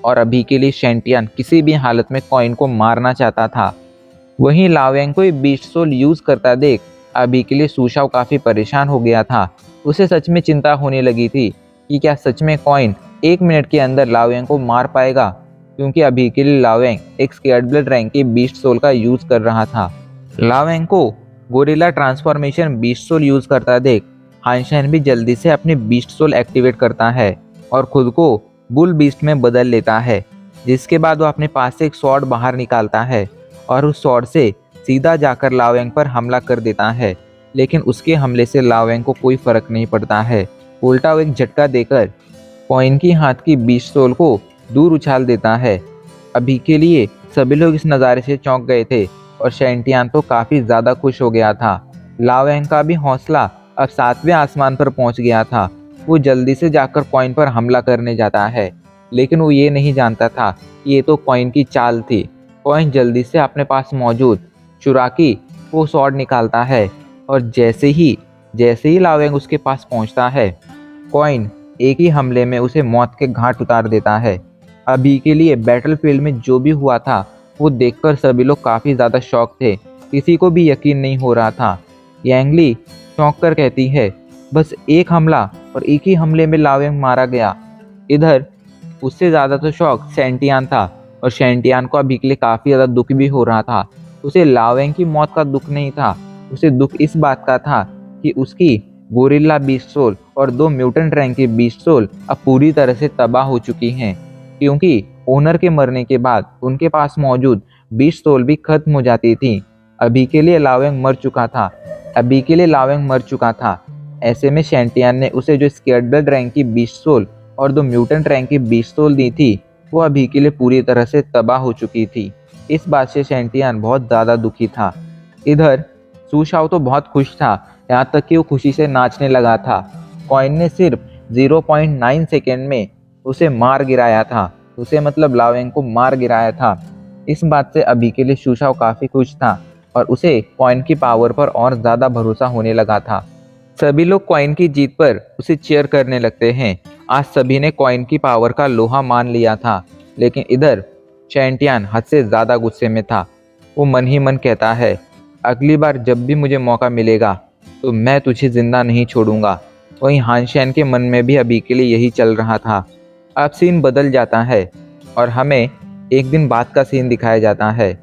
और अभी के लिए शैंटियान किसी भी हालत में कॉइन को मारना चाहता था। वहीं लावेंग को ये बीस्ट सोल यूज़ करता देख अभी के लिए शू शाओ काफ़ी परेशान हो गया था। उसे सच में चिंता होने लगी थी कि क्या सच में कॉइन 1 मिनट के अंदर लावेंग को मार पाएगा, क्योंकि अभी के लिए लावेंग एक स्केर्ड ब्लड रैंक की बीस्ट सोल का यूज़ कर रहा था। लावेंग को gorilla transformation beast soul use करता देख हानशन भी जल्दी से अपनी बीस्ट सोल एक्टिवेट करता है और खुद को बुल बीस्ट में बदल लेता है। जिसके बाद वो अपने पास से एक स्वॉर्ड बाहर निकालता है और उस स्वॉर्ड से सीधा जाकर लावेंग पर हमला कर देता है। लेकिन उसके हमले से लावेंग को कोई फर्क नहीं पड़ता है। उल्टा वो एक झटका देकर कॉइन की हाथ की बीस्ट सोल को दूर उछाल देता है। अभी के लिए सभी लोग इस नज़ारे से चौंक गए थे और शैंटियान तो काफ़ी ज़्यादा खुश हो गया था। लावेंग का भी हौसला अब 7वें आसमान पर पहुंच गया था। वो जल्दी से जाकर कॉइन पर हमला करने जाता है, लेकिन वो ये नहीं जानता था कि ये तो कॉइन की चाल थी। कॉइन जल्दी से अपने पास मौजूद चुराकी वो स्वॉर्ड निकालता है और जैसे ही लावेंग उसके पास पहुंचता है, कॉइन एक ही हमले में उसे मौत के घाट उतार देता है। अभी के लिए बैटलफील्ड में जो भी हुआ था वो देखकर सभी लोग काफ़ी ज़्यादा शॉक थे। किसी को भी यकीन नहीं हो रहा था। यांगली चौंक कर कहती है, बस एक हमला और एक ही हमले में लावेंग मारा गया। इधर उससे ज़्यादा तो शौक सेंटियान था और सेंटियान को अभी के लिए काफ़ी ज़्यादा दुख भी हो रहा था। उसे लावेंग की मौत का दुख नहीं था, उसे दुख इस बात का था कि उसकी गोरिल्ला बीस्ट सोल और 2 म्यूटेंट रैंक की बीस्ट सोल अब पूरी तरह से तबाह हो चुकी हैं, क्योंकि ओनर के मरने के बाद उनके पास मौजूद बीस्ट सोल भी खत्म हो जाती थी। अभी के लिए लावेंग मर चुका था। ऐसे में शेंटियान ने उसे जो स्केर्डल रैंक की बीस्ट सोल और 2 म्यूटेंट रैंक की बीस्ट सोल दी थी वो अभी के लिए पूरी तरह से तबाह हो चुकी थी। इस बात से शेंटियान बहुत ज़्यादा दुखी था। इधर सुशाओ तो बहुत खुश था, यहाँ तक कि वो खुशी से नाचने लगा था। कॉइन ने सिर्फ 0.9 सेकेंड में उसे मार गिराया था, उसे मतलब लावेंग को मार गिराया था। इस बात से अभी के लिए सुशाओ काफ़ी खुश था और उसे कॉइन की पावर पर और ज़्यादा भरोसा होने लगा था। सभी लोग कॉइन की जीत पर उसे चीयर करने लगते हैं। आज सभी ने कॉइन की पावर का लोहा मान लिया था, लेकिन इधर शेंटियान हद से ज़्यादा गुस्से में था। वो मन ही मन कहता है, अगली बार जब भी मुझे मौका मिलेगा तो मैं तुझे जिंदा नहीं छोड़ूंगा। वहीं हानशेन के मन में भी अभी के लिए यही चल रहा था। अब सीन बदल जाता है और हमें एक दिन बाद का सीन दिखाया जाता है।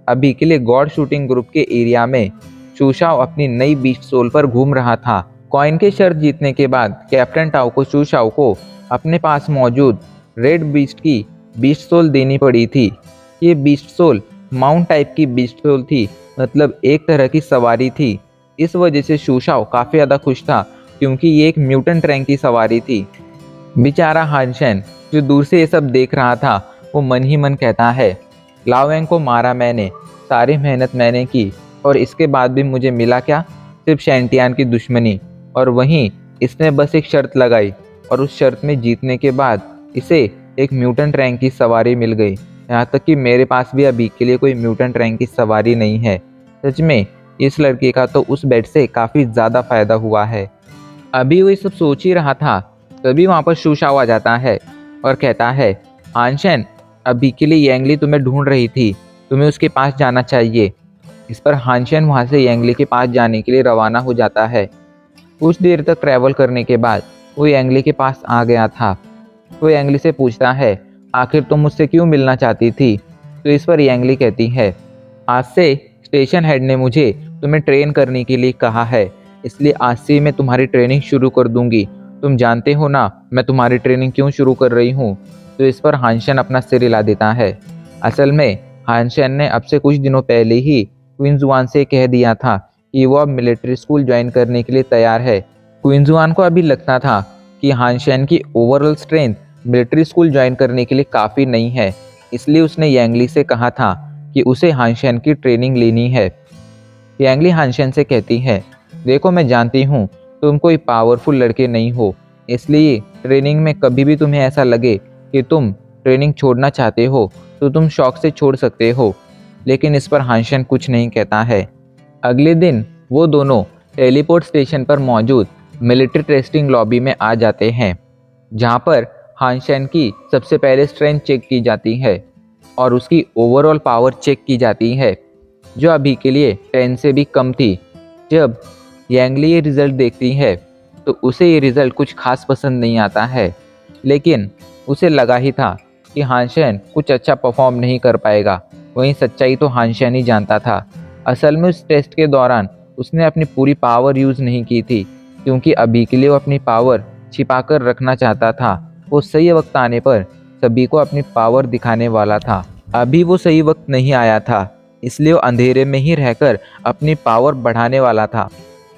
अभी के लिए गॉड शूटिंग ग्रुप के एरिया में सुशाओ अपनी नई बीस्ट सोल पर घूम रहा था। कॉइन के शर्त जीतने के बाद कैप्टन टाओ को सुशाओ को अपने पास मौजूद रेड बीस्ट की बीस्ट सोल देनी पड़ी थी। ये बीस्ट सोल माउंट टाइप की बीस्ट सोल थी, मतलब एक तरह की सवारी थी। इस वजह से सुशाओ काफ़ी ज़्यादा खुश था, क्योंकि ये एक म्यूटेंट रैंक की सवारी थी। बेचारा हानशेन जो दूर से ये सब देख रहा था, वो मन ही मन कहता है, लावेंग को मारा मैंने, सारी मेहनत मैंने की और इसके बाद भी मुझे मिला क्या? सिर्फ शेंटियान की दुश्मनी। और वहीं इसने बस एक शर्त लगाई और उस शर्त में जीतने के बाद इसे एक म्यूटेंट रैंक की सवारी मिल गई। यहाँ तक कि मेरे पास भी अभी के लिए कोई म्यूटेंट रैंक की सवारी नहीं है। सच में इस लड़के का तो उस बेट से काफ़ी ज़्यादा फायदा हुआ है। अभी वो सब सोच ही रहा था, तभी वहाँ पर सुशाओ आ जाता है और कहता है, हानशेन अभी के लिए यांगली तुम्हें ढूंढ रही थी, तुम्हें उसके पास जाना चाहिए। इस पर हानशेन वहाँ से यांगली के पास जाने के लिए रवाना हो जाता है। कुछ देर तक ट्रैवल करने के बाद वो यांगली के पास आ गया था। वो यांगली से पूछता है, आखिर तुम मुझसे क्यों मिलना चाहती थी? तो इस पर यांगली कहती है, आज से स्टेशन हेड ने मुझे तुम्हें ट्रेन करने के लिए कहा है, इसलिए आज से मैं तुम्हारी ट्रेनिंग शुरू कर दूंगी। तुम जानते हो ना मैं तुम्हारी ट्रेनिंग क्यों शुरू कर रही हूँ? तो इस पर हानशेन अपना सिर हिला देता है। असल में हानशेन ने अब से कुछ दिनों पहले ही क्वींसुआन से कह दिया था कि वो अब मिलिट्री स्कूल ज्वाइन करने के लिए तैयार है। क्वींसुआन को अभी लगता था कि हानशेन की overall strength military school join करने के लिए काफ़ी नहीं है, इसलिए उसने यांगली से कहा था कि उसे हानशेन की ट्रेनिंग लेनी है। यांगली हानशेन से कहती है, देखो मैं जानती हूँ तुम कोई पावरफुल लड़के नहीं हो, इसलिए ट्रेनिंग में कभी भी तुम्हें ऐसा लगे कि तुम ट्रेनिंग छोड़ना चाहते हो तो तुम शौक से छोड़ सकते हो। लेकिन इस पर हानशेन कुछ नहीं कहता है। अगले दिन वो दोनों टेलीपोर्ट स्टेशन पर मौजूद मिलिट्री टेस्टिंग लॉबी में आ जाते हैं, जहाँ पर हानशेन की सबसे पहले स्ट्रेंथ चेक की जाती है और उसकी ओवरऑल पावर चेक की जाती है, जो अभी के लिए 10 से भी कम थी। जब यांगली ये रिज़ल्ट देखती है तो उसे ये रिज़ल्ट कुछ खास पसंद नहीं आता है, लेकिन उसे लगा ही था कि हानशेन कुछ अच्छा परफॉर्म नहीं कर पाएगा। वहीं सच्चाई तो हानशेन ही जानता था। असल में उस टेस्ट के दौरान उसने अपनी पूरी पावर यूज़ नहीं की थी, क्योंकि अभी के लिए वो अपनी पावर छिपा कर रखना चाहता था। वो सही वक्त आने पर सभी को अपनी पावर दिखाने वाला था। अभी वो सही वक्त नहीं आया था, इसलिए वो अंधेरे में ही रहकर अपनी पावर बढ़ाने वाला था।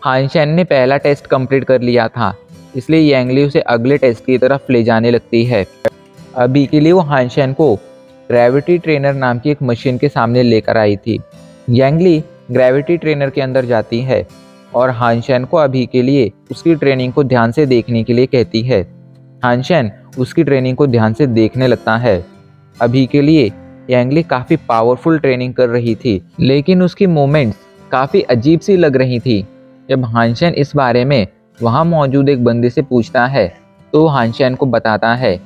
हानशेन ने पहला टेस्ट कंप्लीट कर लिया था, इसलिए यांगली उसे अगले टेस्ट की तरफ ले जाने लगती है। अभी के लिए वो हानशेन को ग्रेविटी ट्रेनर नाम की एक मशीन के सामने लेकर आई थी। यांगली ग्रेविटी ट्रेनर के अंदर जाती है और हानशेन को अभी के लिए उसकी ट्रेनिंग को ध्यान से देखने के लिए कहती है। हानशेन उसकी ट्रेनिंग को ध्यान से देखने लगता है। अभी के लिए यांगली काफ़ी पावरफुल ट्रेनिंग कर रही थी, लेकिन उसकी मूवमेंट्स काफ़ी अजीब सी लग रही थी। जब हानशेन इस बारे में वहाँ मौजूद एक बंदे से पूछता है तो हानशेन को बताता है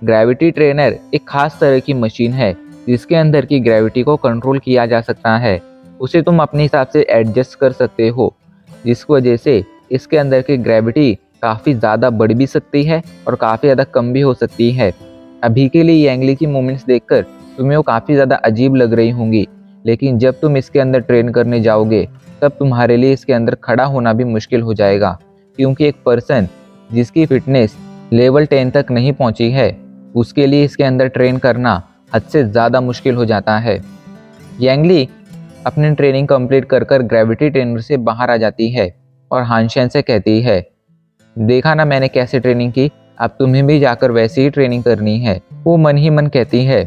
ग्रेविटी ट्रेनर एक खास तरह की मशीन है जिसके अंदर की ग्रेविटी को कंट्रोल किया जा सकता है। उसे तुम अपने हिसाब से एडजस्ट कर सकते हो, जिस वजह से इसके अंदर की ग्रेविटी काफ़ी ज़्यादा बढ़ भी सकती है और काफ़ी ज़्यादा कम भी हो सकती है। अभी के लिए यांगली की मूवमेंट्स देखकर तुम्हें वो काफ़ी ज़्यादा अजीब लग रही होंगी, लेकिन जब तुम इसके अंदर ट्रेन करने जाओगे तब तुम्हारे लिए इसके अंदर खड़ा होना भी मुश्किल हो जाएगा, क्योंकि एक पर्सन जिसकी फिटनेस लेवल 10 तक नहीं पहुंची है उसके लिए इसके अंदर ट्रेन करना हद से ज़्यादा मुश्किल हो जाता है। यांगली अपनी ट्रेनिंग कंप्लीट कर ग्रेविटी ट्रेनर से बाहर आ जाती है और हानशेन से कहती है देखा ना मैंने कैसे ट्रेनिंग की, अब तुम्हें भी जाकर वैसे ही ट्रेनिंग करनी है। वो मन ही मन कहती है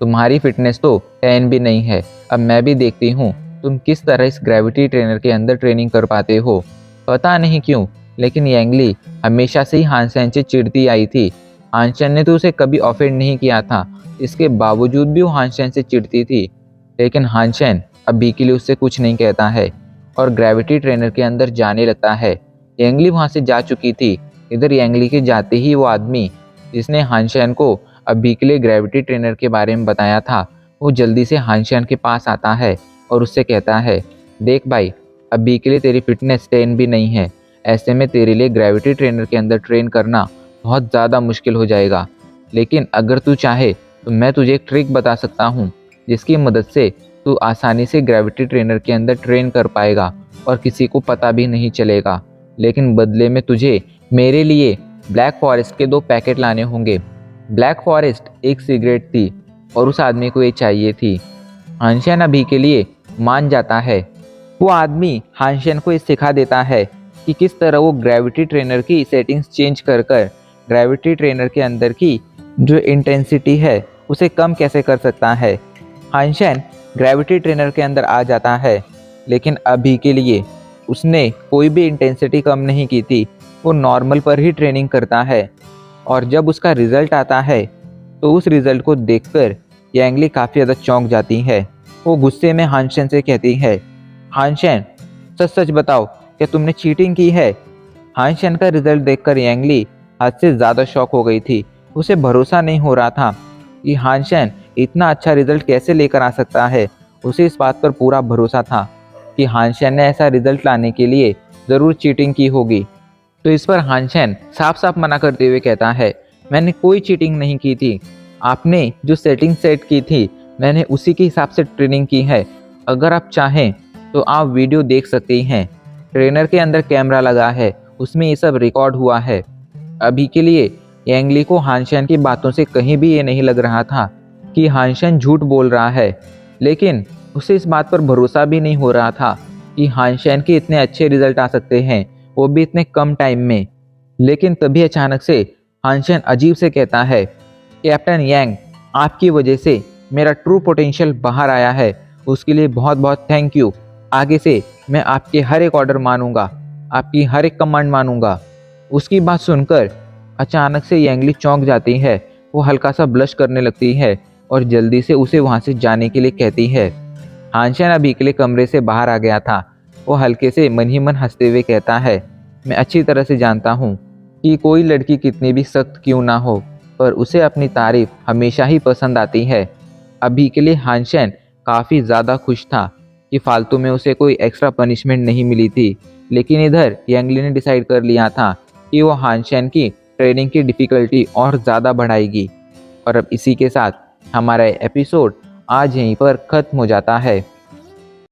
तुम्हारी फिटनेस तो 10 भी नहीं है, अब मैं भी देखती हूँ तुम किस तरह इस ग्रेविटी ट्रेनर के अंदर ट्रेनिंग कर पाते हो। पता नहीं क्यों लेकिन यांगली हमेशा से ही हानशेन से चिढ़ती आई थी। हानशेन ने तो उसे कभी ऑफेंड नहीं किया था, इसके बावजूद भी वो हानशेन से चिढ़ती थी। लेकिन हानशेन अभी के लिए उससे कुछ नहीं कहता है और ग्रेविटी ट्रेनर के अंदर जाने लगता है। यांगली वहाँ से जा चुकी थी। इधर यांगली के जाते ही वो आदमी जिसने हानशेन को अभी के लिए ग्रेविटी ट्रेनर के बारे में बताया था वो जल्दी से हानशेन के पास आता है और उससे कहता है देख भाई, अभी के लिए तेरी फिटनेस 10 भी नहीं है, ऐसे में तेरे लिए ग्रेविटी ट्रेनर के अंदर ट्रेन करना बहुत ज़्यादा मुश्किल हो जाएगा। लेकिन अगर तू चाहे तो मैं तुझे एक ट्रिक बता सकता हूँ जिसकी मदद से तू आसानी से ग्रेविटी ट्रेनर के अंदर ट्रेन कर पाएगा और किसी को पता भी नहीं चलेगा। लेकिन बदले में तुझे मेरे लिए ब्लैक फॉरेस्ट के 2 पैकेट लाने होंगे। ब्लैक फॉरेस्ट एक सिगरेट थी और उस आदमी को ये चाहिए थी। हानशेन अभी के लिए मान जाता है। वो आदमी हानशेन को ये सिखा देता है कि किस तरह वो ग्रेविटी ट्रेनर की सेटिंग्स चेंज कर ग्रेविटी ट्रेनर के अंदर की जो इंटेंसिटी है उसे कम कैसे कर सकता है। हानशेन ग्रेविटी ट्रेनर के अंदर आ जाता है, लेकिन अभी के लिए उसने कोई भी इंटेंसिटी कम नहीं की थी, वो नॉर्मल पर ही ट्रेनिंग करता है। और जब उसका रिज़ल्ट आता है तो उस रिज़ल्ट को देखकर यांगली काफ़ी ज़्यादा चौंक जाती है। वो गुस्से में हानशेन से कहती है हानशेन सच सच बताओ क्या तुमने चीटिंग की है। हानशेन का रिज़ल्ट देखकर यांगली हद से ज़्यादा शॉक हो गई थी। उसे भरोसा नहीं हो रहा था कि हानशेन इतना अच्छा रिज़ल्ट कैसे लेकर आ सकता है। उसे इस बात पर पूरा भरोसा था कि हानशेन ने ऐसा रिज़ल्ट लाने के लिए ज़रूर चीटिंग की होगी। तो इस पर हानशेन साफ साफ मना करते हुए कहता है मैंने कोई चीटिंग नहीं की थी, आपने जो सेटिंग सेट की थी मैंने उसी के हिसाब से ट्रेनिंग की है। अगर आप चाहें तो आप वीडियो देख सकते हैं, ट्रेनर के अंदर कैमरा लगा है, उसमें ये सब रिकॉर्ड हुआ है। अभी के लिए यांगली को हानशेन की बातों से कहीं भी ये नहीं लग रहा था कि हानशेन झूठ बोल रहा है, लेकिन उसे इस बात पर भरोसा भी नहीं हो रहा था कि हानशेन के इतने अच्छे रिजल्ट आ सकते हैं, वो भी इतने कम टाइम में। लेकिन तभी अचानक से हानशेन अजीब से कहता है कैप्टन यांग, आपकी वजह से मेरा ट्रू पोटेंशियल बाहर आया है, उसके लिए बहुत बहुत थैंक यू। आगे से मैं आपके हर एक ऑर्डर मानूंगा, आपकी हर एक कमांड मानूंगा। उसकी बात सुनकर अचानक से यांगली चौंक जाती है। वो हल्का सा ब्लश करने लगती है और जल्दी से उसे वहाँ से जाने के लिए कहती है। हानशेन अभी के लिए कमरे से बाहर आ गया था। वो हल्के से मन ही मन हंसते हुए कहता है मैं अच्छी तरह से जानता हूँ कि कोई लड़की कितनी भी सख्त क्यों ना हो, पर उसे अपनी तारीफ हमेशा ही पसंद आती है। अभी के लिए हानशेन काफ़ी ज़्यादा खुश था कि फालतू में उसे कोई एक्स्ट्रा पनिशमेंट नहीं मिली थी। लेकिन इधर यांगली ने डिसाइड कर लिया था कि वो हानशेन की ट्रेनिंग की डिफ़िकल्टी और ज़्यादा बढ़ाएगी। और अब इसी के साथ हमारा एपिसोड आज यहीं पर ख़त्म हो जाता है।